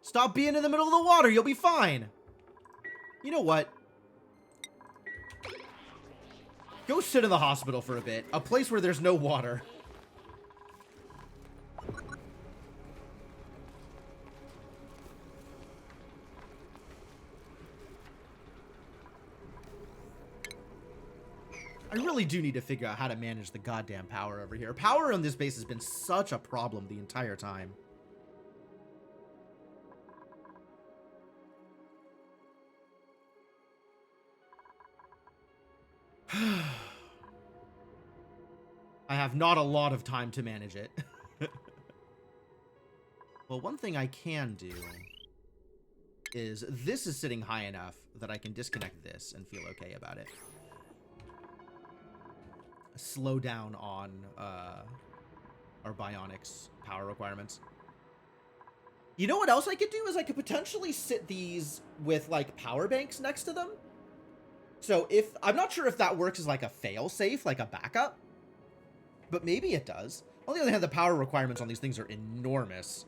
Stop being in the middle of the water. You'll be fine. You know what? Go sit in the hospital for a bit. A place where there's no water. I really do need to figure out how to manage the goddamn power over here. Power on this base has been such a problem the entire time. have not a lot of time to manage it. Well, one thing I can do is this is sitting high enough that I can disconnect this and feel okay about it. Slow down on our bionics power requirements. You know what else I could do is I could potentially sit these with like power banks next to them. So if I'm not sure if that works as like a fail safe, like a backup, but maybe it does. On the other hand, the power requirements on these things are enormous.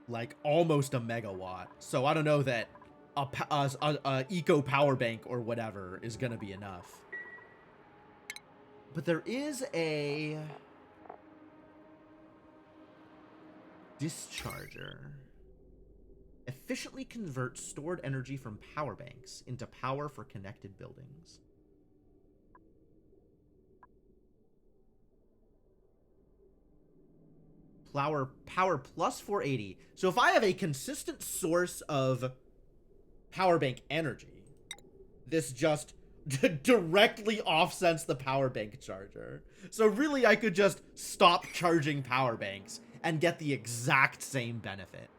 Like almost a megawatt. So I don't know that a eco power bank or whatever is gonna be enough. But there is a discharger. Efficiently convert stored energy from power banks into power for connected buildings. Power plus 480. So if I have a consistent source of power bank energy, this just directly offsets the power bank charger. So really I could just stop charging power banks and get the exact same benefit.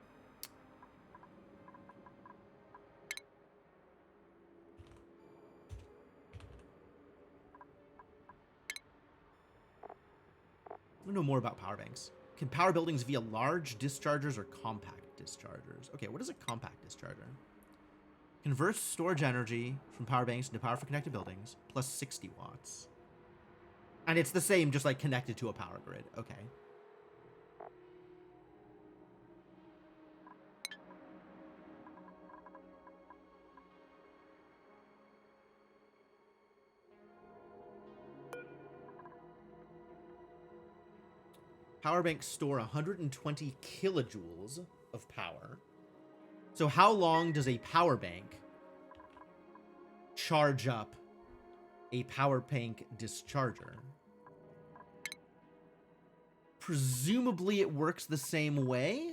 I want to know more about power banks. Can power buildings via large dischargers or compact dischargers? Okay, what is a compact discharger? Converts storage energy from power banks into power for connected buildings, plus 60 watts. And it's the same, just like connected to a power grid. Okay. Power banks store 120 kilojoules of power. So how long does a power bank charge up a power bank discharger? Presumably it works the same way.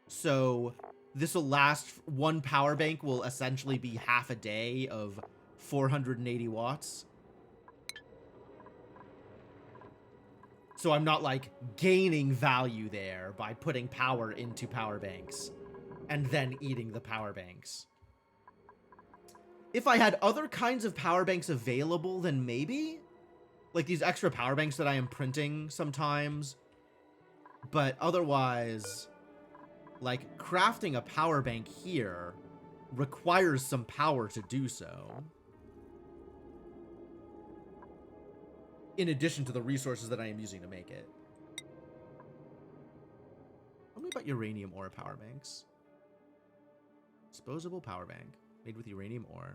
So this will last, one power bank will essentially be half a day of 480 watts. So I'm not like gaining value there by putting power into power banks and then eating the power banks. If I had other kinds of power banks available, then maybe like these extra power banks that I am printing sometimes, but otherwise, like, crafting a power bank here requires some power to do so. In addition to the resources that I am using to make it. Tell me about uranium ore power banks. Disposable power bank made with uranium ore.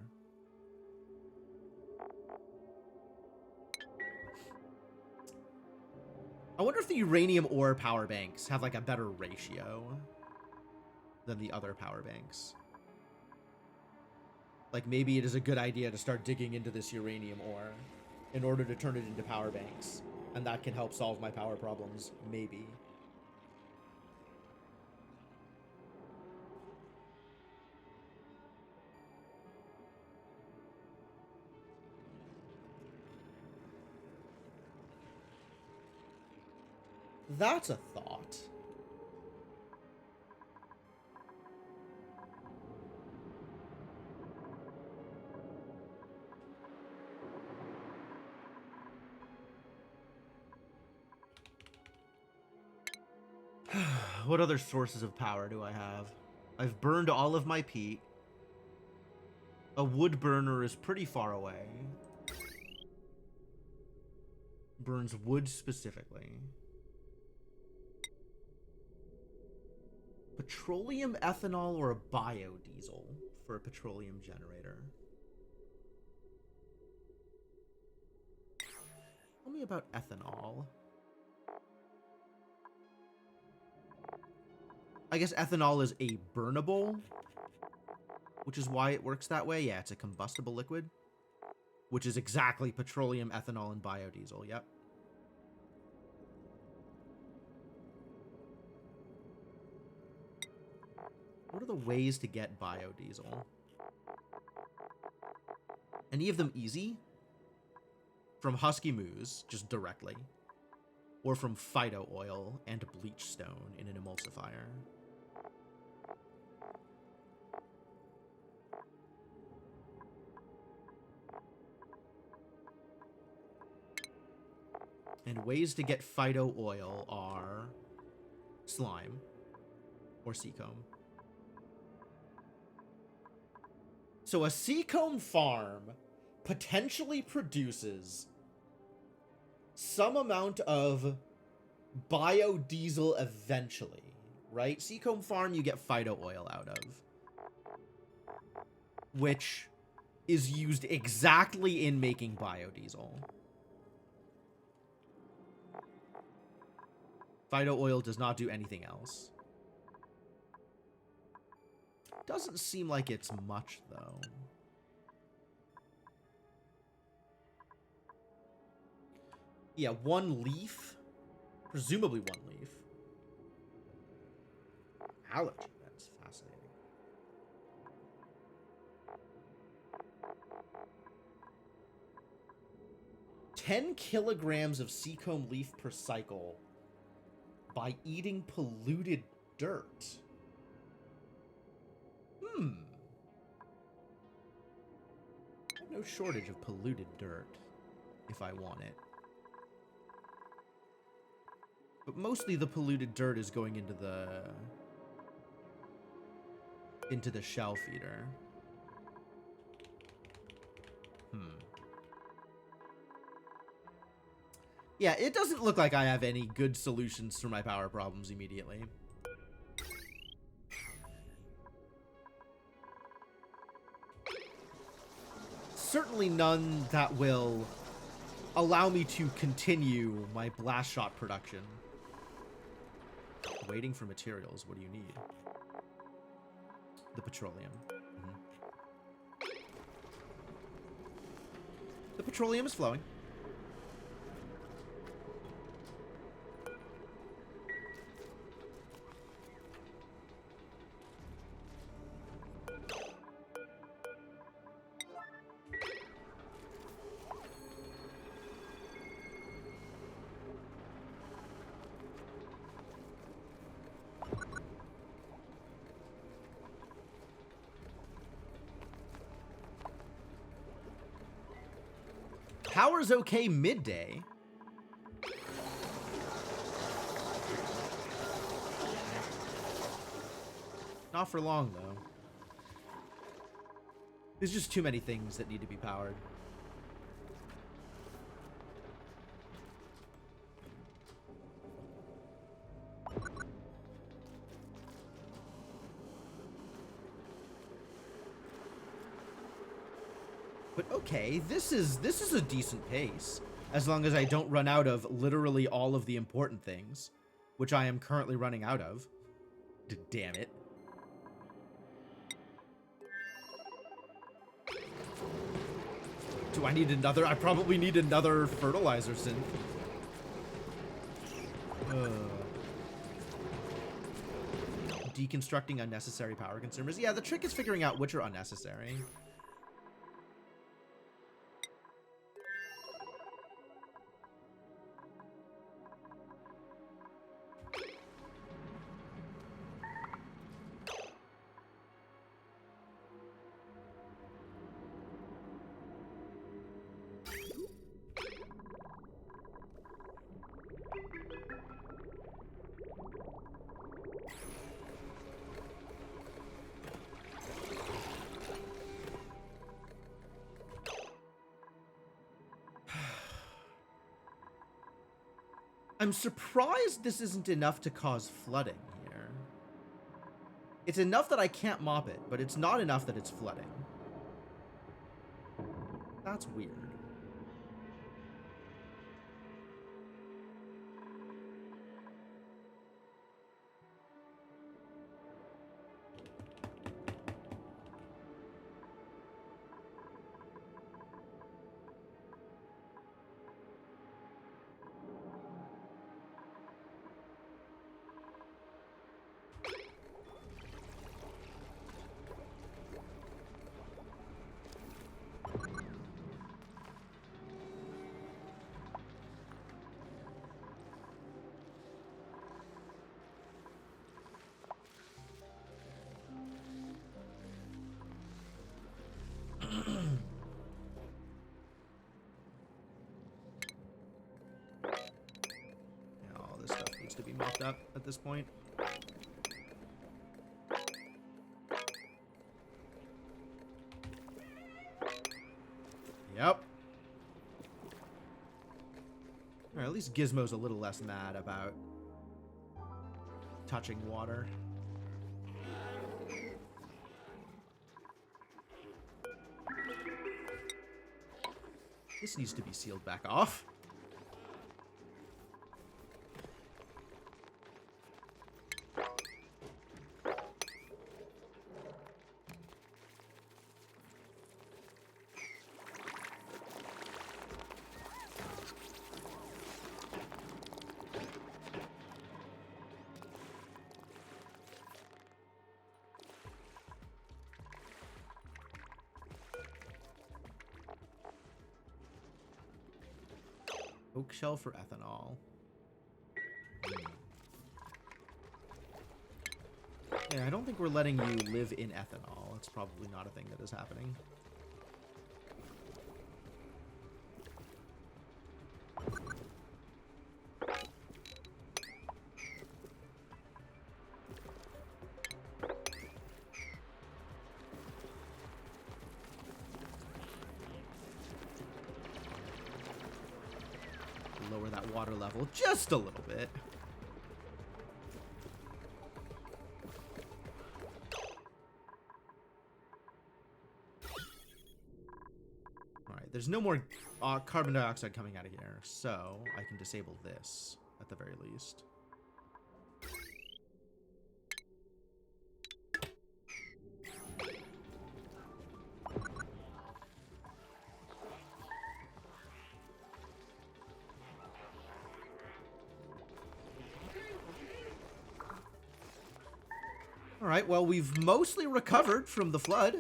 I wonder if the uranium ore power banks have like a better ratio than the other power banks. Like maybe it is a good idea to start digging into this uranium ore in order to turn it into power banks, and that can help solve my power problems, maybe. That's a thought. What other sources of power do I have? I've burned all of my peat. A wood burner is pretty far away. Burns wood specifically. Petroleum ethanol or a biodiesel for a petroleum generator. Tell me about ethanol. I guess ethanol is a burnable, which is why it works that way. Yeah, it's a combustible liquid, which is exactly petroleum, ethanol, and biodiesel. Yep. What are the ways to get biodiesel? Any of them easy? From Husky Moose, just directly. Or from Phyto Oil and Bleach Stone in an emulsifier. And ways to get Phyto Oil are slime or seacomb. So a seacomb farm potentially produces some amount of biodiesel eventually, right? Seacomb farm you get Phyto Oil out of, which is used exactly in making biodiesel. Phyto Oil does not do anything else. Doesn't seem like it's much, though. Yeah, one leaf. Presumably one leaf. Allergy, that's fascinating. "10 kilograms of seacomb leaf per cycle by eating polluted dirt." I have no shortage of polluted dirt if I want it. But mostly the polluted dirt is going into the shell feeder. Yeah, it doesn't look like I have any good solutions for my power problems immediately. Certainly none that will allow me to continue my blast shot production. Waiting for materials. What do you need? The petroleum. The petroleum is flowing. Power's okay midday. Not for long, though. There's just too many things that need to be powered. But okay, this is a decent pace. As long as I don't run out of literally all of the important things, which I am currently running out of. Damn it. Do I need another? I probably need another fertilizer synth. Deconstructing unnecessary power consumers. Yeah, the trick is figuring out which are unnecessary. I'm surprised this isn't enough to cause flooding here. It's enough that I can't mop it, but it's not enough that it's flooding. That's weird. mopped up at this point. Yep. Alright, at least Gizmo's a little less mad about touching water. This needs to be sealed back off. Oak shell for ethanol. Yeah, I don't think we're letting you live in ethanol. It's probably not a thing that is happening. Lower that water level just a little bit. Alright, there's no more carbon dioxide coming out of here, so I can disable this at the very least. Alright, well, we've mostly recovered from the flood.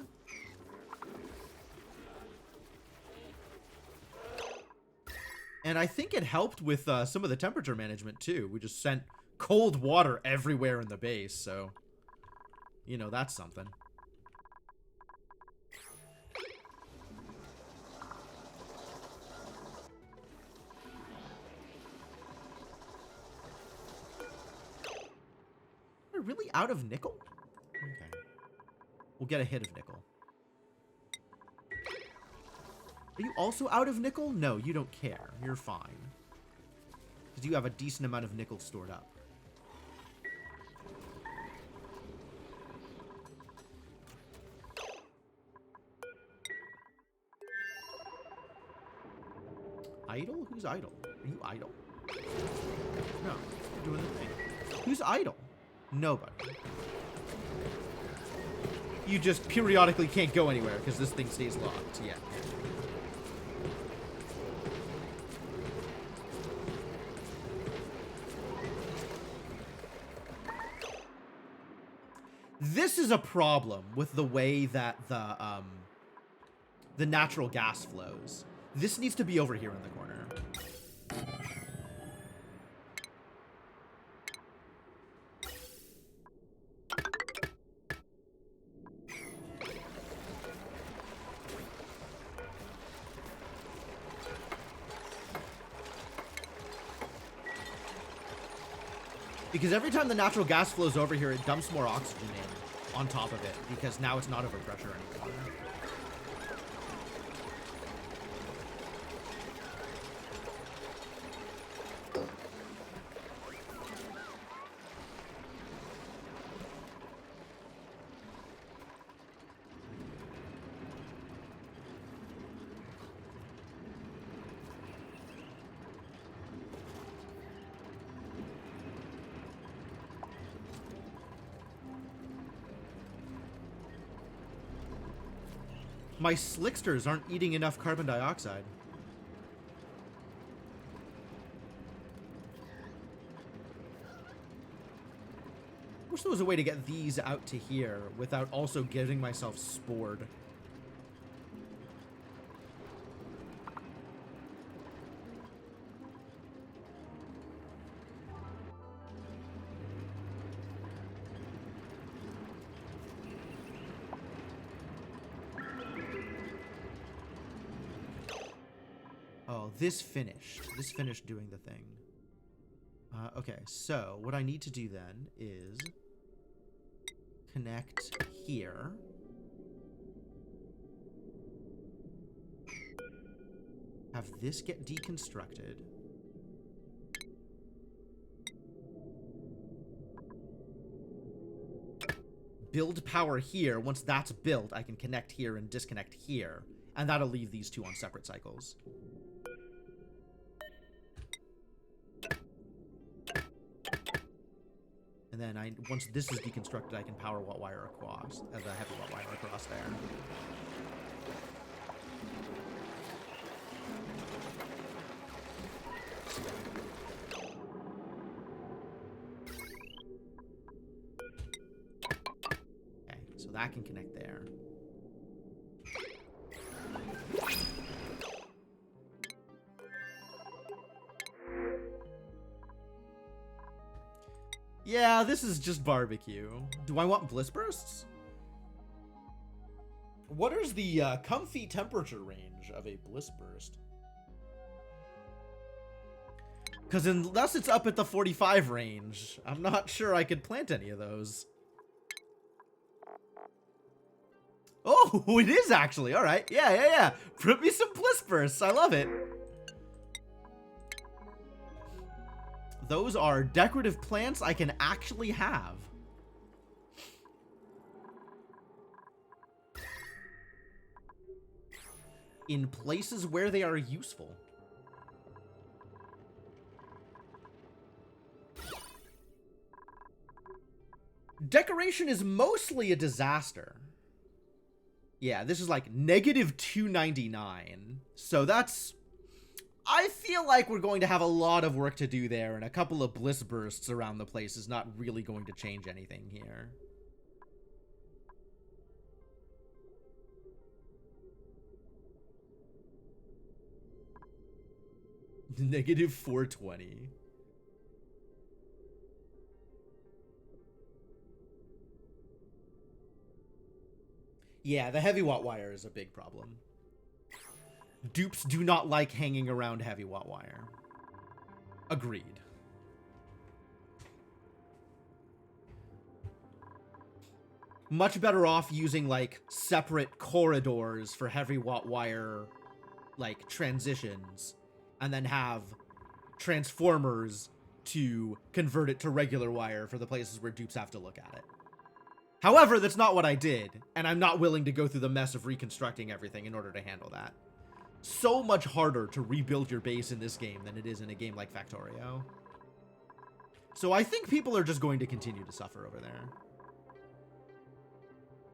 And I think it helped with some of the temperature management, too. We just sent cold water everywhere in the base, so... You know, that's something. We're really out of nickel? Okay. We'll get a hit of nickel. Are you also out of nickel? No, you don't care. You're fine. Because you have a decent amount of nickel stored up. Idle? Who's idle? Are you idle? No, you're doing the thing. Who's idle? Nobody. You just periodically can't go anywhere because this thing stays locked. Yeah. This is a problem with the way that the natural gas flows. This needs to be over here in the corner. Because every time the natural gas flows over here, it dumps more oxygen in on top of it, because now it's not overpressure anymore. My slicksters aren't eating enough carbon dioxide. I wish there was a way to get these out to here without also getting myself spored. Oh, this finished. This finished doing the thing. Okay, so what I need to do then is connect here. Have this get deconstructed. Build power here. Once that's built, I can connect here and disconnect here. And that'll leave these two on separate cycles. And then once this is deconstructed, I can power watt wire across, the heavy watt wire across there. Okay, so that can connect there. Yeah, this is just barbecue. Do I want bliss bursts? What is the comfy temperature range of a bliss burst? Because unless it's up at the 45 range, I'm not sure I could plant any of those. Oh, it is actually. All right. Yeah. Put me some bliss bursts. I love it. Those are decorative plants I can actually have. In places where they are useful. Decoration is mostly a disaster. Yeah, this is like negative 299. So that's... I feel like we're going to have a lot of work to do there, and a couple of bliss bursts around the place is not really going to change anything here. Negative 420. Yeah, the heavy watt wire is a big problem. Dupes do not like hanging around heavy watt wire. Agreed. Much better off using, like, separate corridors for heavy watt wire, like, transitions, and then have transformers to convert it to regular wire for the places where dupes have to look at it. However, that's not what I did, and I'm not willing to go through the mess of reconstructing everything in order to handle that. So much harder to rebuild your base in this game than it is in a game like Factorio. So I think people are just going to continue to suffer over there.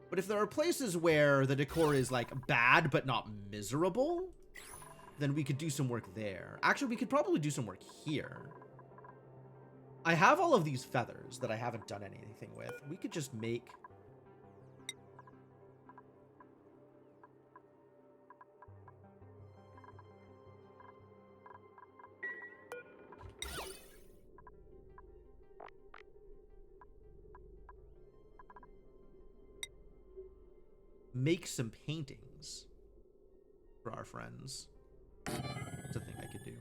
But if there are places where the decor is, like, bad but not miserable, then we could do some work there. Actually, we could probably do some work here. I have all of these feathers that I haven't done anything with. We could just make... make some paintings for our friends. That's a thing I could do.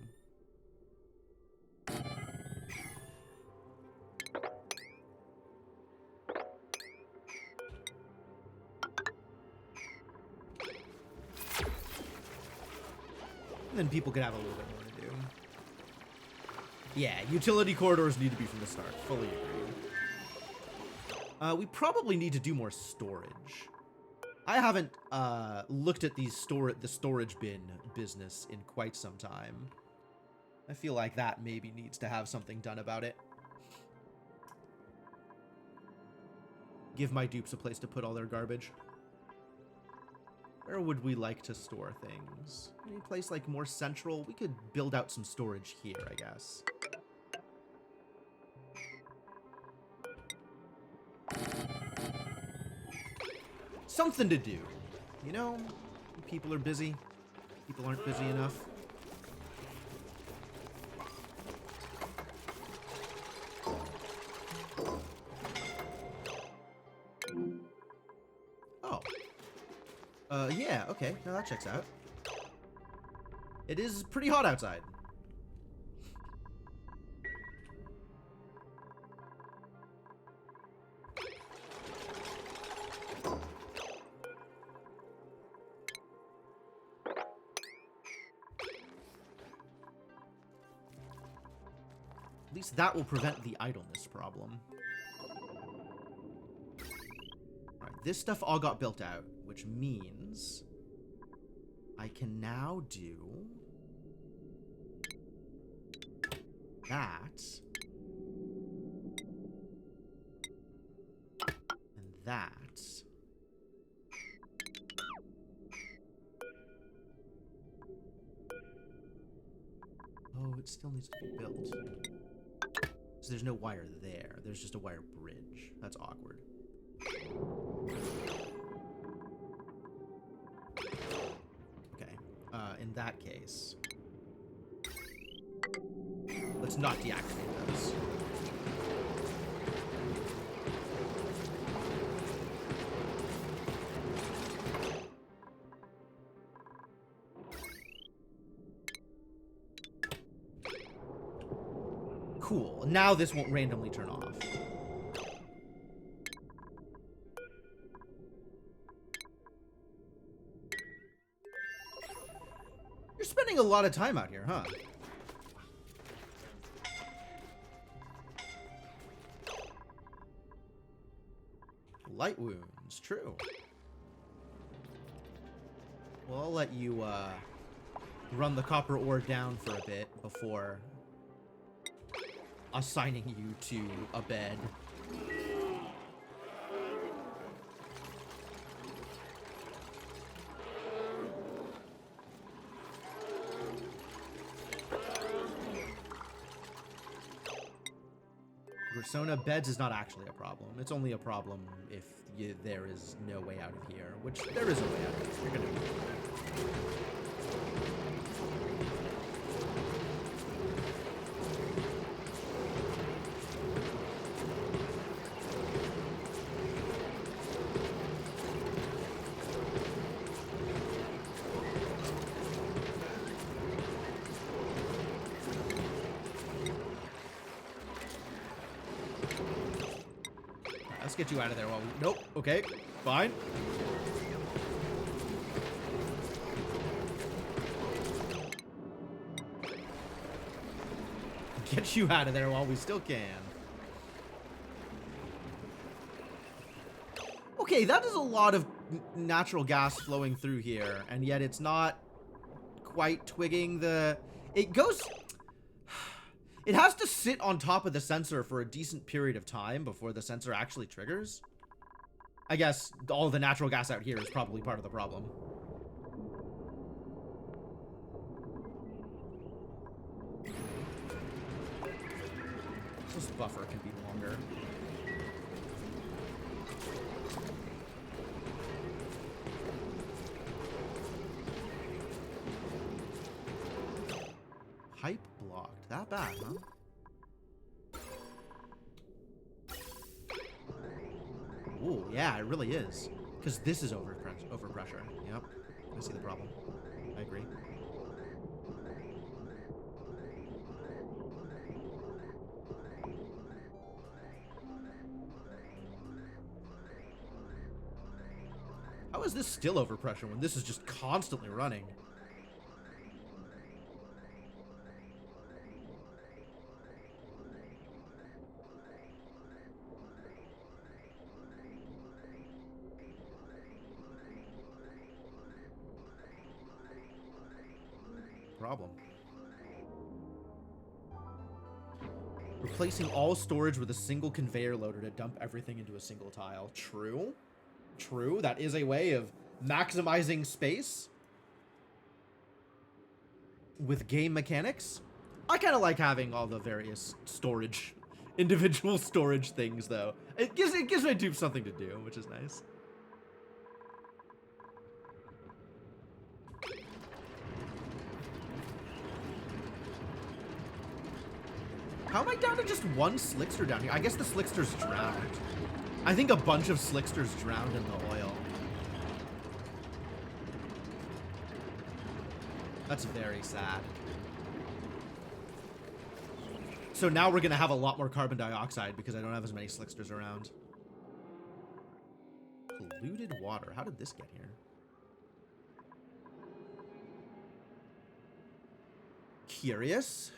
And then people could have a little bit more to do. Yeah, utility corridors need to be from the start. Fully agree. We probably need to do more storage. I haven't looked at the storage bin business in quite some time. I feel like that maybe needs to have something done about it. Give my dupes a place to put all their garbage. Where would we like to store things? Any place like more central? We could build out some storage here, I guess. Something to do. You know, people are busy. People aren't busy enough. Oh. Yeah, okay. No, that checks out. It is pretty hot outside. At least that will prevent the idleness problem. Alright, this stuff all got built out, which means I can now do that and that. Oh, it still needs to be built. So there's no wire there. There's just a wire bridge. That's awkward. Okay. In that case, let's not deactivate those. Cool. Now this won't randomly turn off. You're spending a lot of time out here, huh? Light wounds, true. Well, I'll let you run the copper ore down for a bit before assigning you to a bed. Persona beds is not actually a problem. It's only a problem if there is no way out of here, which there is a way out of here. You're gonna Let's get you out of there while we... Nope. Okay. Fine. Get you out of there while we still can. Okay, that is a lot of natural gas flowing through here, and yet it's not quite twigging the... It goes... It has to sit on top of the sensor for a decent period of time before the sensor actually triggers. I guess all the natural gas out here is probably part of the problem. This buffer can be longer. Pipe blocked. That bad, huh? Ooh, yeah, it really is. Because this is overpressure. Yep. I see the problem. I agree. How is this still overpressure when this is just constantly running? Problem. Replacing all storage with a single conveyor loader to dump everything into a single tile. True. True. That is a way of maximizing space with game mechanics. I kind of like having all the various storage, individual storage things, though. It gives my dupe something to do, which is nice. How am I down to just one Slickster down here? I guess the Slickster's drowned. I think a bunch of Slicksters drowned in the oil. That's very sad. So now we're gonna have a lot more carbon dioxide because I don't have as many Slicksters around. Polluted water. How did this get here? Curious.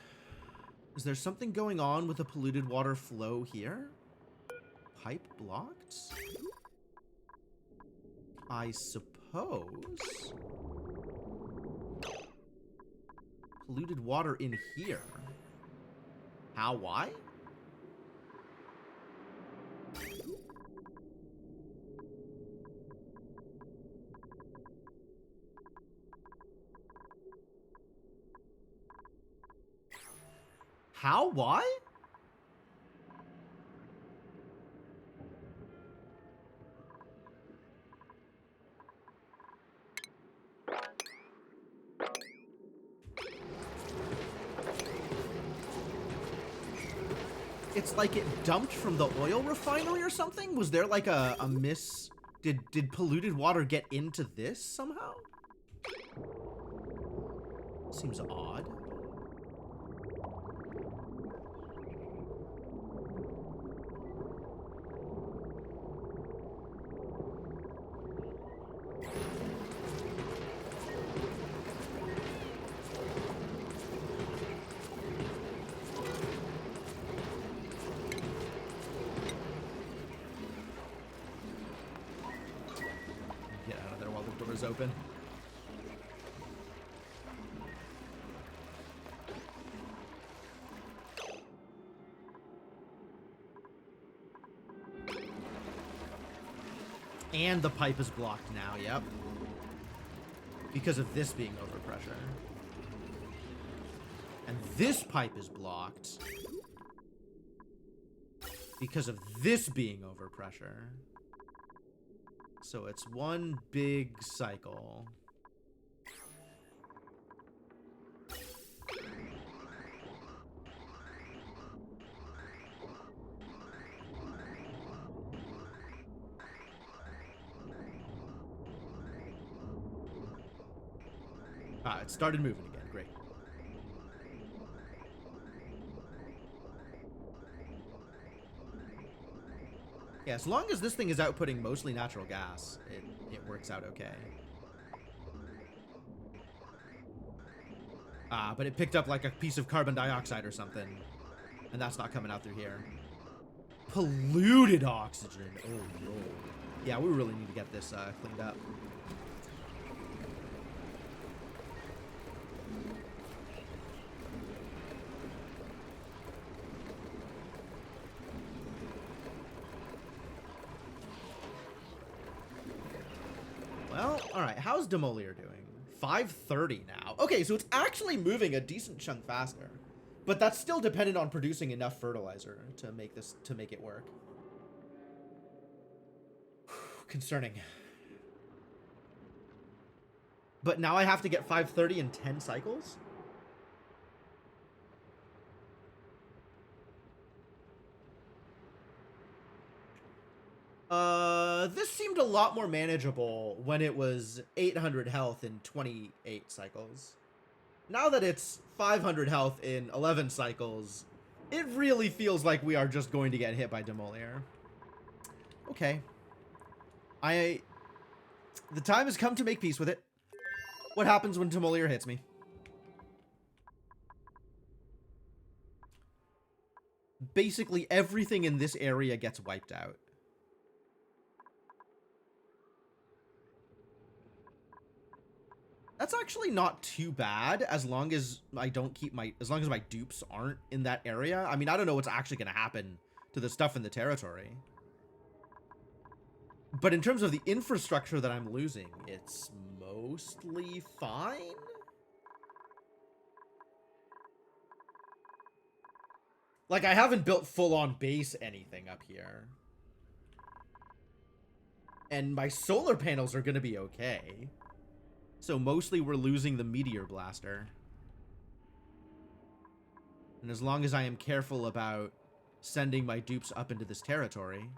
Is there something going on with the polluted water flow here? Pipe blocked? I suppose. Polluted water in here. How? Why? How? Why? It's like it dumped from the oil refinery or something? Was there like a miss? Did polluted water get into this somehow? Seems odd. Get out of there while the door is open. And the pipe is blocked now, yep. Because of this being overpressure. And this pipe is blocked. Because of this being overpressure. So it's one big cycle. Ah, it started moving again. Great. Yeah, as long as this thing is outputting mostly natural gas, it works out okay. Ah, but it picked up like a piece of carbon dioxide or something. And that's not coming out through here. Polluted oxygen. Oh, no. Yeah, we really need to get this cleaned up. Well, alright, how's Demolier doing? 530 now. Okay, so it's actually moving a decent chunk faster. But that's still dependent on producing enough fertilizer to make it work. Concerning. But now I have to get 530 in 10 cycles? This seemed a lot more manageable when it was 800 health in 28 cycles. Now that it's 500 health in 11 cycles, it really feels like we are just going to get hit by Demolier. Okay. The time has come to make peace with it. What happens when Demolier hits me? Basically, everything in this area gets wiped out. That's actually not too bad as long as I don't keep as long as my dupes aren't in that area. I mean, I don't know what's actually going to happen to the stuff in the territory. But in terms of the infrastructure that I'm losing, it's mostly fine. Like, I haven't built full-on base anything up here. And my solar panels are going to be okay. So mostly we're losing the meteor blaster. And as long as I am careful about sending my dupes up into this territory.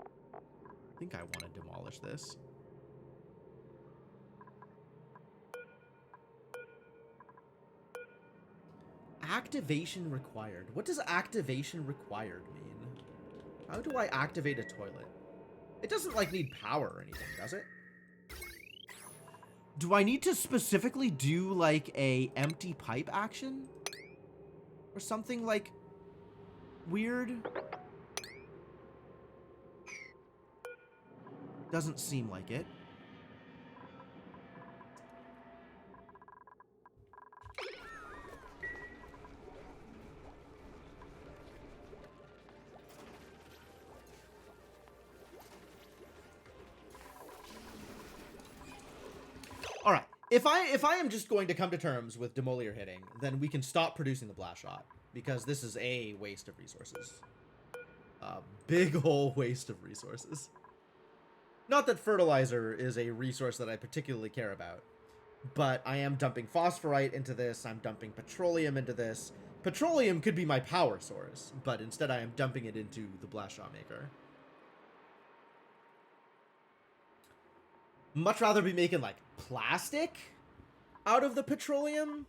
I think I want to demolish this. Activation required. What does activation required mean? How do I activate a toilet? It doesn't, like, need power or anything, does it? Do I need to specifically do, like, a empty pipe action? Or something, like, weird? Doesn't seem like it. All right. If I am just going to come to terms with Demolier hitting, then we can stop producing the blast shot, because this is a waste of resources. A big ol' waste of resources. Not that fertilizer is a resource that I particularly care about, but I am dumping phosphorite into this. I'm dumping petroleum into this. Petroleum could be my power source, but instead I am dumping it into the blast shot maker. Much rather be making, like, plastic out of the petroleum.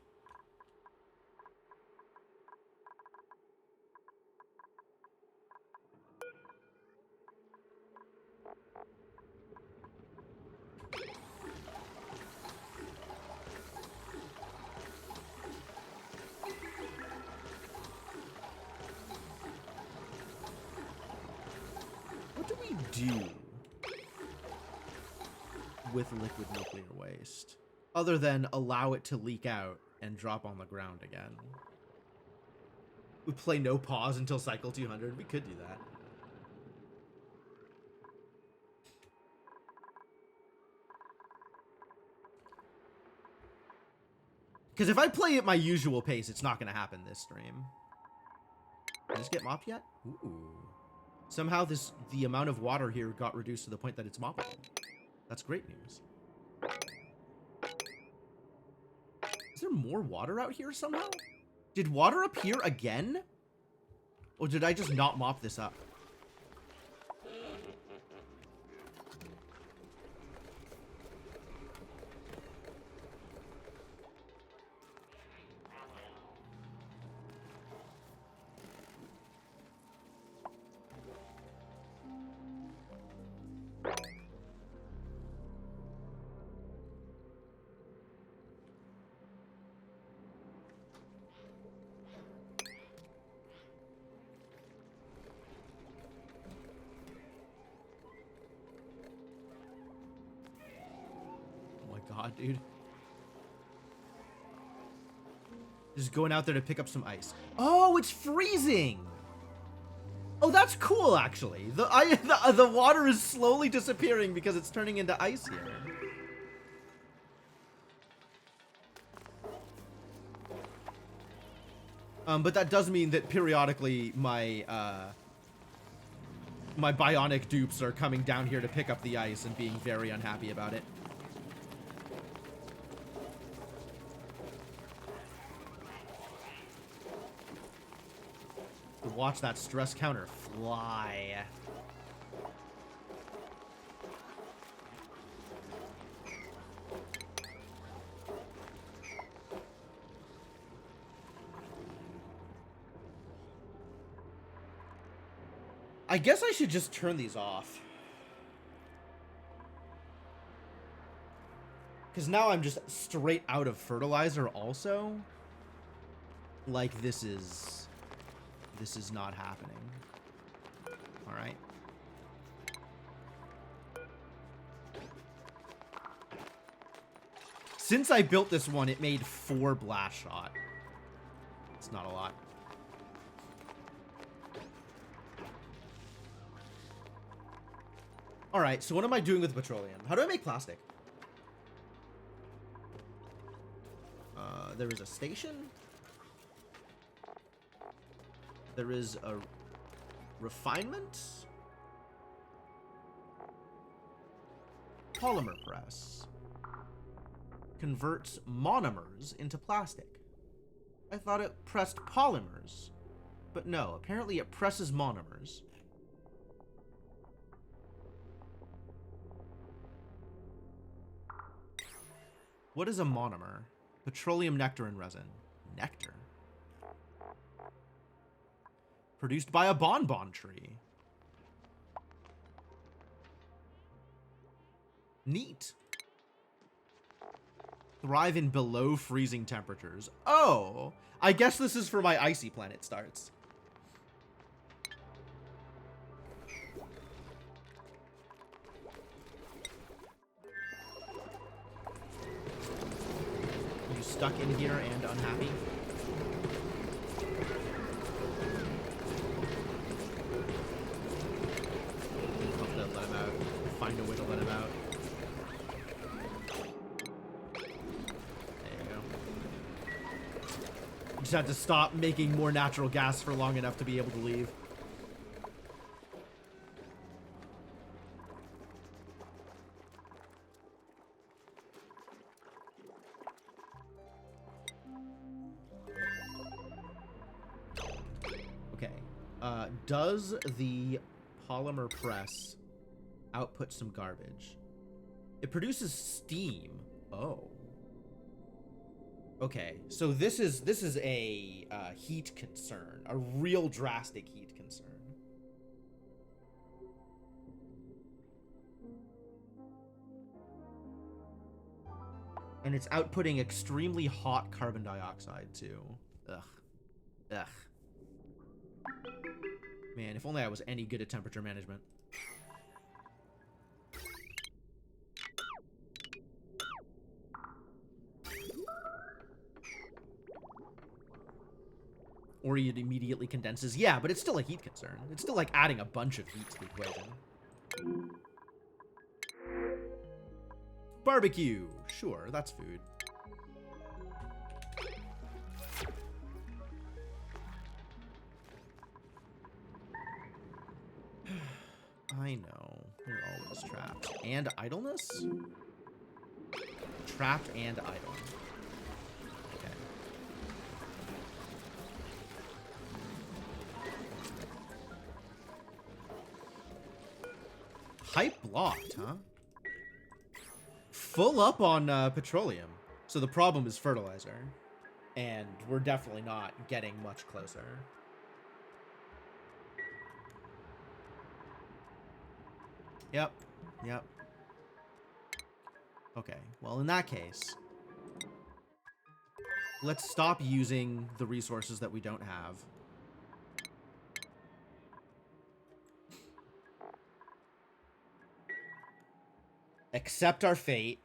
What do we do with liquid nuclear waste, other than allow it to leak out and drop on the ground again? We play no pause until cycle 200. We could do that. Because if I play at my usual pace, it's not going to happen this stream. Did this get mopped yet? Ooh. Somehow the amount of water here got reduced to the point that it's moppable. That's great news. Is there more water out here somehow? Did water appear again? Or did I just not mop this up? God, dude. Just going out there to pick up some ice. Oh, it's freezing! Oh, that's cool, actually. The water is slowly disappearing because it's turning into ice here. But that does mean that periodically my my bionic dupes are coming down here to pick up the ice and being very unhappy about it. Watch that stress counter fly. I guess I should just turn these off. Because now I'm just straight out of fertilizer also. Like, this is not happening. All right. Since I built this one, it made 4 blast shot. It's not a lot. All right, so what am I doing with petroleum? How do I make plastic? There is a station. There is a refinement. Polymer press. Converts monomers into plastic. I thought it pressed polymers. But no, apparently it presses monomers. What is a monomer? Petroleum nectarine resin. Nectar? Produced by a bonbon tree. Neat. Thrive in below freezing temperatures. Oh, I guess this is for my icy planet starts. You stuck in here and unhappy? Hope they'll let him out. Find a way to let him out. Just had to stop making more natural gas for long enough to be able to leave. Okay. Does the polymer press output some garbage? It produces steam. Oh. Okay, so this is a heat concern, a real drastic heat concern. And it's outputting extremely hot carbon dioxide too. Ugh. Ugh. Man, if only I was any good at temperature management. Or it immediately condenses. Yeah, but it's still a heat concern. It's still like adding a bunch of heat to the equation. Barbecue. Sure, that's food. I know. We're always trapped. And idleness? Trapped and idle. Okay. Pipe blocked, huh? Full up on petroleum. So the problem is fertilizer. And we're definitely not getting much closer. Yep. Yep. Okay. Well, in that case, let's stop using the resources that we don't have. Accept our fate.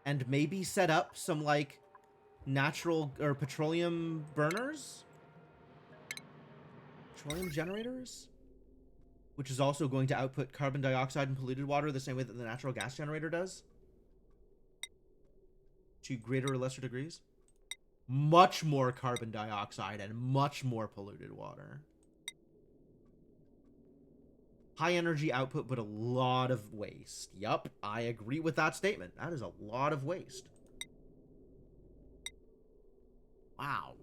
And maybe set up some, like, natural or petroleum burners? Petroleum generators? Which is also going to output carbon dioxide and polluted water the same way that the natural gas generator does? To greater or lesser degrees? Much more carbon dioxide and much more polluted water. High energy output, but a lot of waste. Yup, I agree with that statement. That is a lot of waste. Wow.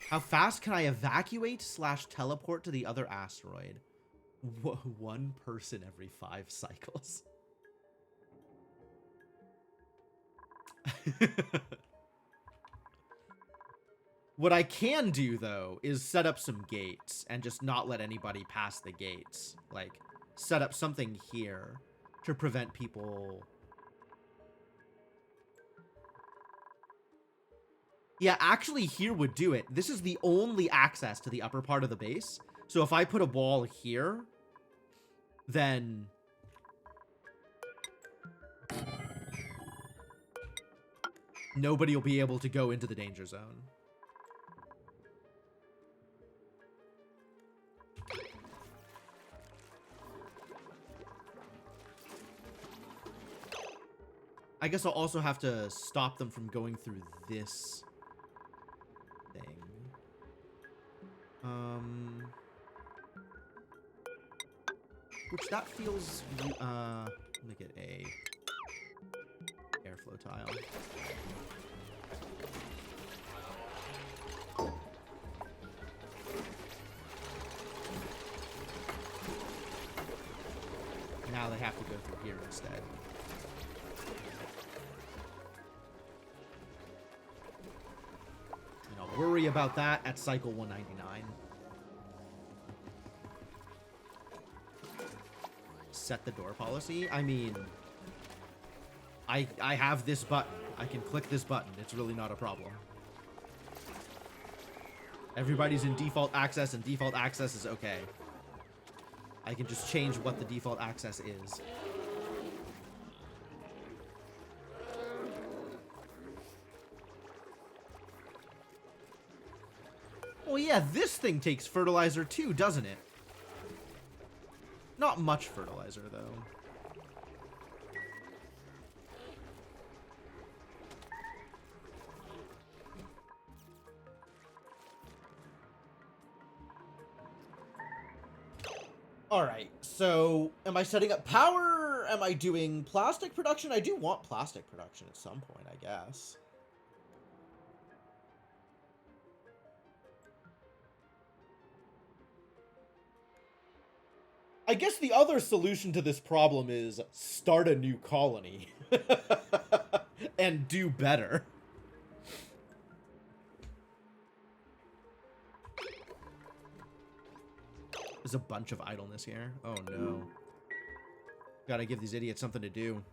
How fast can I evacuate / teleport to the other asteroid? One person every 5 cycles. What I can do, though, is set up some gates and just not let anybody pass the gates. Like, set up something here to prevent people... Yeah, actually, here would do it. This is the only access to the upper part of the base. So if I put a wall here, then... nobody will be able to go into the danger zone. I guess I'll also have to stop them from going through this thing. Which that feels, let me get a airflow tile. Now they have to go through here instead. And I'll worry about that at cycle 199. Set the door policy? I mean... I have this button. I can click this button. It's really not a problem. Everybody's in default access, and default access is okay. I can just change what the default access is. Well, yeah, this thing takes fertilizer too, doesn't it? Not much fertilizer, though. Alright, so am I setting up power? Am I doing plastic production? I do want plastic production at some point, I guess. I guess the other solution to this problem is start a new colony. And do better. There's a bunch of idleness here. Oh no. Gotta give these idiots something to do.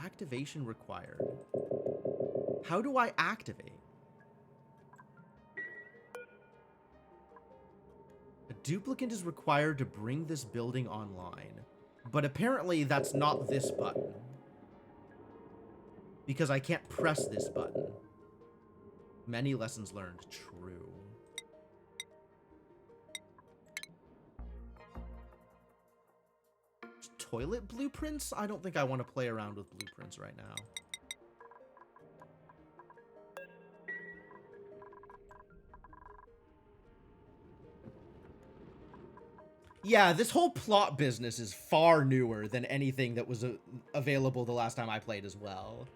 Activation required. How do I activate? A duplicant is required to bring this building online. But apparently that's not this button. Because I can't press this button. Many lessons learned. True. Toilet blueprints? I don't think I want to play around with blueprints right now. Yeah, this whole plot business is far newer than anything that was available the last time I played as well.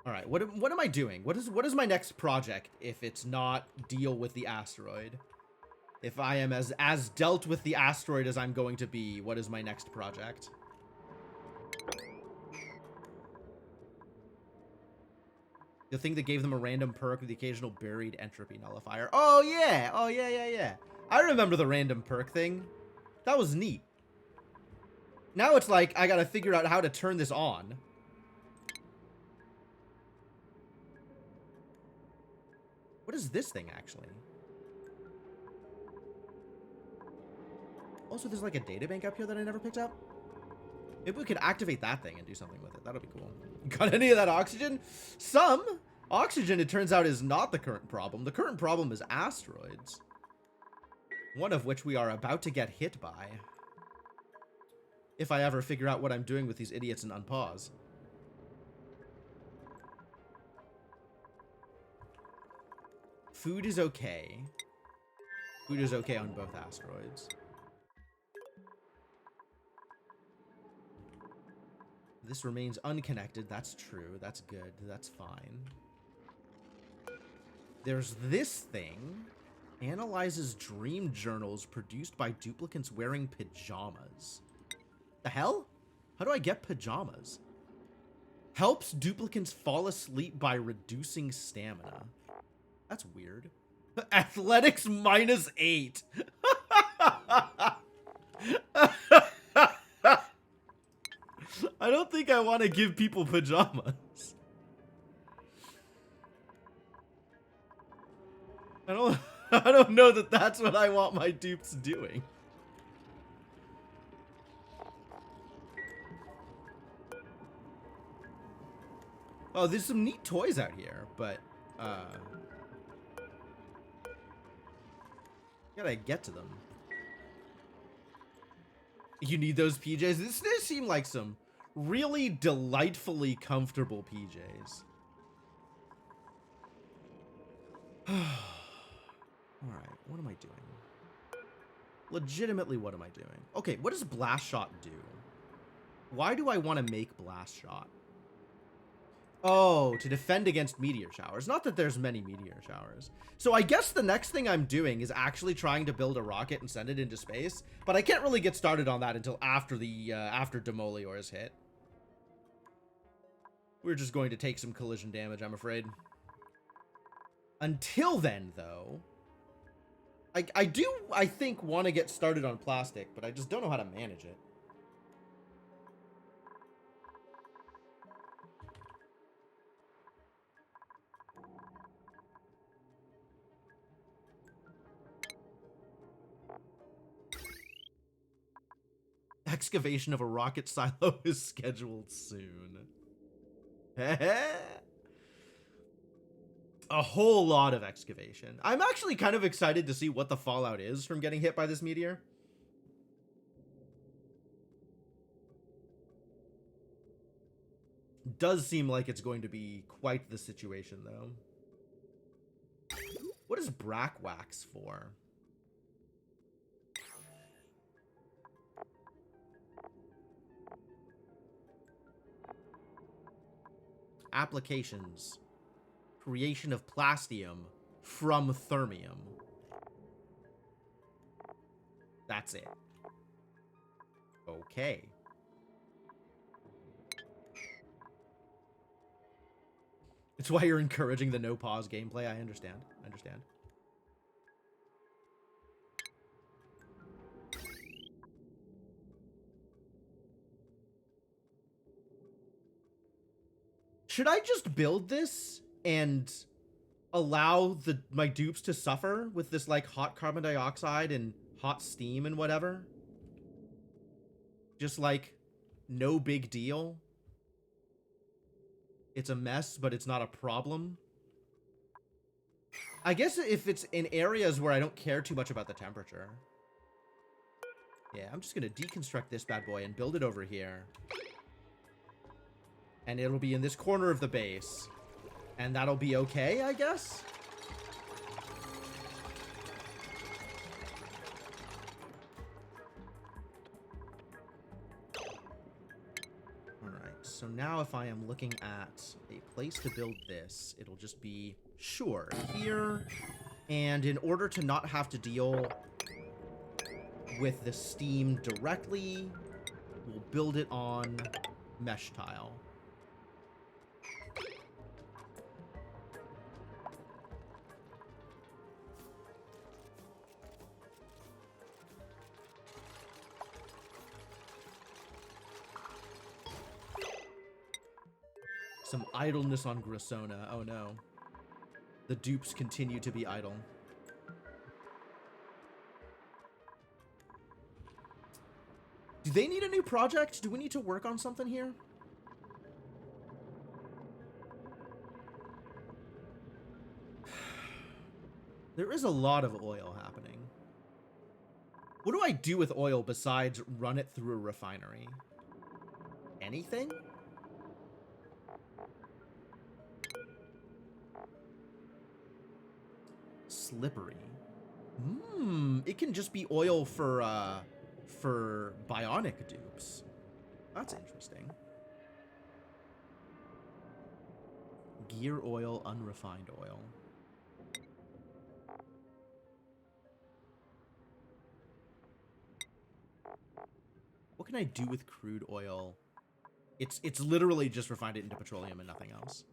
All right, what am I doing? What is my next project if it's not deal with the asteroid? If I am as dealt with the asteroid as I'm going to be, what is my next project? The thing that gave them a random perk with the occasional buried entropy nullifier. Oh yeah! Oh yeah. I remember the random perk thing. That was neat. Now it's like I gotta figure out how to turn this on. What is this thing, actually? Also, there's like a databank up here that I never picked up. Maybe we could activate that thing and do something with it. That'll be cool. Got any of that oxygen? Some. Oxygen, it turns out, is not the current problem. The current problem is asteroids. One of which we are about to get hit by. If I ever figure out what I'm doing with these idiots and unpause. Food is okay. Food is okay on both asteroids. This remains unconnected. That's true. That's good. That's fine. There's this thing. Analyzes dream journals produced by duplicants wearing pajamas. The hell? How do I get pajamas? Helps duplicants fall asleep by reducing stamina. That's weird. Athletics -8. I don't think I want to give people pajamas. I don't know that that's what I want my dupes doing. Oh, there's some neat toys out here, but gotta get to them. You need those PJs? This seem like some really delightfully comfortable PJs. Alright, what am I doing? Legitimately, what am I doing? Okay, what does Blast Shot do? Why do I want to make Blast Shot? Oh, to defend against meteor showers. Not that there's many meteor showers. So I guess the next thing I'm doing is actually trying to build a rocket and send it into space. But I can't really get started on that until after the after Demolior is hit. We're just going to take some collision damage, I'm afraid. Until then, though, I do, I think, want to get started on plastic, but I just don't know how to manage it. Excavation of a rocket silo is scheduled soon. A whole lot of excavation. I'm actually kind of excited to see what the fallout is from getting hit by this meteor. Does seem like it's going to be quite the situation, though. What is brack wax for? Applications. Creation of plastium from thermium. That's it. Okay. It's why you're encouraging the no pause gameplay. I understand. I understand. Should I just build this and allow my dupes to suffer with this, like, hot carbon dioxide and hot steam and whatever? Just, like, no big deal. It's a mess, but it's not a problem. I guess if it's in areas where I don't care too much about the temperature. Yeah, I'm just gonna deconstruct this bad boy and build it over here. And it'll be in this corner of the base. And that'll be okay, I guess? Alright, so now if I am looking at a place to build this, it'll just be, sure, here. And in order to not have to deal with the steam directly, we'll build it on mesh tile. Some idleness on Grissona. Oh no. The dupes continue to be idle. Do they need a new project? Do we need to work on something here? There is a lot of oil happening. What do I do with oil besides run it through a refinery? Anything? Slippery. It can just be oil for bionic dupes. That's interesting. Gear oil, unrefined oil. What can I do with crude oil? It's literally just refined it into petroleum and nothing else.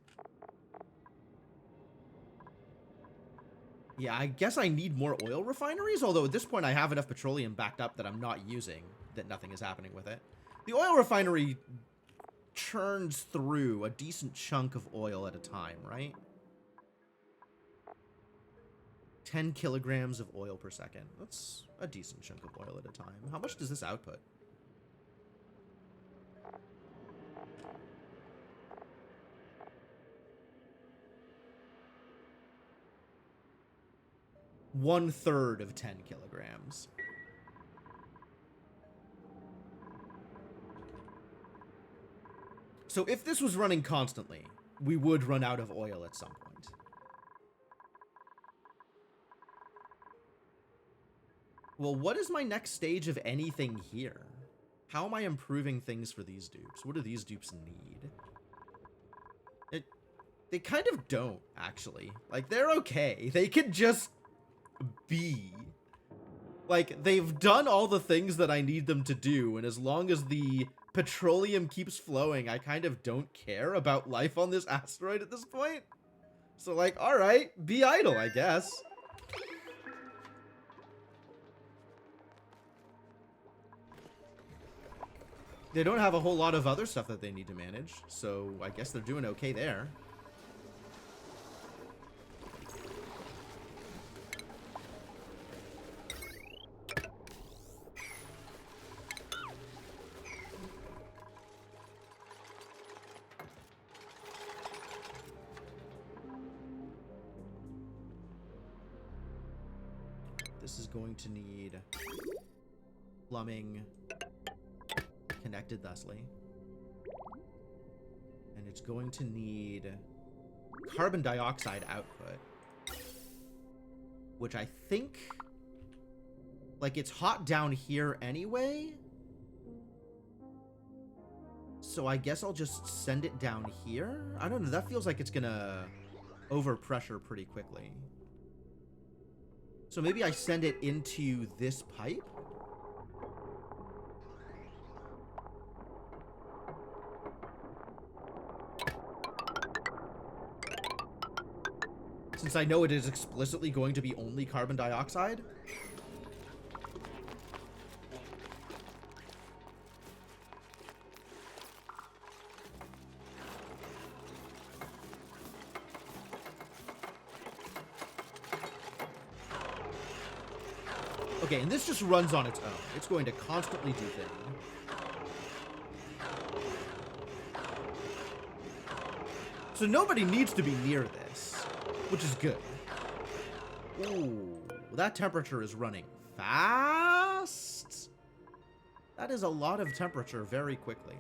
Yeah, I guess I need more oil refineries, although at this point I have enough petroleum backed up that I'm not using, that nothing is happening with it. The oil refinery churns through a decent chunk of oil at a time, right? 10 kilograms of oil per second. That's a decent chunk of oil at a time. How much does this output? One-third of 10 kilograms. So if this was running constantly, we would run out of oil at some point. Well, what is my next stage of anything here? How am I improving things for these dupes? What do these dupes need? They kind of don't, actually. Like, they're okay. They could just be. Like, they've done all the things that I need them to do, and as long as the petroleum keeps flowing, I kind of don't care about life on this asteroid at this point. So, like, alright, be idle, I guess. They don't have a whole lot of other stuff that they need to manage, so I guess they're doing okay there. This is going to need plumbing connected thusly. And it's going to need carbon dioxide output. Which I think, like, it's hot down here anyway. So I guess I'll just send it down here. I don't know, that feels like it's gonna overpressure pretty quickly. So maybe I send it into this pipe? Since I know it is explicitly going to be only carbon dioxide. Okay, and this just runs on its own. It's going to constantly do things. So nobody needs to be near this, which is good. Ooh, that temperature is running fast. That is a lot of temperature very quickly.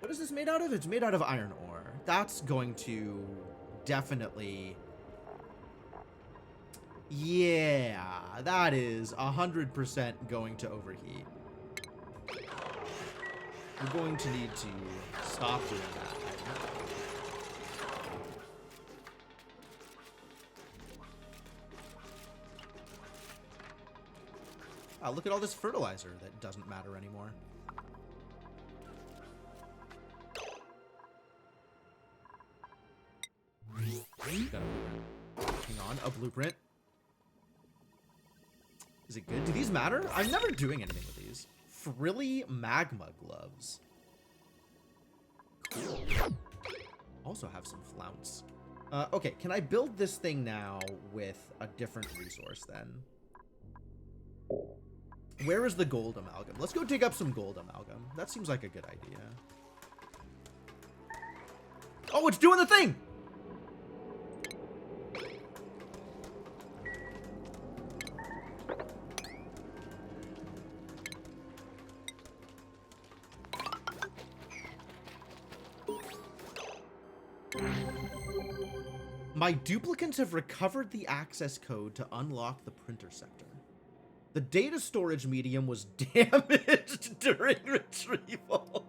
What is this made out of? It's made out of iron ore. That's going to definitely... Yeah, that is 100% going to overheat. We're going to need to stop doing that. Oh, look at all this fertilizer that doesn't matter anymore. Hang on, a blueprint. Is it good? Do these matter? I'm never doing anything with these. Frilly magma gloves. Cool. Also have some flounce. Okay, can I build this thing now with a different resource then? Where is the gold amalgam? Let's go dig up some gold amalgam. That seems like a good idea. Oh, it's doing the thing! My duplicants have recovered the access code to unlock the printer sector. The data storage medium was damaged during retrieval.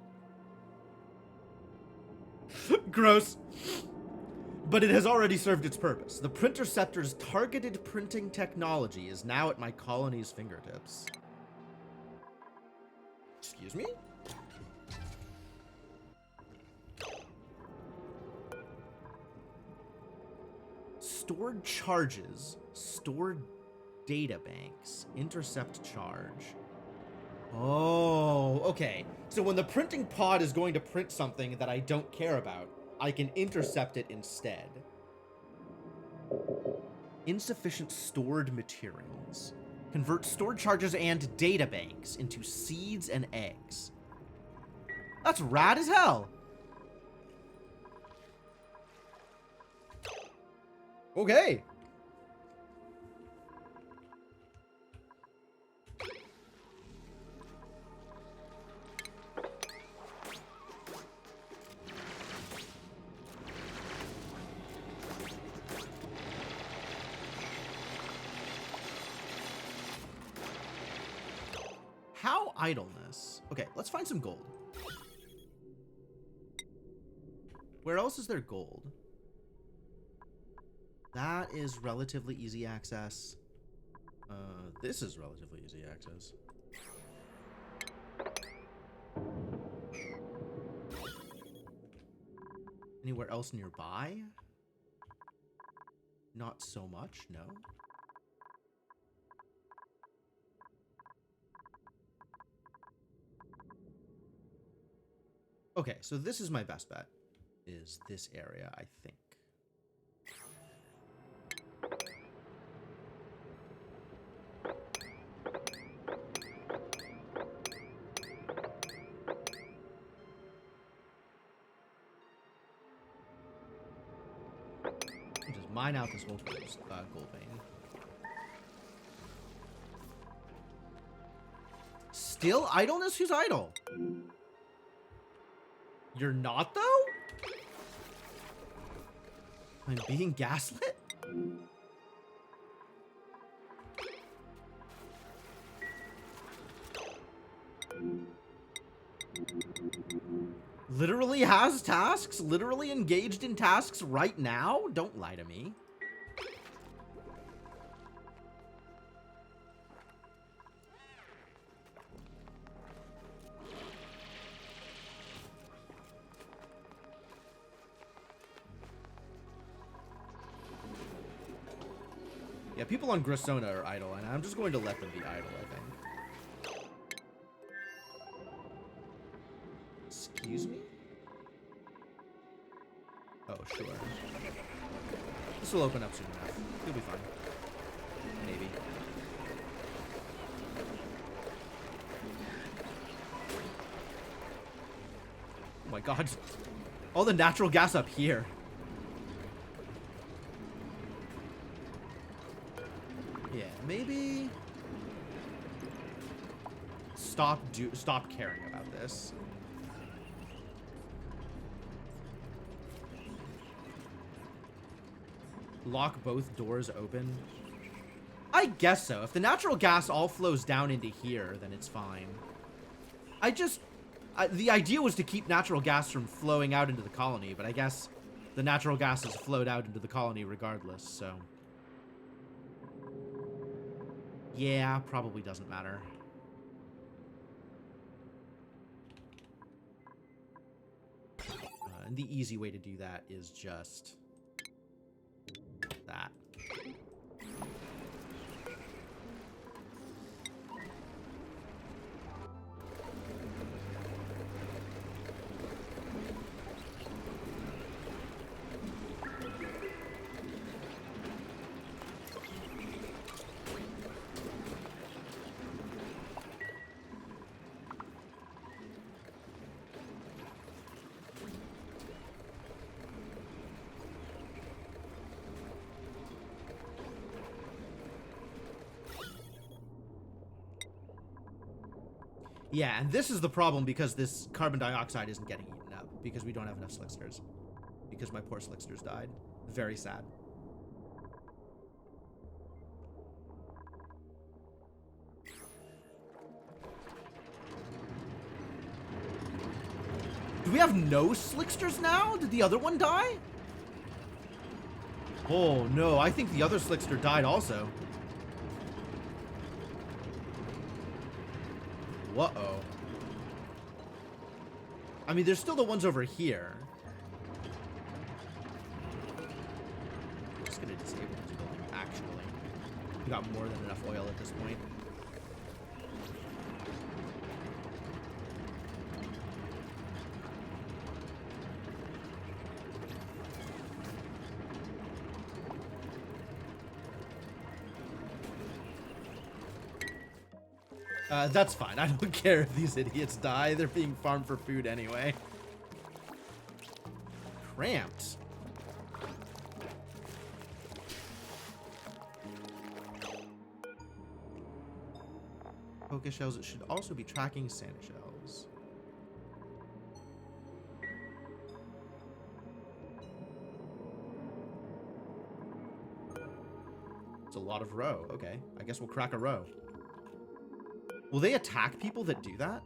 Gross. But it has already served its purpose. The printer sector's targeted printing technology is now at my colony's fingertips. Excuse me? Stored charges, stored data banks, intercept charge. Oh, okay. So when the printing pod is going to print something that I don't care about, I can intercept it instead. Insufficient stored materials. Convert stored charges and data banks into seeds and eggs. That's rad as hell. Okay. How idleness. Okay, let's find some gold. Where else is there gold? That is relatively easy access. This is relatively easy access. Anywhere else nearby? Not so much, no. Okay, so this is my best bet. Is this area, I think. Just mine out this whole gold vein. Still idleness? Who's idle? You're not, though? I'm being gaslit? Literally has tasks? Literally engaged in tasks right now? Don't lie to me. Yeah, people on Grissona are idle, and I'm just going to let them be idle, I think. Excuse me? Oh, sure. This will open up soon enough. You'll be fine. Maybe. Oh my god. All the natural gas up here. Yeah, maybe stop caring about this. Lock both doors open. I guess so. If the natural gas all flows down into here, then it's fine. The idea was to keep natural gas from flowing out into the colony, but I guess the natural gas has flowed out into the colony regardless, so. Yeah, probably doesn't matter. And the easy way to do that is just that. Yeah, and this is the problem because this carbon dioxide isn't getting eaten up because we don't have enough slicksters. Because my poor slicksters died. Very sad. Do we have no slicksters now? Did the other one die? Oh no, I think the other slickster died also. Uh-oh. I mean, there's still the ones over here. I'm just gonna disable this building, actually. We got more than enough oil at this point. That's fine. I don't care if these idiots die. They're being farmed for food anyway. Cramped. Poké shells. It should also be tracking sand shells. It's a lot of row. Okay, I guess we'll crack a row. Will they attack people that do that?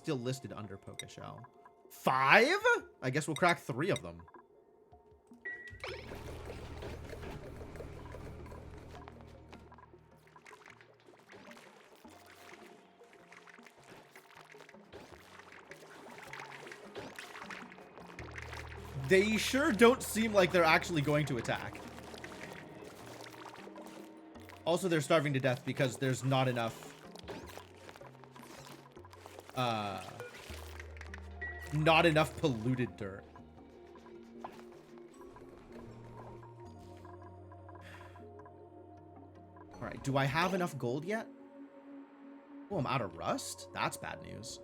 still listed under Poké Shell. 5? I guess we'll crack 3 of them. They sure don't seem like they're actually going to attack. Also, they're starving to death because there's not enough... not enough polluted dirt. Alright, do I have enough gold yet? Oh, I'm out of rust? That's bad news.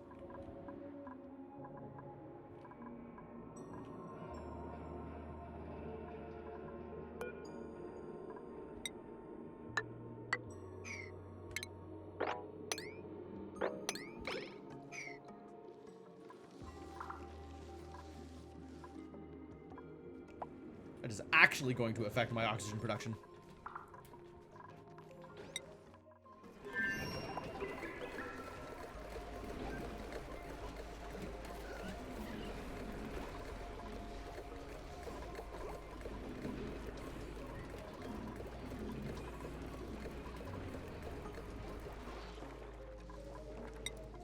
That is actually going to affect my oxygen production.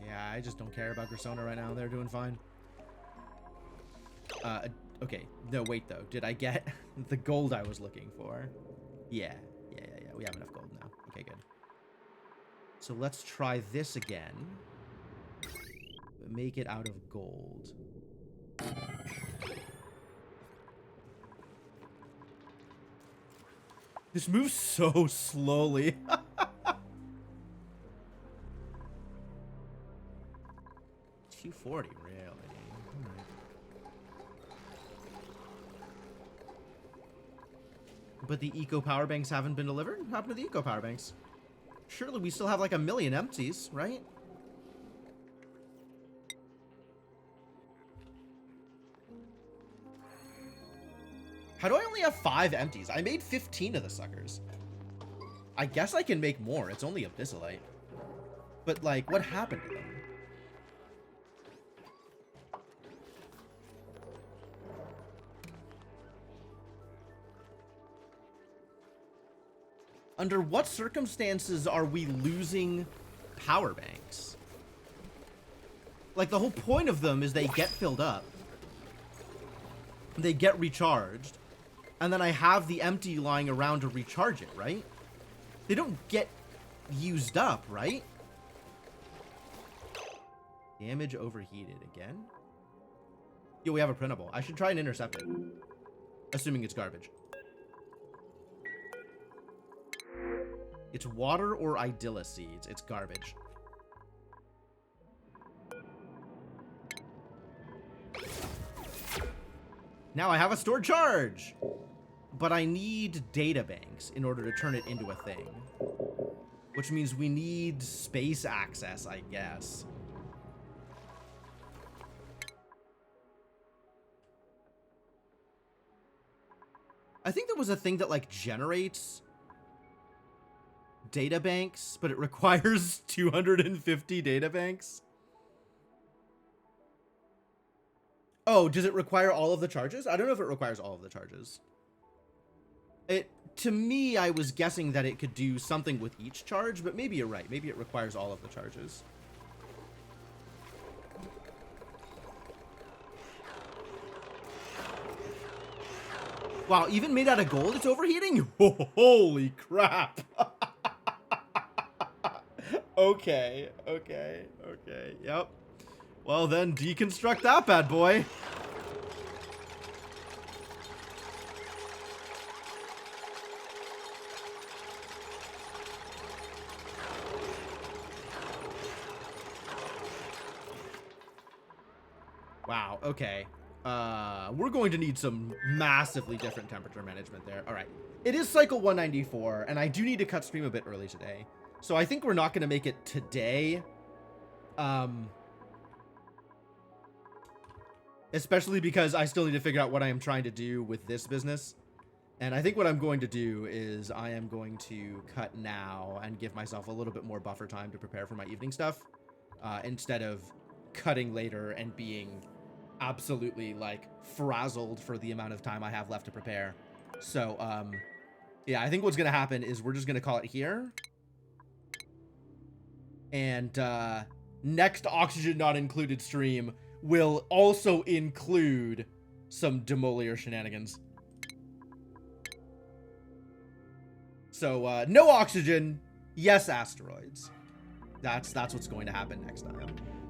Yeah, I just don't care about Persona right now. They're doing fine. Okay. No, wait, though. Did I get the gold I was looking for? Yeah. We have enough gold now. Okay, good. So let's try this again. But make it out of gold. This moves so slowly. 240, really? But the eco power banks haven't been delivered? What happened to the eco power banks? Surely we still have like 1 million empties, right? How do I only have 5 empties? I made 15 of the suckers. I guess I can make more. It's only abyssalite. But like, what happened to them? Under what circumstances are we losing power banks? Like, the whole point of them is they get filled up. They get recharged. And then I have the empty lying around to recharge it, right? They don't get used up, right? Damage overheated again? Yo, we have a printable. I should try and intercept it. Assuming it's garbage. It's water or Idylla seeds. It's garbage. Now I have a stored charge! But I need data banks in order to turn it into a thing. Which means we need space access, I guess. I think there was a thing that, like, generates data banks, but it requires 250 data banks. Oh, does it require all of the charges? I don't know if it requires all of the charges. To me, I was guessing that it could do something with each charge, but maybe you're right. Maybe it requires all of the charges. Wow, even made out of gold, it's overheating? Holy crap. Okay. Yep. Well, then deconstruct that bad boy. Wow, okay. We're going to need some massively different temperature management there. All right. It is cycle 194, and I do need to cut stream a bit early today. So I think we're not going to make it today. Especially because I still need to figure out what I am trying to do with this business. And I think what I'm going to do is I am going to cut now and give myself a little bit more buffer time to prepare for my evening stuff. Instead of cutting later and being absolutely like frazzled for the amount of time I have left to prepare. So, yeah, I think what's gonna happen is we're just gonna call it here. And next Oxygen Not Included stream will also include some Demolier shenanigans. So no oxygen, yes asteroids. That's what's going to happen next time.